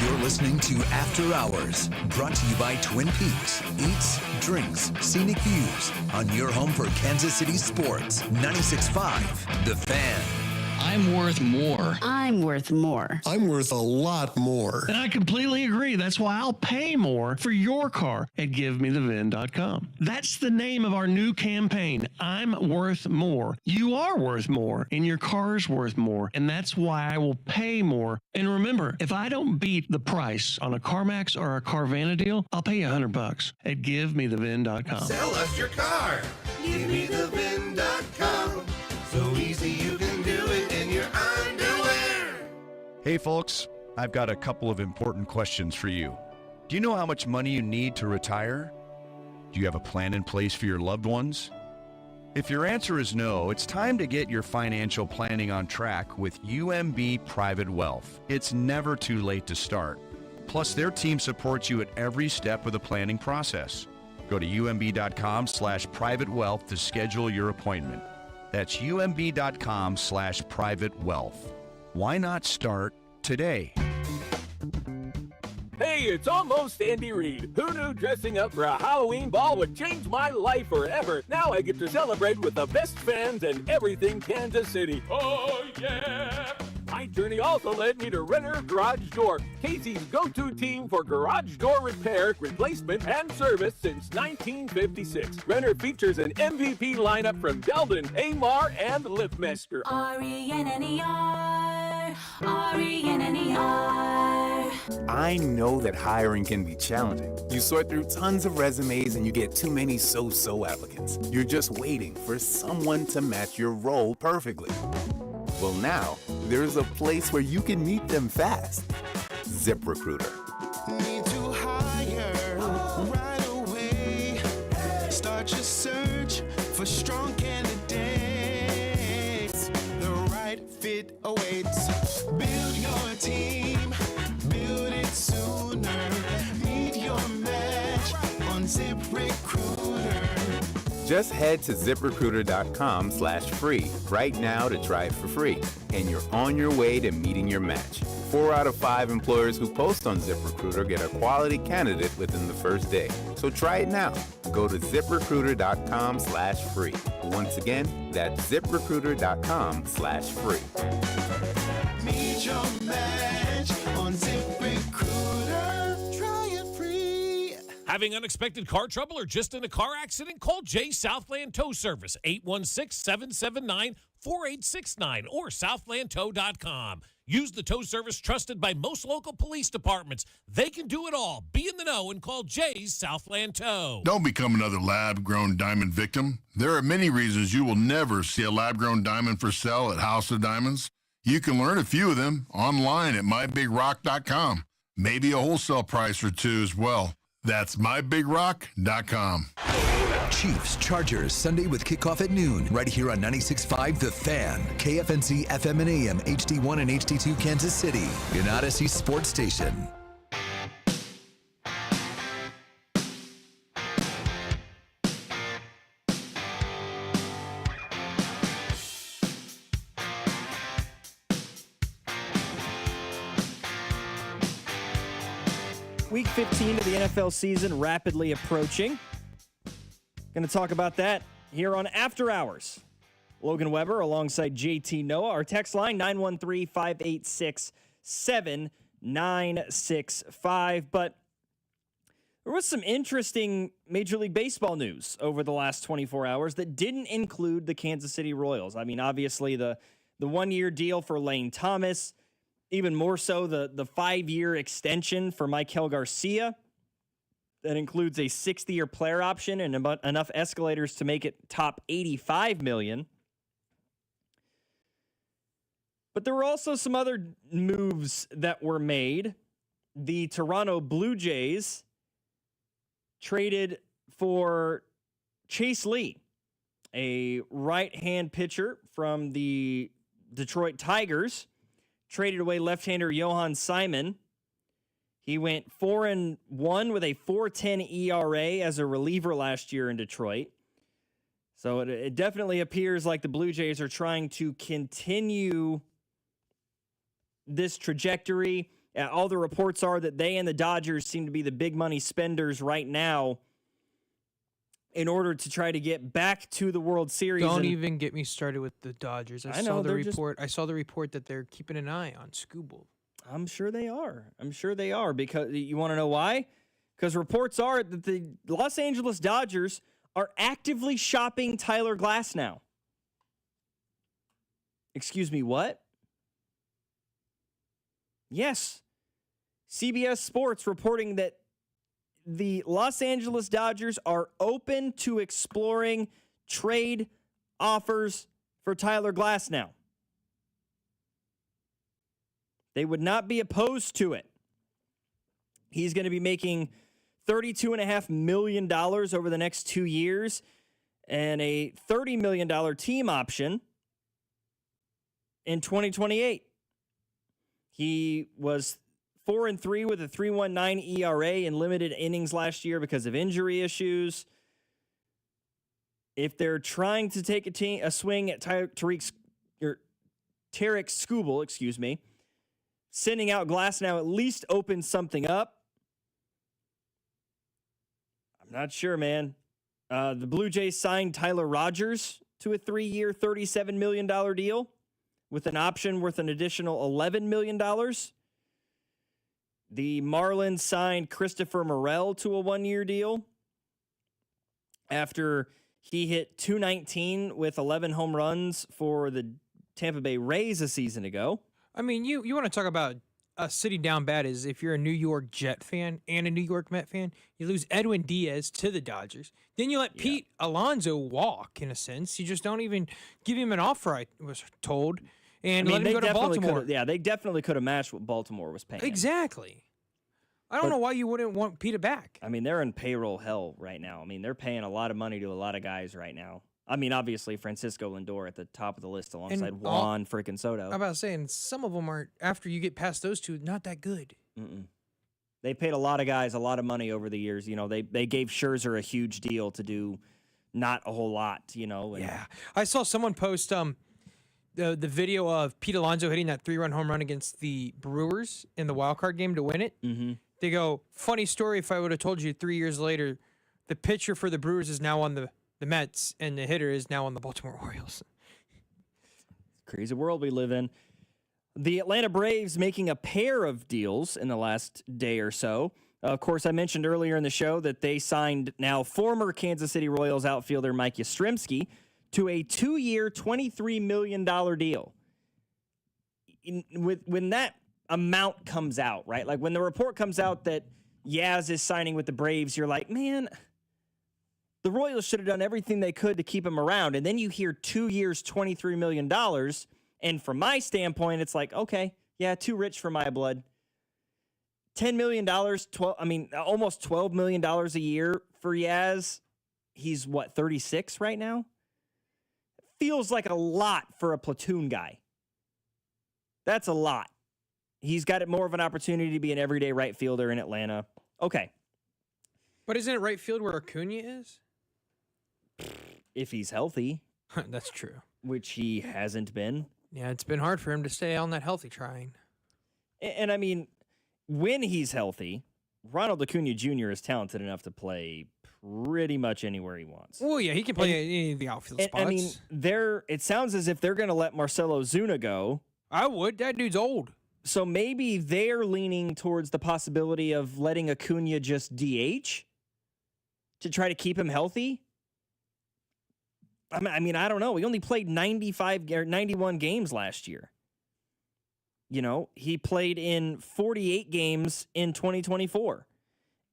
You're listening to After Hours, brought to you by Twin Peaks. Eats, drinks, scenic views on your home for Kansas City sports. 96.5 The Fan. I'm worth more. I'm worth more. I'm worth a lot more. And I completely agree. That's why I'll pay more for your car at GiveMeTheVin.com. That's the name of our new campaign. I'm worth more. You are worth more, and your car's worth more. And that's why I will pay more. And remember, if I don't beat the price on a CarMax or a Carvana deal, I'll pay you $100 at GiveMeTheVin.com. Sell us your car. GiveMeTheVin.com. So easy you can do it in your underwear. Hey folks, I've got a couple of important questions for you. Do you know how much money you need to retire? Do you have a plan in place for your loved ones? If your answer is no, it's time to get your financial planning on track with UMB Private Wealth. It's never too late to start. Plus, their team supports you at every step of the planning process. Go to umb.com/privatewealth to schedule your appointment. That's umb.com/privatewealth. Why not start today? Hey, it's almost Andy Reid. Who knew dressing up for a Halloween ball would change my life forever? Now I get to celebrate with the best fans and everything Kansas City. Oh, yeah! My journey also led me to Renner Garage Door, Casey's go-to team for garage door repair, replacement, and service since 1956. Renner features an MVP lineup from Deldon, Amar, and Liftmaster. R-E-N-N-E-R, R-E-N-N-E-R. I know that hiring can be challenging. You sort through tons of resumes and you get too many so-so applicants. You're just waiting for someone to match your role perfectly. Well, now, there's a place where you can meet them fast. ZipRecruiter. Need to hire right away. Start your search for strong candidates. The right fit awaits. Build your team. Build it sooner. Meet your match on ZipRecruiter. Just head to ZipRecruiter.com/free right now to try it for free. And you're on your way to meeting your match. 4 out of 5 employers who post on ZipRecruiter get a quality candidate within the first day. So try it now. Go to ZipRecruiter.com/free. Once again, that's ZipRecruiter.com/free. Meet your match on ZipRecruiter. Try it free. Having unexpected car trouble or just in a car accident? Call J Southland Tow Service, 816-779-4600. 888-4869 or southlandtow.com. Use the tow service trusted by most local police departments. They can do it all. Be in the know and call Jay's Southland Tow. Don't become another lab-grown diamond victim. There are many reasons you will never see a lab-grown diamond for sale at House of Diamonds. You can learn a few of them online at mybigrock.com. Maybe a wholesale price or two as well. That's mybigrock.com. Chiefs, Chargers, Sunday with kickoff at noon, right here on 96.5 The Fan, KFNC FM and AM, HD1 and HD2 Kansas City, an Odyssey sports station. Week 15 of the NFL season rapidly approaching. Going to talk about that here on After Hours. Logan Weber alongside JT Noah. Our text line, 913-586-7965. But there was some interesting Major League Baseball news over the last 24 hours that didn't include the Kansas City Royals. I mean, obviously the one-year deal for Lane Thomas, even more so the 5-year extension for Maikel Garcia. That includes a 60-year player option and enough escalators to make it top $85 million. But there were also some other moves that were made. The Toronto Blue Jays traded for Chase Lee, a right-hand pitcher from the Detroit Tigers. Traded away left-hander Johan Simon. He went 4-1 with a 4.10 ERA as a reliever last year in Detroit. So it definitely appears like the Blue Jays are trying to continue this trajectory. All the reports are that they and the Dodgers seem to be the big money spenders right now in order to try to get back to the World Series. Don't even get me started with the Dodgers. I saw the report that they're keeping an eye on Skubal. I'm sure they are. Because you want to know why? Because reports are that the Los Angeles Dodgers are actively shopping Tyler Glasnow. Excuse me, what? Yes. CBS Sports reporting that the Los Angeles Dodgers are open to exploring trade offers for Tyler Glasnow. They would not be opposed to it. He's going to be making $32.5 million over the next 2 years and a $30 million team option in 2028. He was 4-3 with a 3.19 ERA in limited innings last year because of injury issues. If they're trying to take a swing at Tarek Skubal, sending out Glasnow at least opens something up. I'm not sure, man. The Blue Jays signed Tyler Rogers to a 3-year, $37 million deal with an option worth an additional $11 million. The Marlins signed Christopher Morel to a 1-year deal after he hit .219 with 11 home runs for the Tampa Bay Rays a season ago. I mean, you want to talk about sitting down bad is if you're a New York Jet fan and a New York Met fan, you lose Edwin Diaz to the Dodgers. Then you let Pete Alonso walk, in a sense. You just don't even give him an offer, I was told, and let him go to Baltimore. They definitely could have matched what Baltimore was paying. Exactly. I don't know why you wouldn't want Pete back. I mean, they're in payroll hell right now. I mean, they're paying a lot of money to a lot of guys right now. I mean, obviously, Francisco Lindor at the top of the list alongside Juan freaking Soto. I'm about saying some of them aren't, after you get past those two, not that good. They paid a lot of guys a lot of money over the years. You know, they gave Scherzer a huge deal to do not a whole lot, you know. And yeah. I saw someone post the video of Pete Alonso hitting that 3-run home run against the Brewers in the wild card game to win it. Mm-hmm. They go, funny story, if I would have told you 3 years later, the pitcher for the Brewers is now on the Mets, and the hitter is now on the Baltimore Orioles. Crazy world we live in. The Atlanta Braves making a pair of deals in the last day or so. Of course, I mentioned earlier in the show that they signed now former Kansas City Royals outfielder Mike Yastrzemski to a 2-year, $23 million deal. When that amount comes out, right? Like when the report comes out that Yaz is signing with the Braves, you're like, man, the Royals should have done everything they could to keep him around. And then you hear 2 years, $23 million. And from my standpoint, it's like, okay, yeah, too rich for my blood. $10 million, almost $12 million a year for Yaz. He's what, 36 right now? Feels like a lot for a platoon guy. That's a lot. He's got more of an opportunity to be an everyday right fielder in Atlanta. Okay. But isn't it right field where Acuna is? If he's healthy. That's true. Which he hasn't been. Yeah, it's been hard for him to stay on that healthy train. And I mean, when he's healthy, Ronald Acuna Jr. is talented enough to play pretty much anywhere he wants. Oh, yeah, he can play any of the outfield spots. I mean, it sounds as if they're going to let Marcelo Zuna go. I would. That dude's old. So maybe they're leaning towards the possibility of letting Acuna just DH to try to keep him healthy. I mean, I don't know. He only played 91 games last year. You know, he played in 48 games in 2024.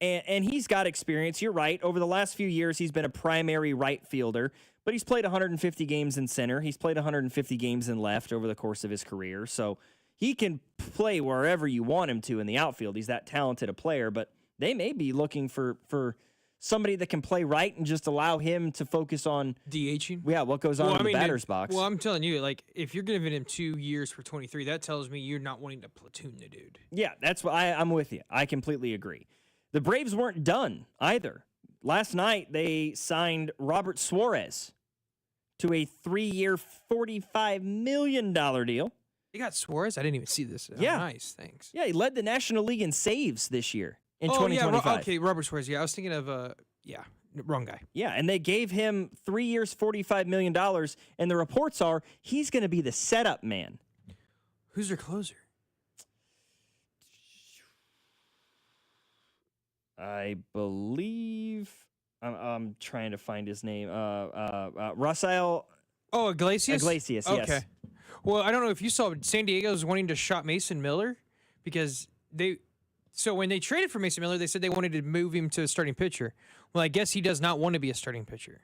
And he's got experience. You're right. Over the last few years, he's been a primary right fielder, but he's played 150 games in center. He's played 150 games in left over the course of his career. So he can play wherever you want him to in the outfield. He's that talented a player, but they may be looking for somebody that can play right and just allow him to focus on DHing. Yeah, what goes on in the batter's box. Well, I'm telling you, like, if you're giving him 2 years for 23, that tells me you're not wanting to platoon the dude. Yeah, that's what I'm with you. I completely agree. The Braves weren't done either. Last night, they signed Robert Suarez to a 3-year, $45 million deal. You got Suarez? I didn't even see this. Yeah. Oh, nice, thanks. Yeah, he led the National League in saves this year in 2025. Yeah, okay, Robert Suarez. Yeah, I was thinking of, wrong guy. Yeah, and they gave him 3 years, $45 million, and the reports are he's going to be the setup man. Who's their closer? I believe I'm trying to find his name. Rafael. Oh, Iglesias? Iglesias, okay. yes. Well, I don't know if you saw San Diego's wanting to shop Mason Miller because when they traded for Mason Miller, they said they wanted to move him to a starting pitcher. Well, I guess he does not want to be a starting pitcher.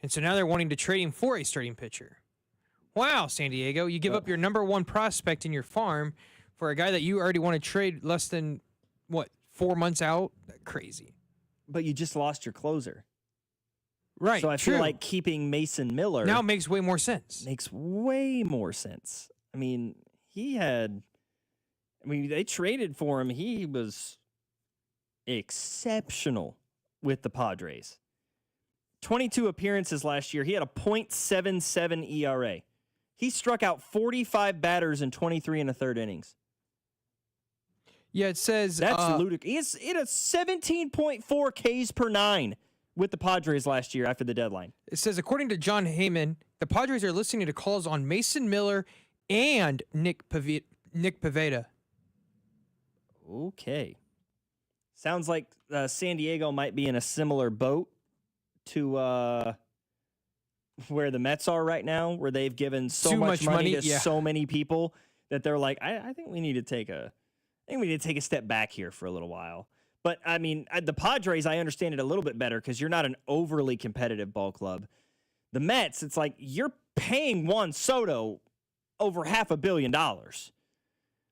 And so now they're wanting to trade him for a starting pitcher. Wow, San Diego, you give up your number one prospect in your farm for a guy that you already want to trade less than, 4 months out? Crazy. But you just lost your closer. Right, So I feel like keeping Mason Miller now makes way more sense. Makes way more sense. I mean, they traded for him. He was exceptional with the Padres. 22 appearances last year. He had a .77 ERA. He struck out 45 batters in 23 1/3 innings. Yeah, it says that's ludicrous. He's in a 17.4 Ks per 9 with the Padres last year after the deadline. It says, according to John Heyman, the Padres are listening to calls on Mason Miller and Nick Pivetta. Okay. Sounds like San Diego might be in a similar boat to where the Mets are right now, where they've given so much money to so many people that they're like, I think we need to take a step back here for a little while. But, I mean, the Padres, I understand it a little bit better because you're not an overly competitive ball club. The Mets, it's like you're paying Juan Soto over $500 million.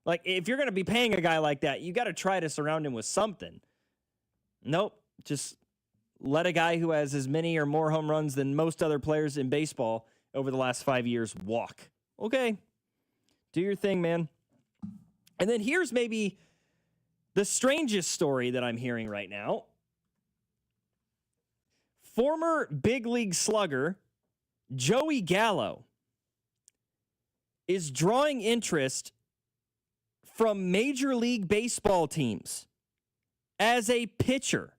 Like, if you're going to be paying a guy like that, you got to try to surround him with something. Nope. Just let a guy who has as many or more home runs than most other players in baseball over the last 5 years walk. Okay. Do your thing, man. And then here's maybe the strangest story that I'm hearing right now. Former big league slugger Joey Gallo is drawing interest from Major League Baseball teams as a pitcher.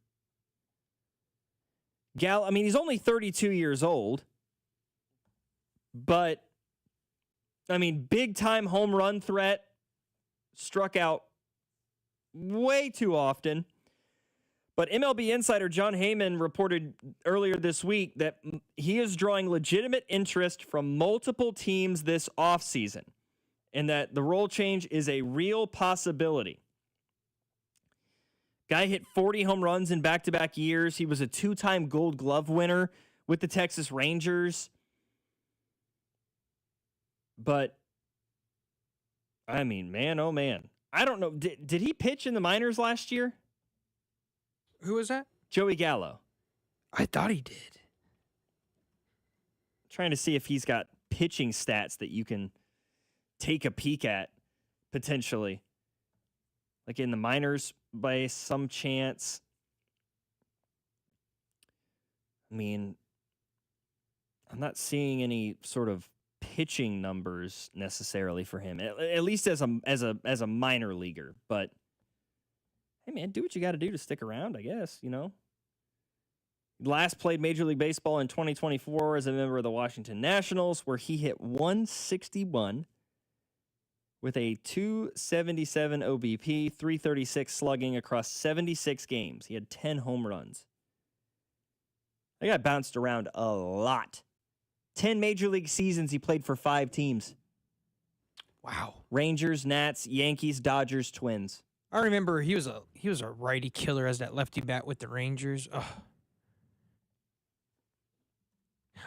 Gallo, I mean, he's only 32 years old, but, I mean, big-time home run threat, struck out way too often. But MLB insider John Heyman reported earlier this week that he is drawing legitimate interest from multiple teams this offseason and that the role change is a real possibility. Guy hit 40 home runs in back-to-back years. He was a 2-time Gold Glove winner with the Texas Rangers. But, I mean, man, oh man. I don't know. Did he pitch in the minors last year? Who was that? Joey Gallo. I thought he did. Trying to see if he's got pitching stats that you can take a peek at, potentially. Like in the minors by some chance. I mean, I'm not seeing any sort of pitching numbers necessarily for him, at least as a minor leaguer. But hey, man, do what you got to do to stick around, I guess, you know. Last played Major League Baseball in 2024 as a member of the Washington Nationals, where he hit 161 with a 277 OBP, 336 slugging across 76 games. He had 10 home runs. That guy bounced around a lot. 10 Major League seasons he played for 5 teams. Wow. Rangers, Nats, Yankees, Dodgers, Twins. I remember he was a righty killer as that lefty bat with the Rangers. Ugh.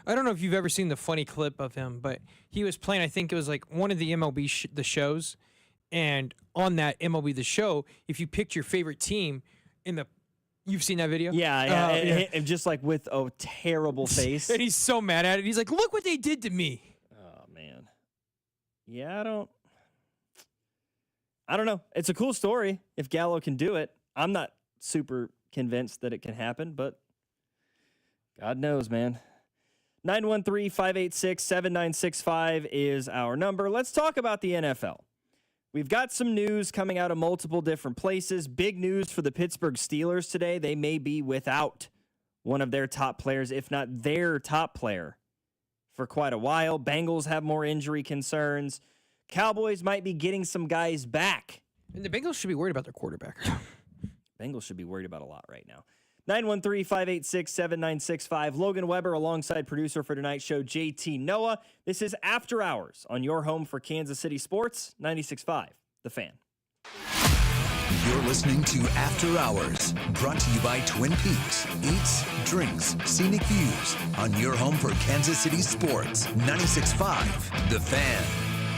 I don't know if you've ever seen the funny clip of him, but he was playing, I think it was like one of the MLB the shows, and on that MLB the show, if you picked your favorite team you've seen that video? Yeah, and just like with a terrible face. And he's so mad at it. He's like, look what they did to me. Oh, man. Yeah, I don't know. It's a cool story if Gallo can do it. I'm not super convinced that it can happen, but God knows, man. 913-586-7965 is our number. Let's talk about the NFL. We've got some news coming out of multiple different places. Big news for the Pittsburgh Steelers today. They may be without one of their top players, if not their top player, for quite a while. Bengals have more injury concerns. Cowboys might be getting some guys back. And the Bengals should be worried about their quarterback. Bengals should be worried about a lot right now. 913-586-7965. Logan Weber alongside producer for tonight's show, JT Noah. This is After Hours on your home for Kansas City sports, 96.5, The Fan. You're listening to After Hours, brought to you by Twin Peaks. Eats, drinks, scenic views on your home for Kansas City sports, 96.5, The Fan.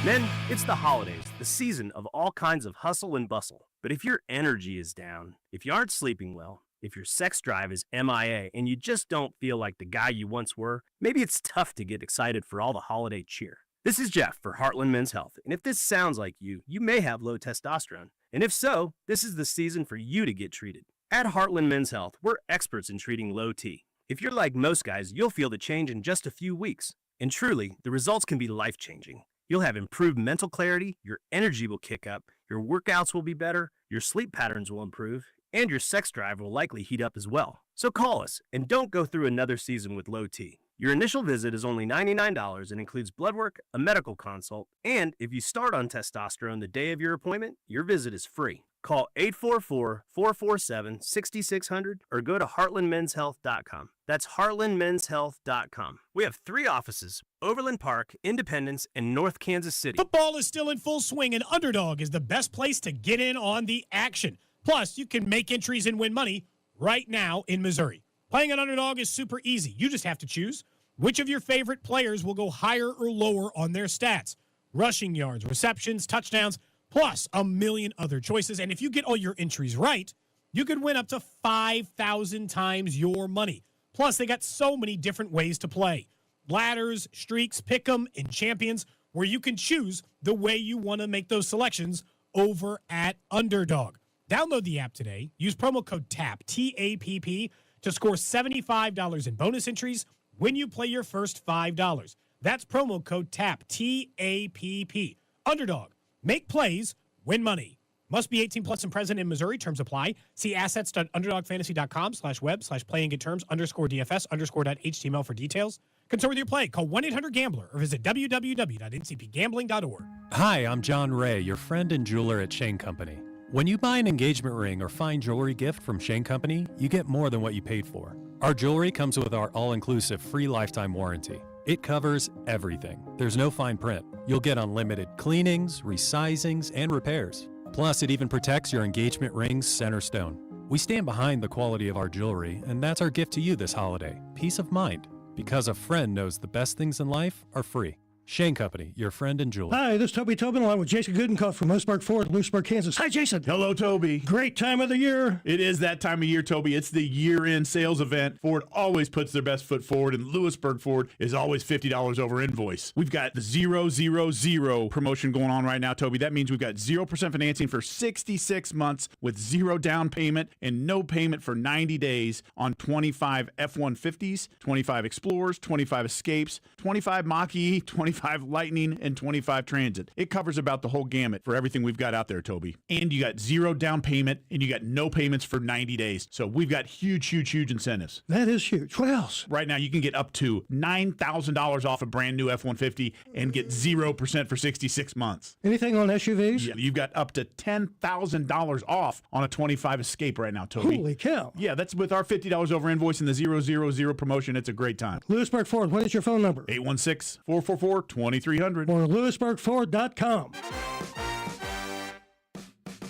Men, it's the holidays, the season of all kinds of hustle and bustle. But if your energy is down, if you aren't sleeping well, if your sex drive is MIA and you just don't feel like the guy you once were, maybe it's tough to get excited for all the holiday cheer. This is Jeff for Heartland Men's Health, and if this sounds like you may have low testosterone. And if so, this is the season for you to get treated. At Heartland Men's Health, we're experts in treating low T. If you're like most guys, you'll feel the change in just a few weeks. And truly, the results can be life-changing. You'll have improved mental clarity, your energy will kick up, your workouts will be better, your sleep patterns will improve, and your sex drive will likely heat up as well. So call us, and don't go through another season with low T. Your initial visit is only $99 and includes blood work, a medical consult, and if you start on testosterone the day of your appointment, your visit is free. Call 844-447-6600 or go to heartlandmenshealth.com. That's heartlandmenshealth.com. We have 3 offices, Overland Park, Independence, and North Kansas City. Football is still in full swing, and Underdog is the best place to get in on the action. Plus, you can make entries and win money right now in Missouri. Playing an Underdog is super easy. You just have to choose which of your favorite players will go higher or lower on their stats. Rushing yards, receptions, touchdowns, plus a million other choices. And if you get all your entries right, you could win up to 5,000 times your money. Plus, they got so many different ways to play. Ladders, streaks, pick'em, and champions, where you can choose the way you want to make those selections over at Underdog. Download the app today. Use promo code TAPP, T-A-P-P, to score $75 in bonus entries when you play your first $5. That's promo code TAPP, T-A-P-P. Underdog. Make plays, win money. Must be 18 plus and present in Missouri. Terms apply. See assets.underdogfantasy.com/web/play and get terms _DFS_.html for details. Concerned with your play? Call 1-800-GAMBLER or visit www.ncpgambling.org. Hi, I'm John Ray, your friend and jeweler at Shane Company. When you buy an engagement ring or fine jewelry gift from Shane Company, you get more than what you paid for. Our jewelry comes with our all-inclusive free lifetime warranty. It covers everything. There's no fine print. You'll get unlimited cleanings, resizings, and repairs. Plus, it even protects your engagement ring's center stone. We stand behind the quality of our jewelry, and that's our gift to you this holiday. Peace of mind. Because a friend knows the best things in life are free. Shane Company, your friend and jeweler. Hi, this is Toby Tobin along with Jason Goodenkoff from Lewisburg Ford, Lewisburg, Kansas. Hi, Jason. Hello, Toby. Great time of the year. It is that time of year, Toby. It's the year-end sales event. Ford always puts their best foot forward, and Lewisburg Ford is always $50 over invoice. We've got the 000 promotion going on right now, Toby. That means we've got 0% financing for 66 months with 0 down payment and no payment for 90 days on 25 F-150s, 25 Explorers, 25 Escapes, 25 Mach-E, 25 Lightning, and 25 Transit. It covers about the whole gamut for everything we've got out there, Toby. And you got 0 down payment, and you got no payments for 90 days. So we've got huge incentives. That is huge. What else? Right now, you can get up to $9,000 off a brand new F-150 and get 0% for 66 months. Anything on SUVs? Yeah, you've got up to $10,000 off on a 25 Escape right now, Toby. Holy cow. Yeah, that's with our $50 over invoice and the 000 promotion. It's a great time. Lewisburg Ford, what is your phone number? 816-444-2300. Or LewisburgFord.com.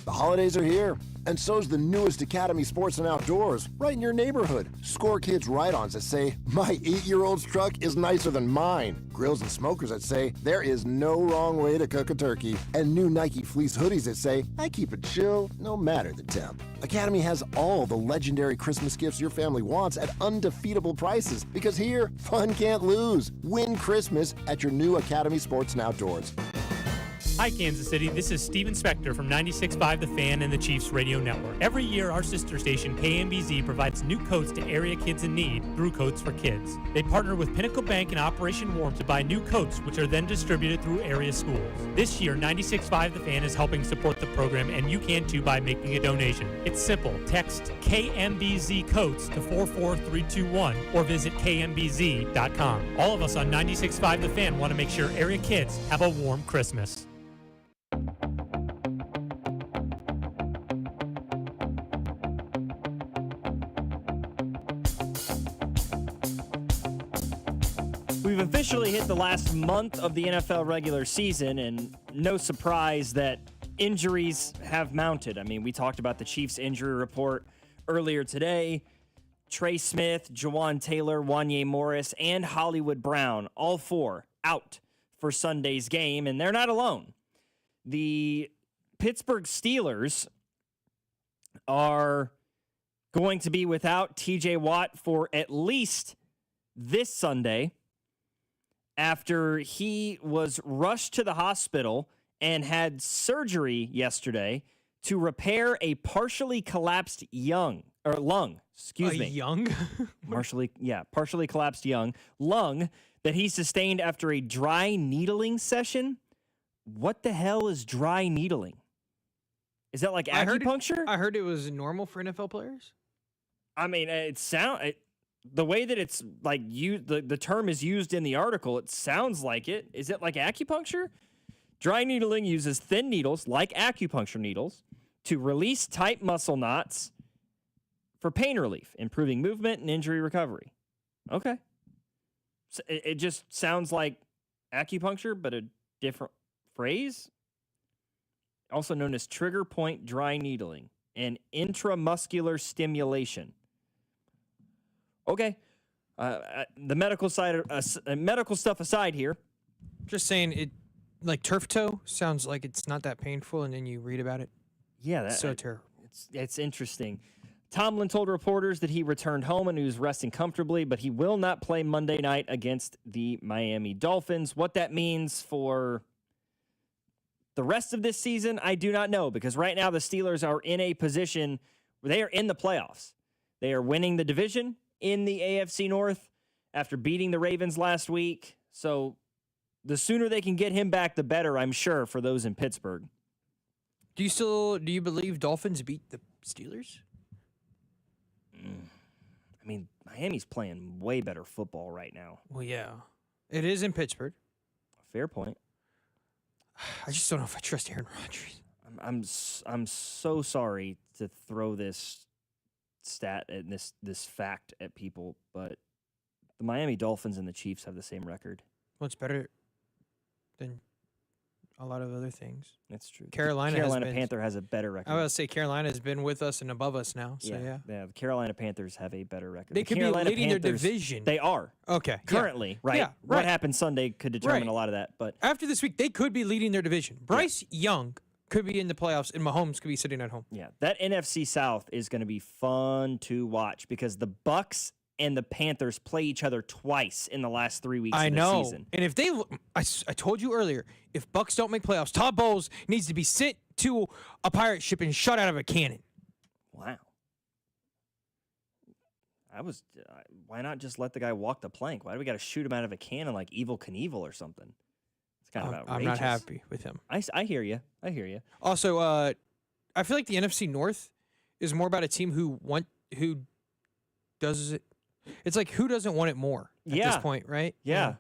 The holidays are here, and so's the newest Academy Sports and Outdoors, right in your neighborhood. Score kids ride-ons that say, my 8-year-old's truck is nicer than mine. Grills and smokers that say, there is no wrong way to cook a turkey. And new Nike fleece hoodies that say, I keep it chill no matter the temp. Academy has all the legendary Christmas gifts your family wants at undefeatable prices, because here, fun can't lose. Win Christmas at your new Academy Sports and Outdoors. Hi, Kansas City. This is Steven Spector from 96.5 The Fan and the Chiefs Radio Network. Every year, our sister station, KMBZ, provides new coats to area kids in need through Coats for Kids. They partner with Pinnacle Bank and Operation Warm to buy new coats, which are then distributed through area schools. This year, 96.5 The Fan is helping support the program, and you can too by making a donation. It's simple. Text KMBZ Coats to 44321 or visit kmbz.com. All of us on 96.5 The Fan want to make sure area kids have a warm Christmas. We've officially hit the last month of the NFL regular season, and no surprise that injuries have mounted. I mean, we talked about the Chiefs injury report earlier today. Trey Smith, Jawan Taylor, Wanye Morris, and Hollywood Brown, all 4 out for Sunday's game, and they're not alone. The Pittsburgh Steelers are going to be without TJ Watt for at least this Sunday after he was rushed to the hospital and had surgery yesterday to repair a partially collapsed lung. Partially collapsed lung that he sustained after a dry needling session. What the hell is dry needling? Is that like acupuncture? I heard it was normal for NFL players. I mean, the way that it's like the term is used in the article, it sounds like it. Is it like acupuncture? Dry needling uses thin needles, like acupuncture needles, to release tight muscle knots for pain relief, improving movement and injury recovery. Okay. So it just sounds like acupuncture, but a different phrase. Also known as trigger point dry needling and intramuscular stimulation. Okay. The medical stuff aside here. Just saying, it like turf toe sounds like it's not that painful, and then you read about it. Yeah, that's so terrible. It's interesting. Tomlin told reporters that he returned home and he was resting comfortably, but he will not play Monday night against the Miami Dolphins. What that means for the rest of this season, I do not know, because right now the Steelers are in a position where they are in the playoffs. They are winning the division in the AFC North after beating the Ravens last week. So the sooner they can get him back, the better, I'm sure, for those in Pittsburgh. Do you believe Dolphins beat the Steelers? I mean, Miami's playing way better football right now. Well, yeah. It is in Pittsburgh. Fair point. I just don't know if I trust Aaron Rodgers. I'm so sorry to throw this stat and this fact at people, but the Miami Dolphins and the Chiefs have the same record. Well, it's better than a lot of other things. That's true. Carolina Panther has a better record. I was going to say Carolina has been with us and above us now. So yeah. The Carolina Panthers have a better record. They The could Carolina be leading their Panthers, division. They are. Okay. Currently, right? Yeah, What right. happens Sunday could determine Right. a lot of that. But After this week, they could be leading their division. Bryce Young could be in the playoffs, and Mahomes could be sitting at home. yeah, that NFC South is going to be fun to watch because the Bucks and the Panthers play each other twice in the last 3 weeks I of the know. season. And if they, I told you earlier, if Bucks don't make playoffs, Todd Bowles needs to be sent to a pirate ship and shot out of a cannon. Wow. Why not just let the guy walk the plank? Why do we got to shoot him out of a cannon like Evel Knievel or something? It's kind of outrageous. I'm not happy with him. I hear you. I hear you. Also, I feel like the NFC North is more about a team who does it. It's like who doesn't want it more at this point, right? Yeah.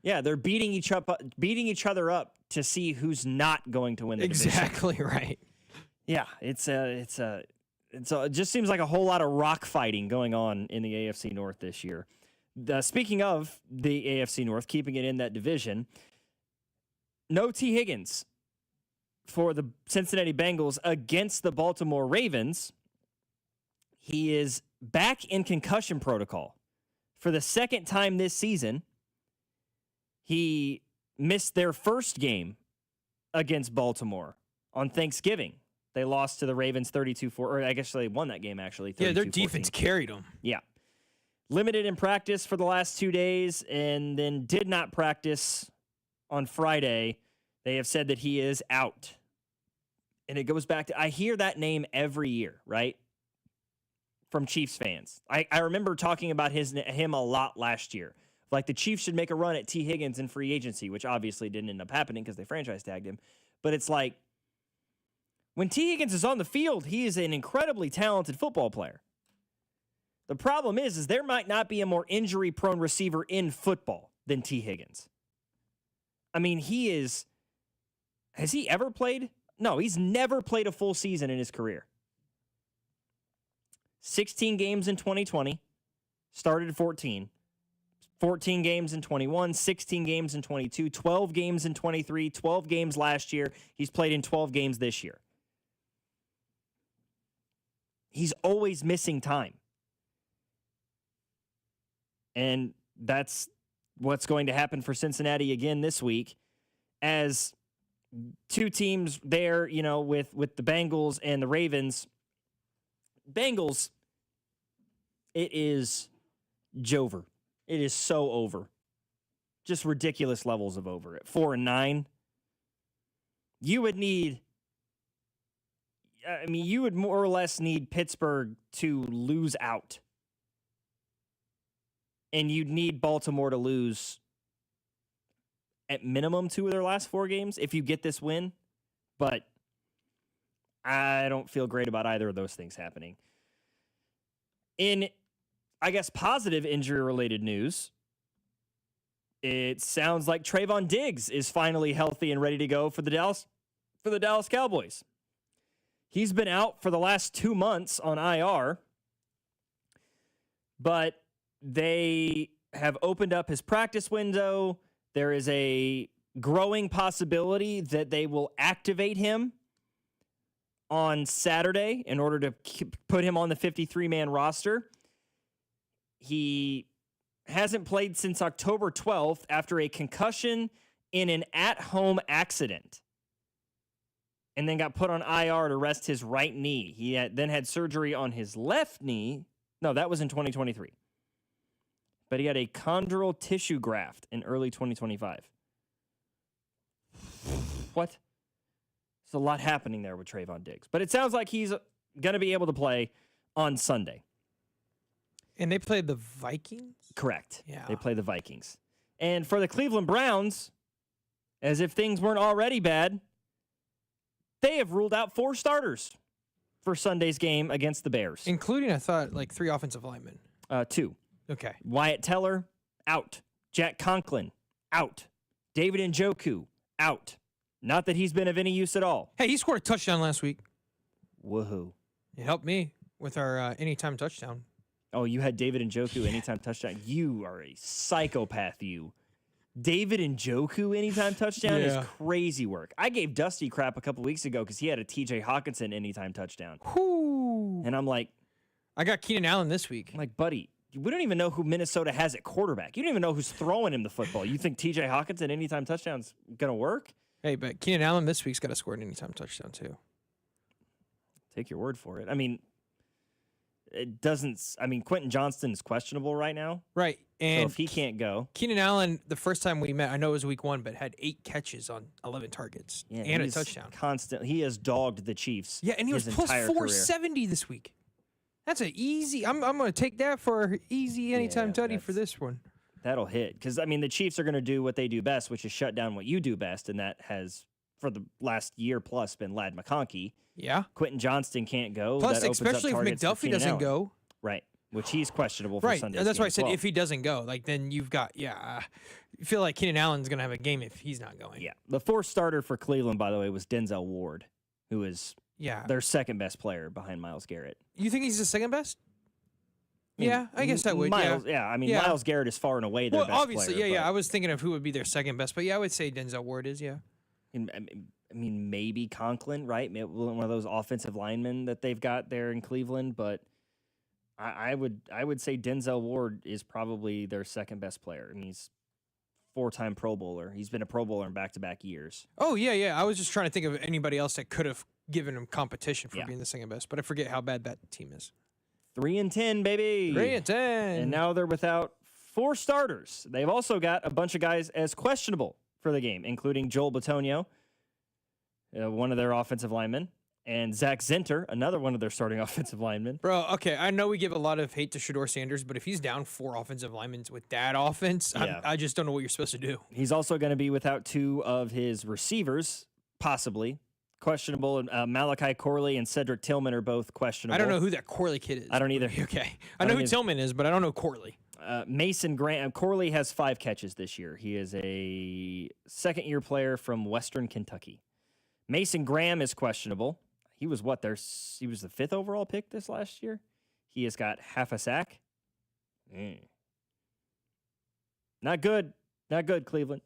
Yeah, they're beating each other up to see who's not going to win the division. Exactly right. Yeah, it just seems like a whole lot of rock fighting going on in the AFC North this year. Speaking of the AFC North, keeping it in that division, no T. Higgins for the Cincinnati Bengals against the Baltimore Ravens. He is back in concussion protocol for the second time this season. He missed their first game against Baltimore on Thanksgiving. They lost to the Ravens 32-4, or I guess they won that game, actually. Yeah, their 32-14. defense carried them. Yeah. Limited in practice for the last 2 days and then did not practice on Friday. They have said that he is out. And it goes back to, I hear that name every year, right? From Chiefs fans. I remember talking about him a lot last year. Like the Chiefs should make a run at T. Higgins in free agency, which obviously didn't end up happening because they franchise tagged him. But it's like, when T. Higgins is on the field, he is an incredibly talented football player. The problem is there might not be a more injury-prone receiver in football than T. Higgins. I mean, has he ever played? No, he's never played a full season in his career. 16 games in 2020, started at 14. 14 games in 21, 16 games in 22, 12 games in 23, 12 games last year. He's played in 12 games this year. He's always missing time. And that's what's going to happen for Cincinnati again this week as two teams there, with the Bengals and the Ravens. Bengals, it is Jover. It is so over. Just ridiculous levels of over. At 4-9, you would more or less need Pittsburgh to lose out. And you'd need Baltimore to lose at minimum 2 of their last 4 games if you get this win. But I don't feel great about either of those things happening. In, I guess, positive injury-related news, it sounds like Trayvon Diggs is finally healthy and ready to go for the Dallas Cowboys. He's been out for the last 2 months on IR, but they have opened up his practice window. There is a growing possibility that they will activate him on Saturday in order to put him on the 53-man roster. He hasn't played since October 12th after a concussion in an at-home accident and then got put on IR to rest his right knee. He then had surgery on his left knee. No, that was in 2023. But he had a chondral tissue graft in early 2025. What? There's a lot happening there with Trayvon Diggs. But it sounds like he's going to be able to play on Sunday. And they played the Vikings? Correct. Yeah. They play the Vikings. And for the Cleveland Browns, as if things weren't already bad, they have ruled out 4 starters for Sunday's game against the Bears. Including, I thought, like 3 offensive linemen. 2. Okay. Wyatt Teller, out. Jack Conklin, out. David Njoku, out. Not that he's been of any use at all. Hey, he scored a touchdown last week. Woohoo. It helped me with our anytime touchdown. Oh, you had David Njoku anytime touchdown. You are a psychopath, you. David Njoku anytime touchdown is crazy work. I gave Dusty crap a couple weeks ago because he had a TJ Hawkinson anytime touchdown. Whoo. And I'm like, I got Keenan Allen this week. I'm like, buddy, we don't even know who Minnesota has at quarterback. You don't even know who's throwing him the football. You think TJ Hawkinson anytime touchdown's going to work? Hey, but Keenan Allen this week's got to score an anytime touchdown, too. Take your word for it. I mean, it doesn't. I mean, Quentin Johnston is questionable right now. Right. And so if he can't go. Keenan Allen, the first time we met, I know it was week 1, but had 8 catches on 11 targets and a touchdown. He has dogged the Chiefs. Yeah, and he was plus 470 this week. That's an easy. I'm going to take that for easy anytime tutty for this one. That'll hit. Because, I mean, the Chiefs are going to do what they do best, which is shut down what you do best. And that has, for the last year plus, been Ladd McConkey. Yeah. Quentin Johnston can't go. Plus, that especially if McDuffie doesn't go. Right. Which he's questionable for Sunday's That's why I game said as well. if he doesn't go, like then you've got, you feel like Keenan Allen's going to have a game if he's not going. Yeah. The fourth starter for Cleveland, by the way, was Denzel Ward, who is their second best player behind Myles Garrett. You think he's the second best? I mean, Yeah, I guess I would. Myles, I mean, Myles Garrett is far and away their best obviously, player. I was thinking of who would be their second best, but I would say Denzel Ward is, I mean, maybe Conklin, right? Maybe one of those offensive linemen that they've got there in Cleveland, but I would say Denzel Ward is probably their second best player. I mean, he's 4-time Pro Bowler. He's been a Pro Bowler in back-to-back years. Oh, yeah. I was just trying to think of anybody else that could have given him competition for being the second best, but I forget how bad that team is. 3-10, baby. 3-10. And now they're without 4 starters. They've also got a bunch of guys as questionable for the game, including Joel Bitonio, one of their offensive linemen, and Zach Zinter, another one of their starting offensive linemen. Bro, okay, I know we give a lot of hate to Shedeur Sanders, but if he's down 4 offensive linemen with that offense, I just don't know what you're supposed to do. He's also going to be without 2 of his receivers, possibly. Questionable. Malachi Corley and Cedric Tillman are both questionable. I don't know who that Corley kid is. I don't either. Okay. I know who Tillman is, but I don't know Corley. Mason Graham. Corley has 5 catches this year. He is a second-year player from Western Kentucky. Mason Graham is questionable. He was he was the 5th overall pick this last year. He has got half a sack. Not good. Not good, Cleveland.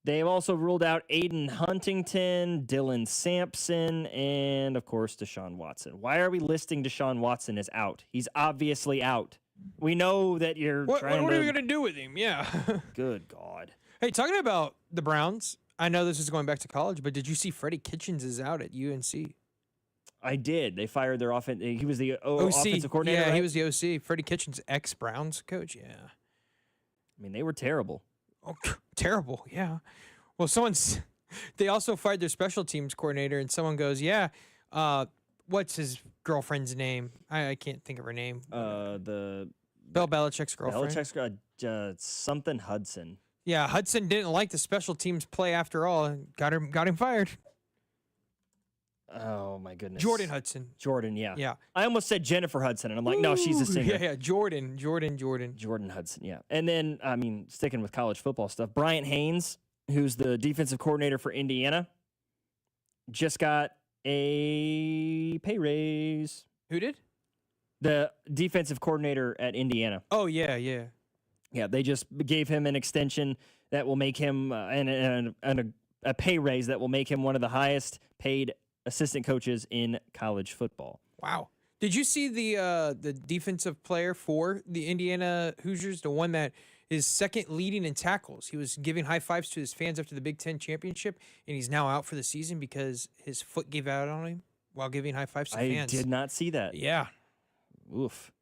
They've also ruled out Aiden Huntington, Dylan Sampson, and, of course, Deshaun Watson. Why are we listing Deshaun Watson as out? He's obviously out. We know that you're trying to... What are we going to do with him? Yeah. Good God. Hey, talking about the Browns, I know this is going back to college, but did you see Freddie Kitchens is out at UNC? I did. They fired their offense. He was the offensive coordinator, Yeah, right? he was the OC. Freddie Kitchens, ex-Browns coach, yeah. I mean, they were terrible. Oh, terrible, yeah. Well, they also fired their special teams coordinator, and someone goes, what's his girlfriend's name? I can't think of her name. The Bill Belichick's girlfriend. Belichick's something Hudson. Yeah, Hudson didn't like the special teams play after all, and got him fired. Oh, my goodness. Jordan Hudson. Jordan, yeah. Yeah. I almost said Jennifer Hudson, and I'm like, no, she's a singer. Yeah, Jordan. Jordan Hudson, yeah. And then, I mean, sticking with college football stuff, Bryant Haynes, who's the defensive coordinator for Indiana, just got a pay raise. Who did? The defensive coordinator at Indiana. Oh, yeah. Yeah, they just gave him an extension that will make him, and a pay raise that will make him one of the highest paid assistant coaches in college football. Wow. Did you see the defensive player for the Indiana Hoosiers, the one that is second leading in tackles? He was giving high fives to his fans after the Big Ten championship, and he's now out for the season because his foot gave out on him while giving high fives to fans. I did not see that. Yeah. Oof.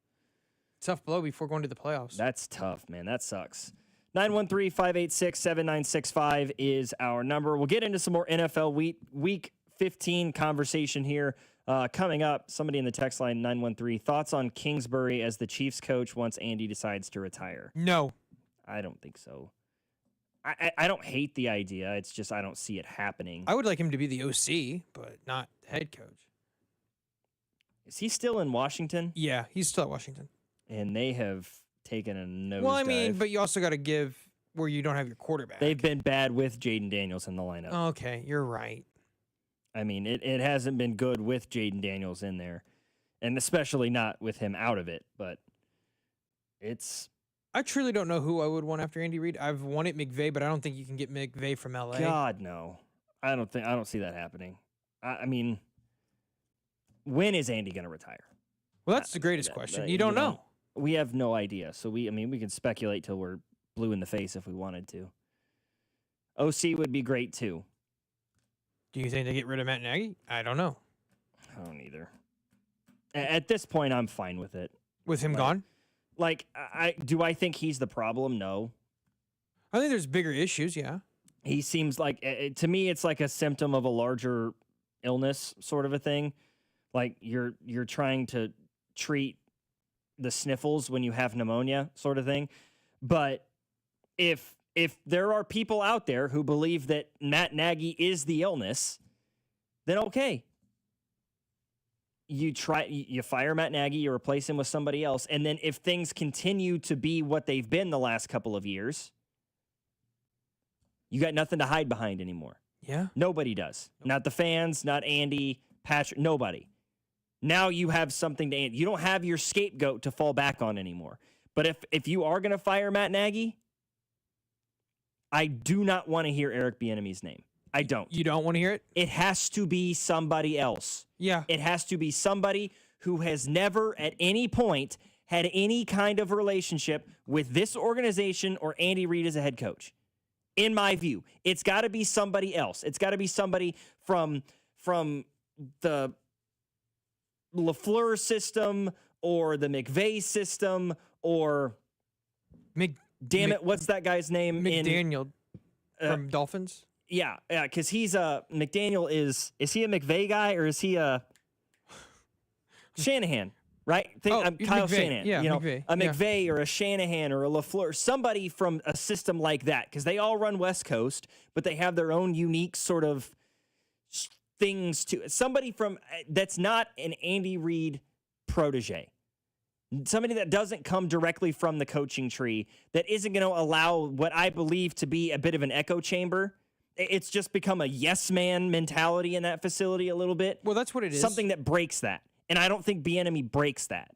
Tough blow before going to the playoffs. That's tough, man. That sucks. 913-586-7965 is our number. We'll get into some more NFL Week 15 conversation here. Coming up, somebody in the text line, 913, thoughts on Kingsbury as the Chiefs coach once Andy decides to retire? No. I don't think so. I don't hate the idea. It's just I don't see it happening. I would like him to be the OC, but not head coach. Is he still in Washington? Yeah, he's still at Washington. And they have taken a nosedive. Well, I mean, but you also got to give where you don't have your quarterback. They've been bad with Jaden Daniels in the lineup. Okay, you're right. I mean, it hasn't been good with Jaden Daniels in there, and especially not with him out of it. But I truly don't know who I would want after Andy Reid. I've wanted McVay, but I don't think you can get McVay from LA. God, no. I don't see that happening. I mean, when is Andy going to retire? Well, that's the greatest question. You don't know. We have no idea. So we can speculate till we're blue in the face if we wanted to. OC would be great too. Do you think they get rid of Matt Nagy? I don't know. I don't either. At this point, I'm fine with it. With him gone? Like, do I think he's the problem? No. I think there's bigger issues, yeah. He seems like, to me, it's like a symptom of a larger illness sort of a thing. Like you're trying to treat the sniffles when you have pneumonia sort of thing. But if there are people out there who believe that Matt Nagy is the illness, then okay. You fire Matt Nagy, you replace him with somebody else, and then if things continue to be what they've been the last couple of years, you got nothing to hide behind anymore. Yeah. Nobody does. Not the fans, not Andy, Patrick, nobody. Now you have something to, you don't have your scapegoat to fall back on anymore. But if you are going to fire Matt Nagy, I do not want to hear Eric Bieniemy's name. I don't. You don't want to hear it? It has to be somebody else. Yeah. It has to be somebody who has never at any point had any kind of relationship with this organization or Andy Reid as a head coach. In my view, it's got to be somebody else. It's got to be somebody from the LaFleur system or the McVay system or damn it, what's that guy's name? McDaniel from Dolphins? Yeah, because he's McDaniel is he a McVay guy or is he a Shanahan? Right? I'm Kyle McVay. Shanahan. Yeah, you know, McVay. a McVay or a Shanahan or a LaFleur, somebody from a system like that, because they all run West Coast, but they have their own unique sort of things to somebody from that's not an Andy Reid protege. Somebody that doesn't come directly from the coaching tree, that isn't going to allow what I believe to be a bit of an echo chamber. It's just become a yes man mentality in that facility a little bit. Well, that's what it is. Something that breaks that. And I don't think Bieniemy breaks that.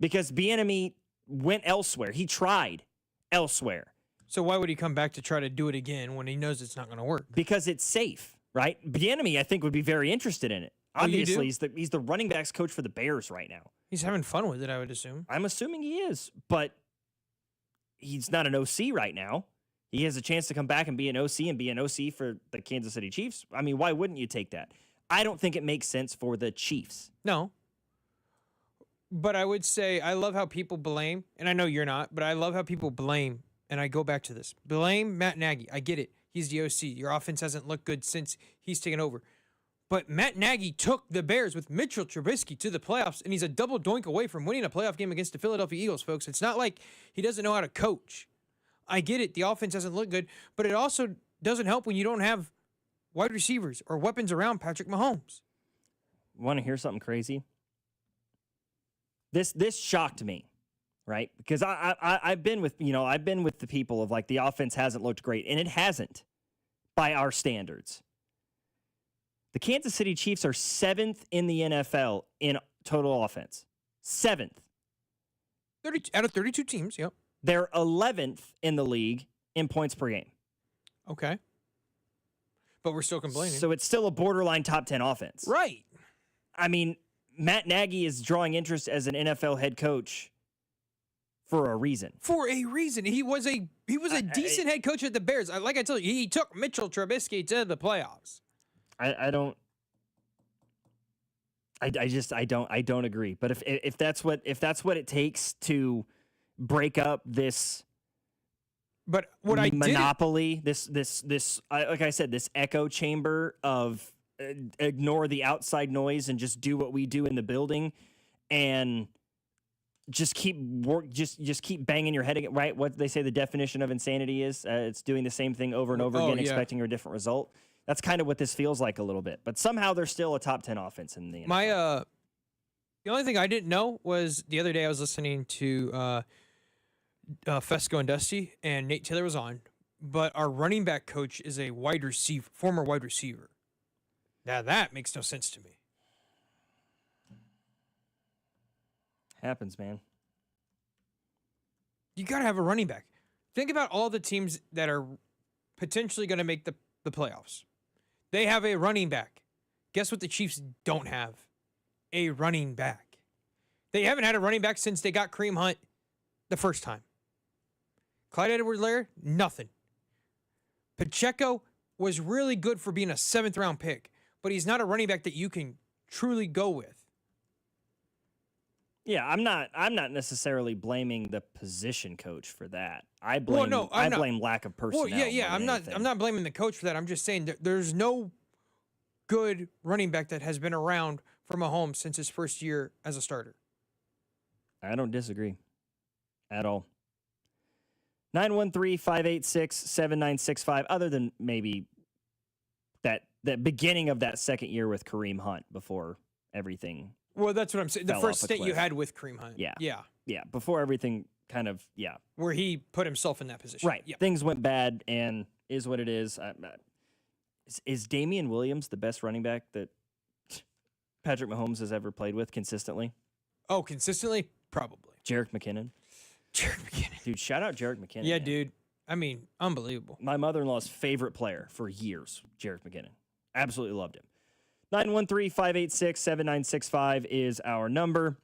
Because Bieniemy went elsewhere. He tried elsewhere. So why would he come back to try to do it again when he knows it's not going to work? Because it's safe, right? Bieniemy, I think, would be very interested in it. Obviously, he's the running backs coach for the Bears right now. He's having fun with it, I would assume. I'm assuming he is, but he's not an OC right now. He has a chance to come back and be an OC for the Kansas City Chiefs. I mean, why wouldn't you take that? I don't think it makes sense for the Chiefs. No. But I would say I love how people blame, and I know you're not, but I love how people blame, and I go back to this. Blame Matt Nagy. I get it. He's the OC. Your offense hasn't looked good since he's taken over. But Matt Nagy took the Bears with Mitchell Trubisky to the playoffs, and he's a double doink away from winning a playoff game against the Philadelphia Eagles, folks. It's not like he doesn't know how to coach. I get it. The offense doesn't look good, but it also doesn't help when you don't have wide receivers or weapons around Patrick Mahomes. Want to hear something crazy? This shocked me, right? Because I've been with the people of like the offense hasn't looked great, and it hasn't by our standards. The Kansas City Chiefs are 7th in the NFL in total offense. 7th. 30 out of 32 teams, yep. They're 11th in the league in points per game. Okay. But we're still complaining. So it's still a borderline top 10 offense. Right. I mean, Matt Nagy is drawing interest as an NFL head coach for a reason. For a reason. He was a decent head coach at the Bears. Like I told you, he took Mitchell Trubisky to the playoffs. I don't agree. But if that's what it takes to break up this monopoly, this like I said, this echo chamber of ignore the outside noise and just do what we do in the building and just keep banging your head again, right? What they say the definition of insanity is, it's doing the same thing over and over again, expecting a different result. That's kind of what this feels like a little bit. But somehow they're still a top 10 offense in the NFL. The only thing I didn't know was the other day I was listening to Fesco and Dusty, and Nate Taylor was on, but our running back coach is a former wide receiver. Now that makes no sense to me. Happens, man. You got to have a running back. Think about all the teams that are potentially going to make the playoffs. They have a running back. Guess what the Chiefs don't have? A running back. They haven't had a running back since they got Kareem Hunt the first time. Clyde Edwards-Helaire, nothing. Pacheco was really good for being a 7th-round pick, but he's not a running back that you can truly go with. Yeah, I'm not necessarily blaming the position coach for that. I blame lack of personnel. Well, yeah, I'm not blaming the coach for that. I'm just saying that there's no good running back that has been around for Mahomes since his first year as a starter. I don't disagree at all. 913-586-7965, other than maybe that beginning of that second year with Kareem Hunt before everything. Well, that's what I'm saying. The first stint you had with Kareem Hunt. Yeah. Yeah. Yeah, before everything kind of, where he put himself in that position. Right. Yeah. Things went bad and is what it is. Is Damian Williams the best running back that Patrick Mahomes has ever played with consistently? Oh, consistently? Probably. Jerick McKinnon. Dude, shout out Jerick McKinnon. Yeah, man. Dude. I mean, unbelievable. My mother-in-law's favorite player for years, Jerick McKinnon. Absolutely loved him. 913-586-7965 is our number.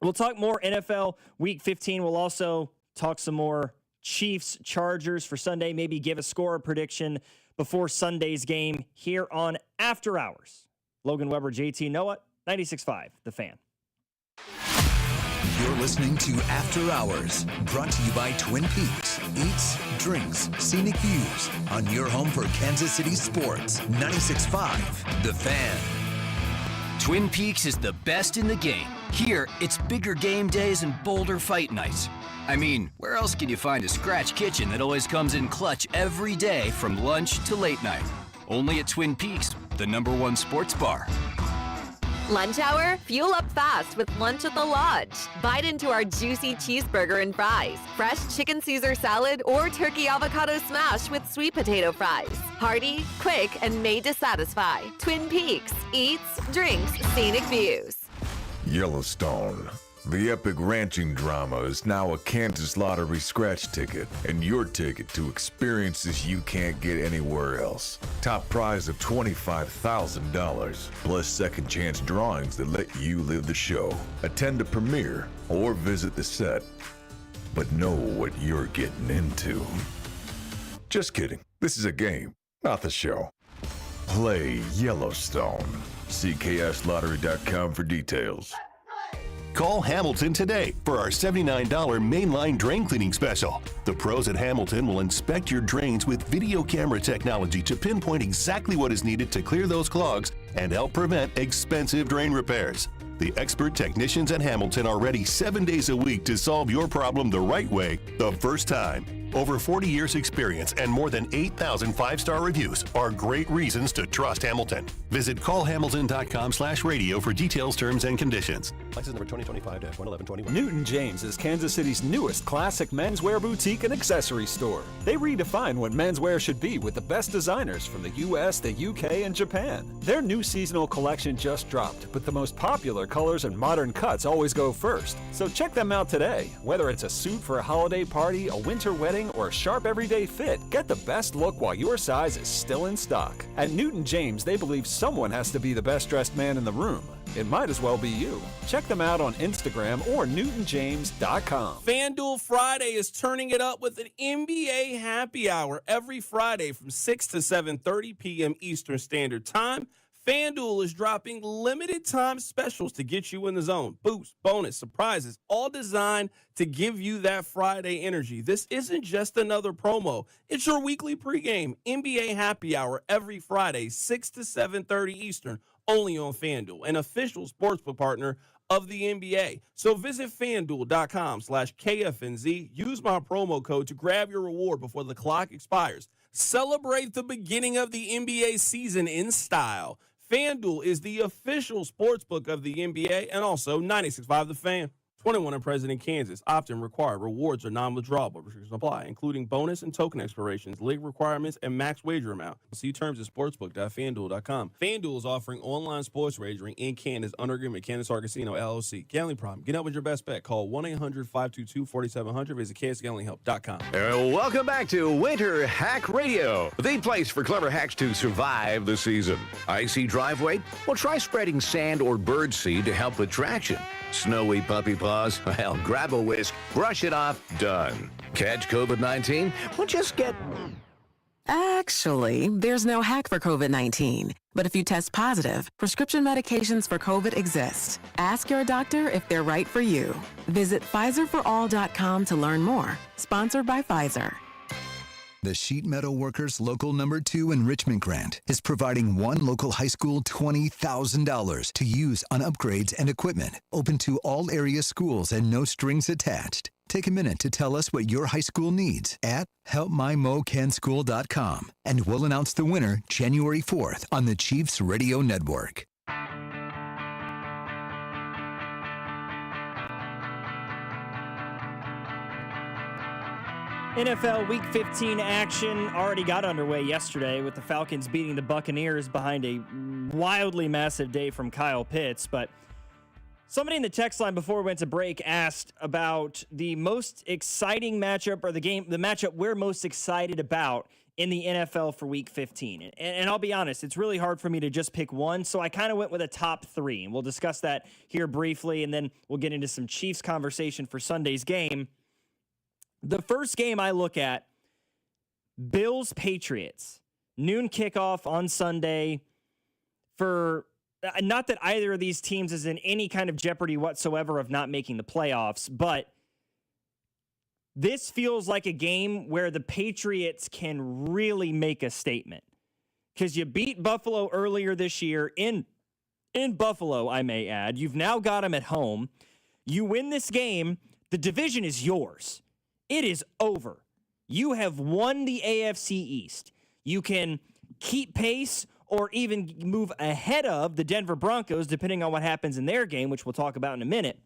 We'll talk more NFL Week 15. We'll also talk some more Chiefs Chargers for Sunday. Maybe give a score prediction before Sunday's game here on After Hours. Logan Weber, JT Noah, 96.5, The Fan. You're listening to After Hours, brought to you by Twin Peaks. Eats, drinks, scenic views on your home for Kansas City sports. 96.5, The Fan. Twin Peaks is the best in the game. Here, it's bigger game days and bolder fight nights. I mean, where else can you find a scratch kitchen that always comes in clutch every day from lunch to late night? Only at Twin Peaks, the #1 sports bar. Lunch hour? Fuel up fast with lunch at the Lodge. Bite into our juicy cheeseburger and fries, fresh chicken Caesar salad, or turkey avocado smash with sweet potato fries. Hearty, quick, and made to satisfy. Twin Peaks. Eats, drinks, scenic views. Yellowstone. The epic ranching drama is now a Kansas Lottery scratch ticket, and your ticket to experiences you can't get anywhere else. Top prize of $25,000, plus second chance drawings that let you live the show. Attend a premiere or visit the set, but know what you're getting into. Just kidding. This is a game, not the show. Play Yellowstone. See KSLottery.com for details. Call Hamilton today for our $79 mainline drain cleaning special. The pros at Hamilton will inspect your drains with video camera technology to pinpoint exactly what is needed to clear those clogs and help prevent expensive drain repairs. The expert technicians at Hamilton are ready 7 days a week to solve your problem the right way, the first time. Over 40 years experience and more than 8,000 5-star reviews are great reasons to trust Hamilton. Visit callhamilton.com/radio for details, terms, and conditions. License number 2025-11121. Newton James is Kansas City's newest classic menswear boutique and accessory store. They redefine what menswear should be with the best designers from the US, the UK, and Japan. Their new seasonal collection just dropped, but the most popular colors and modern cuts always go first. So check them out today. Whether it's a suit for a holiday party, a winter wedding, or a sharp everyday fit, get the best look while your size is still in stock. At Newton James, they believe someone has to be the best dressed man in the room. It might as well be you. Check them out on Instagram or newtonjames.com. FanDuel Friday is turning it up with an NBA happy hour every Friday from 6 to 7:30 p.m. Eastern Standard Time. FanDuel is dropping limited time specials to get you in the zone. Boost, bonus, surprises, all designed to give you that Friday energy. This isn't just another promo. It's your weekly pregame NBA happy hour every Friday, 6 to 7:30 Eastern, only on FanDuel, an official sportsbook partner of the NBA. So visit FanDuel.com/KFNZ. Use my promo code to grab your reward before the clock expires. Celebrate the beginning of the NBA season in style. FanDuel is the official sportsbook of the NBA and also 96.5 The Fan. 21 and present in Kansas. Often required. Rewards are non-withdrawable. Restrictions apply, including bonus and token expirations, league requirements, and max wager amount. See terms at sportsbook.fanduel.com. FanDuel is offering online sports wagering in Kansas under agreement. Kansas Star Casino, LLC. Gambling problem. Get out with your best bet. Call 1-800-522-4700. Visit kansasgamblinghelp.com. Welcome back to Winter Hack Radio, the place for clever hacks to survive the season. Icy driveway? Well, try spreading sand or bird seed to help with traction. Snowy puppy paws? Well, grab a whisk, brush it off, done. Catch COVID-19? Well, just get... Actually, there's no hack for COVID-19. But if you test positive, prescription medications for COVID exist. Ask your doctor if they're right for you. Visit PfizerForAll.com to learn more. Sponsored by Pfizer. The Sheet Metal Workers Local Number 2 Enrichment Grant is providing one local high school $20,000 to use on upgrades and equipment, open to all area schools and no strings attached. Take a minute to tell us what your high school needs at helpmymocanschool.com, and we'll announce the winner January 4th on the Chiefs Radio Network. NFL Week 15 action already got underway yesterday with the Falcons beating the Buccaneers behind a wildly massive day from Kyle Pitts. But somebody in the text line before we went to break asked about the most exciting matchup, or the matchup we're most excited about in the NFL for Week 15. And I'll be honest, it's really hard for me to just pick one, so I kind of went with a top three. And we'll discuss that here briefly, and then we'll get into some Chiefs conversation for Sunday's game. The first game I look at, Bills-Patriots. Noon kickoff on Sunday. For not that either of these teams is in any kind of jeopardy whatsoever of not making the playoffs, but this feels like a game where the Patriots can really make a statement. Because you beat Buffalo earlier this year in Buffalo, I may add. You've now got them at home. You win this game, the division is yours. It is over. You have won the AFC East. You can keep pace or even move ahead of the Denver Broncos, depending on what happens in their game, which we'll talk about in a minute.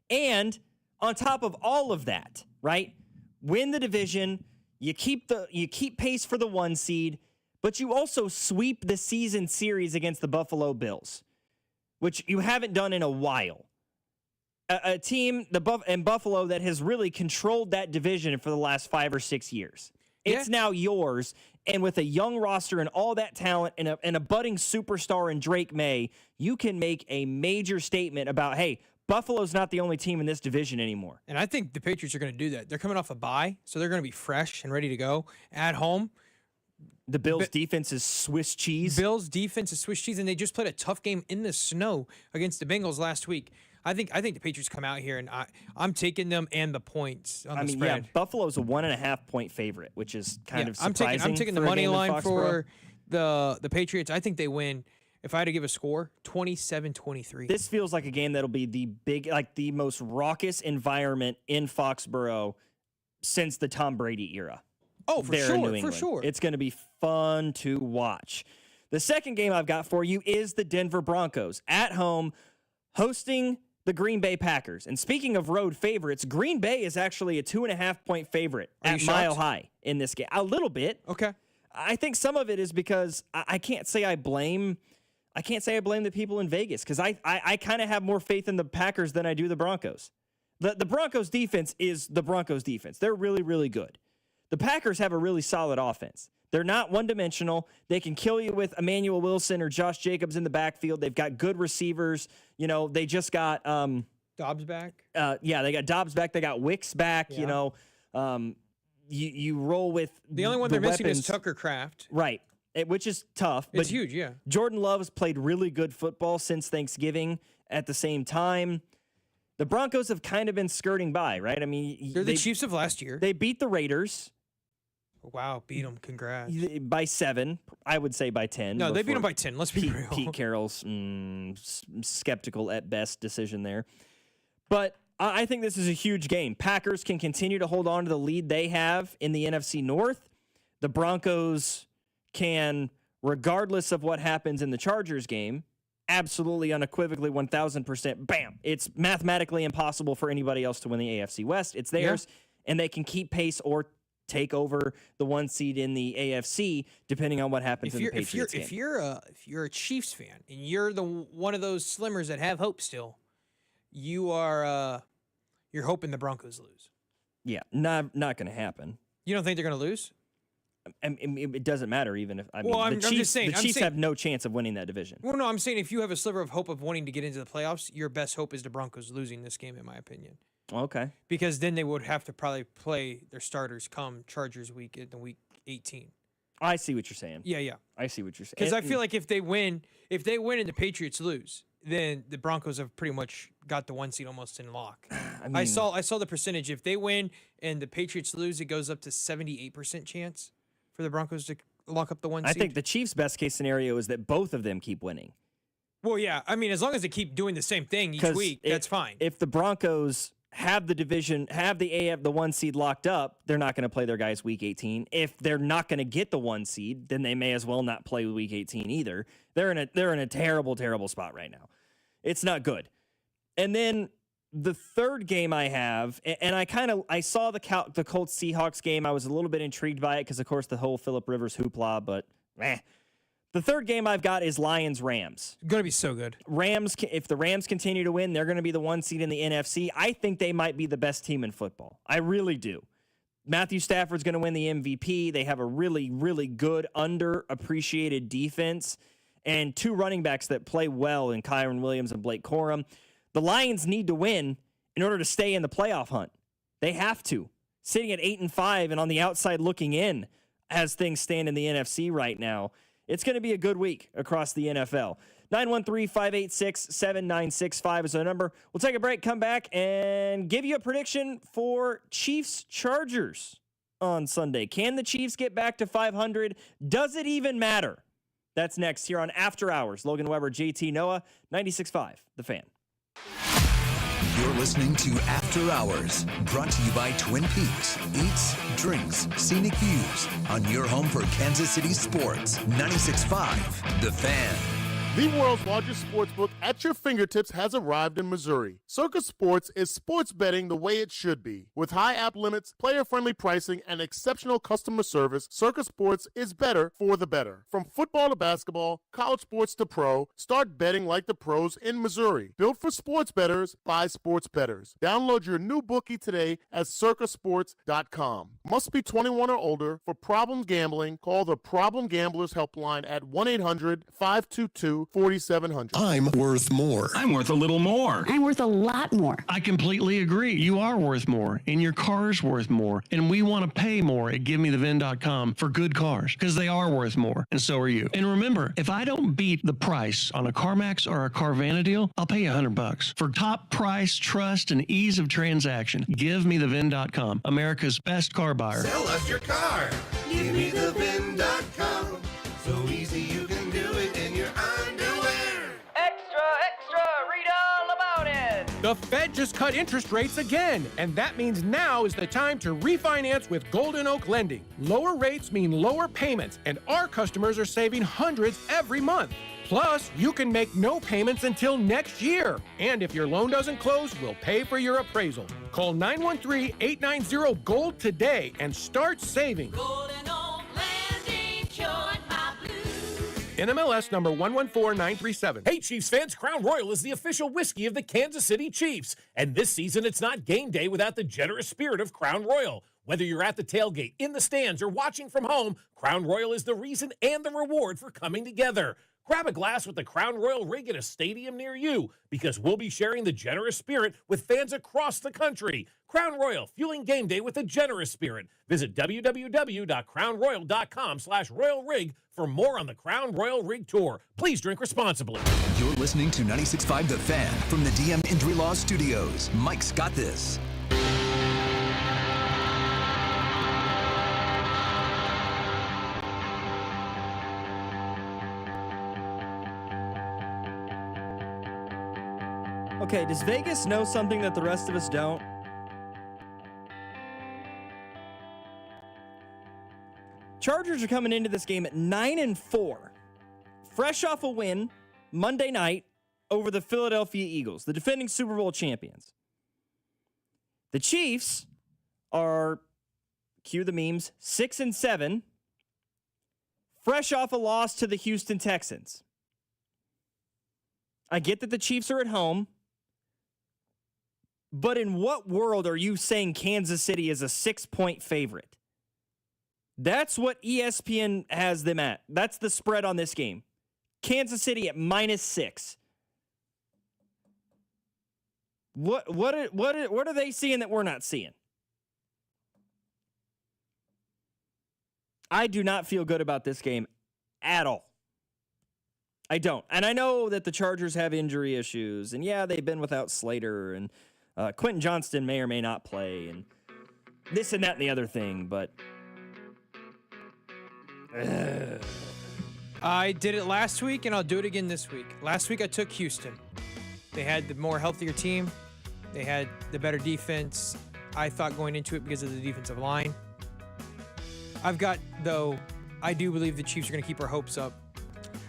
And on top of all of that, right? Win the division, you keep pace for the 1 seed, but you also sweep the season series against the Buffalo Bills, which you haven't done in a while. A team in Buffalo that has really controlled that division for the last 5 or 6 years. It's now yours, and with a young roster and all that talent and a budding superstar in Drake May, you can make a major statement about, hey, Buffalo's not the only team in this division anymore. And I think the Patriots are going to do that. They're coming off a bye, so they're going to be fresh and ready to go at home. The Bills' defense is Swiss cheese. Bills' defense is Swiss cheese, and they just played a tough game in the snow against the Bengals last week. I think the Patriots come out here, and I'm taking them and the points on the spread. Yeah, Buffalo's a 1.5 point favorite, which is kind of surprising. I'm taking the money line for the Patriots. I think they win. If I had to give a score, 27-23. This feels like a game that'll be the most raucous environment in Foxborough since the Tom Brady era. Oh, for sure. It's going to be fun to watch. The second game I've got for you is the Denver Broncos at home, hosting the Green Bay Packers. And speaking of road favorites, Green Bay is actually a 2.5 point favorite at Mile High in this game. A little bit. Okay. I think some of it is because I can't say I blame the people in Vegas, because I kind of have more faith in the Packers than I do the Broncos. The Broncos defense is the Broncos defense. They're really, really good. The Packers have a really solid offense. They're not one-dimensional. They can kill you with Emmanuel Wilson or Josh Jacobs in the backfield. They've got good receivers. You know, they just got Dobbs back. They got Dobbs back. They got Wicks back. Yeah. You know, you roll with the only one they're missing is Tucker Kraft. Right. Which is tough. It's huge, yeah. Jordan Love has played really good football since Thanksgiving. At the same time, the Broncos have kind of been skirting by, right? I mean, they're the Chiefs of last year. They beat the Raiders. Wow, beat them. Congrats. By 7. I would say by 10. No, they beat them by 10. Let's be real. Pete Carroll's skeptical at best decision there. But I think this is a huge game. Packers can continue to hold on to the lead they have in the NFC North. The Broncos can, regardless of what happens in the Chargers game, absolutely unequivocally 1000%, bam, it's mathematically impossible for anybody else to win the AFC West. It's theirs, and they can keep pace or take over the 1 seed in the AFC depending on what happens in the Patriots game. If you're a Chiefs fan and you're one of those slimmers that have hope still, you're hoping the Broncos lose. Yeah, not going to happen. You don't think they're going to lose? I mean, it doesn't matter even if I'm just saying, the Chiefs have no chance of winning that division. Well, no, I'm saying if you have a sliver of hope of wanting to get into the playoffs, your best hope is the Broncos losing this game, in my opinion. Okay. Because then they would have to probably play their starters come Chargers week 18. I see what you're saying. Yeah. I see what you're saying. Because I feel like if they win and the Patriots lose, then the Broncos have pretty much got the 1 seed almost in lock. I saw the percentage. If they win and the Patriots lose, it goes up to 78% chance for the Broncos to lock up the 1 seed. I think the Chiefs' best case scenario is that both of them keep winning. Well, yeah. I mean, as long as they keep doing the same thing each week, that's fine. If the Broncos have the division, have the 1 seed locked up, they're not going to play their guys week 18. If they're not going to get the 1 seed, then they may as well not play week 18 either. They're in a terrible, terrible spot right now. It's not good. And then the third game I have, and I saw the Colts Seahawks game. I was a little bit intrigued by it because, of course, the whole Phillip Rivers hoopla, but The third game I've got is Lions-Rams. Going to be so good. If the Rams continue to win, they're going to be the 1 seed in the NFC. I think they might be the best team in football. I really do. Matthew Stafford's going to win the MVP. They have a really, really good, underappreciated defense and 2 running backs that play well in Kyron Williams and Blake Corum. The Lions need to win in order to stay in the playoff hunt. They have to. Sitting at 8-5 and on the outside looking in as things stand in the NFC right now, it's going to be a good week across the NFL. 913-586-7965 is the number. We'll take a break, come back, and give you a prediction for Chiefs-Chargers on Sunday. Can the Chiefs get back to 500? Does it even matter? That's next here on After Hours. Logan Weber, JT Noah, 96.5, The Fan. You're listening to After Hours, brought to you by Twin Peaks. Eats, drinks, scenic views on your home for Kansas City sports. 96.5, The Fan. The world's largest sportsbook at your fingertips has arrived in Missouri. Circus Sports is sports betting the way it should be. With high app limits, player-friendly pricing, and exceptional customer service, Circus Sports is better for the better. From football to basketball, college sports to pro, start betting like the pros in Missouri. Built for sports bettors by sports bettors. Download your new bookie today at circusports.com. Must be 21 or older. For problem gambling, call the Problem Gamblers Helpline at 1-800-522-4700. I'm worth more. I'm worth a little more. I'm worth a lot more. I completely agree. You are worth more, and your car's worth more, and we want to pay more at GiveMeTheVin.com for good cars, because they are worth more, and so are you. And remember, if I don't beat the price on a CarMax or a Carvana deal, I'll pay you $100. For top price, trust, and ease of transaction, GiveMeTheVin.com, America's best car buyer. Sell us your car. GiveMeTheVin.com. So easy you can do it in your underwear. Extra, read all about it. The Fed just cut interest rates again, and that means now is the time to refinance with Golden Oak Lending. Lower rates mean lower payments, and our customers are saving hundreds every month. Plus, you can make no payments until next year. And if your loan doesn't close, we'll pay for your appraisal. Call 913-890-GOLD today and start saving. Golden Oak Lending, cured my blues. NMLS number 114937. Hey, Chiefs fans, Crown Royal is the official whiskey of the Kansas City Chiefs. And this season, it's not game day without the generous spirit of Crown Royal. Whether you're at the tailgate, in the stands, or watching from home, Crown Royal is the reason and the reward for coming together. Grab a glass with the Crown Royal rig at a stadium near you, because we'll be sharing the generous spirit with fans across the country. Crown Royal, fueling game day with a generous spirit. Visit www.crownroyal.com/Royal Rig for more on the Crown Royal Rig Tour. Please drink responsibly. You're listening to 96.5 The Fan from the DM Injury Law Studios. Mike's got this. Okay, does Vegas know something that the rest of us don't? Chargers are coming into this game at 9-4. Fresh off a win, Monday night over the Philadelphia Eagles, the defending Super Bowl champions. The Chiefs are, cue the memes, 6-7, fresh off a loss to the Houston Texans. I get that the Chiefs are at home, but in what world are you saying Kansas City is a 6-point favorite? That's what ESPN has them at. That's the spread on this game. Kansas City at -6. What are they seeing that we're not seeing? I do not feel good about this game at all. I don't. And I know that the Chargers have injury issues. And yeah, they've been without Slater. And Quentin Johnston may or may not play. And this and that and the other thing. But I did it last week, and I'll do it again this week. Last week, I took Houston. They had the more healthier team. They had the better defense, I thought, going into it because of the defensive line. I do believe the Chiefs are going to keep our hopes up.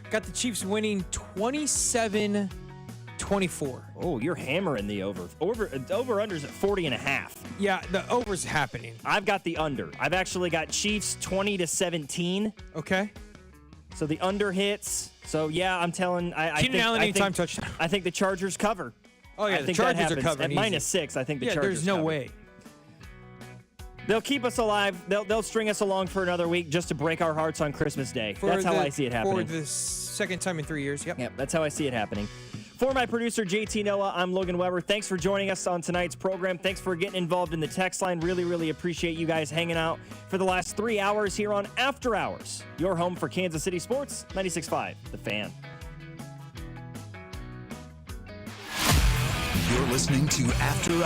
Got the Chiefs winning 27-24. Oh, you're hammering the over. Over-under's at 40.5. Yeah, the over's happening. I've got the under. I've actually got Chiefs 20-17. Okay. So the under hits. So yeah, I'm telling. Keenan Allen anytime touchdown. I think the Chargers cover. Oh yeah, I the think Chargers that are covering at easy. -6. I think the Yeah, Chargers. there's no cover. way. They'll keep us alive. They'll string us along for another week just to break our hearts on Christmas Day. That's how I see it happening. For the second time in 3 years. Yep. Yep, that's how I see it happening. For my producer, JT Noah, I'm Logan Weber. Thanks for joining us on tonight's program. Thanks for getting involved in the text line. Really, really appreciate you guys hanging out for the last 3 hours here on After Hours, your home for Kansas City sports, 96.5, The Fan. You're listening to After Hours.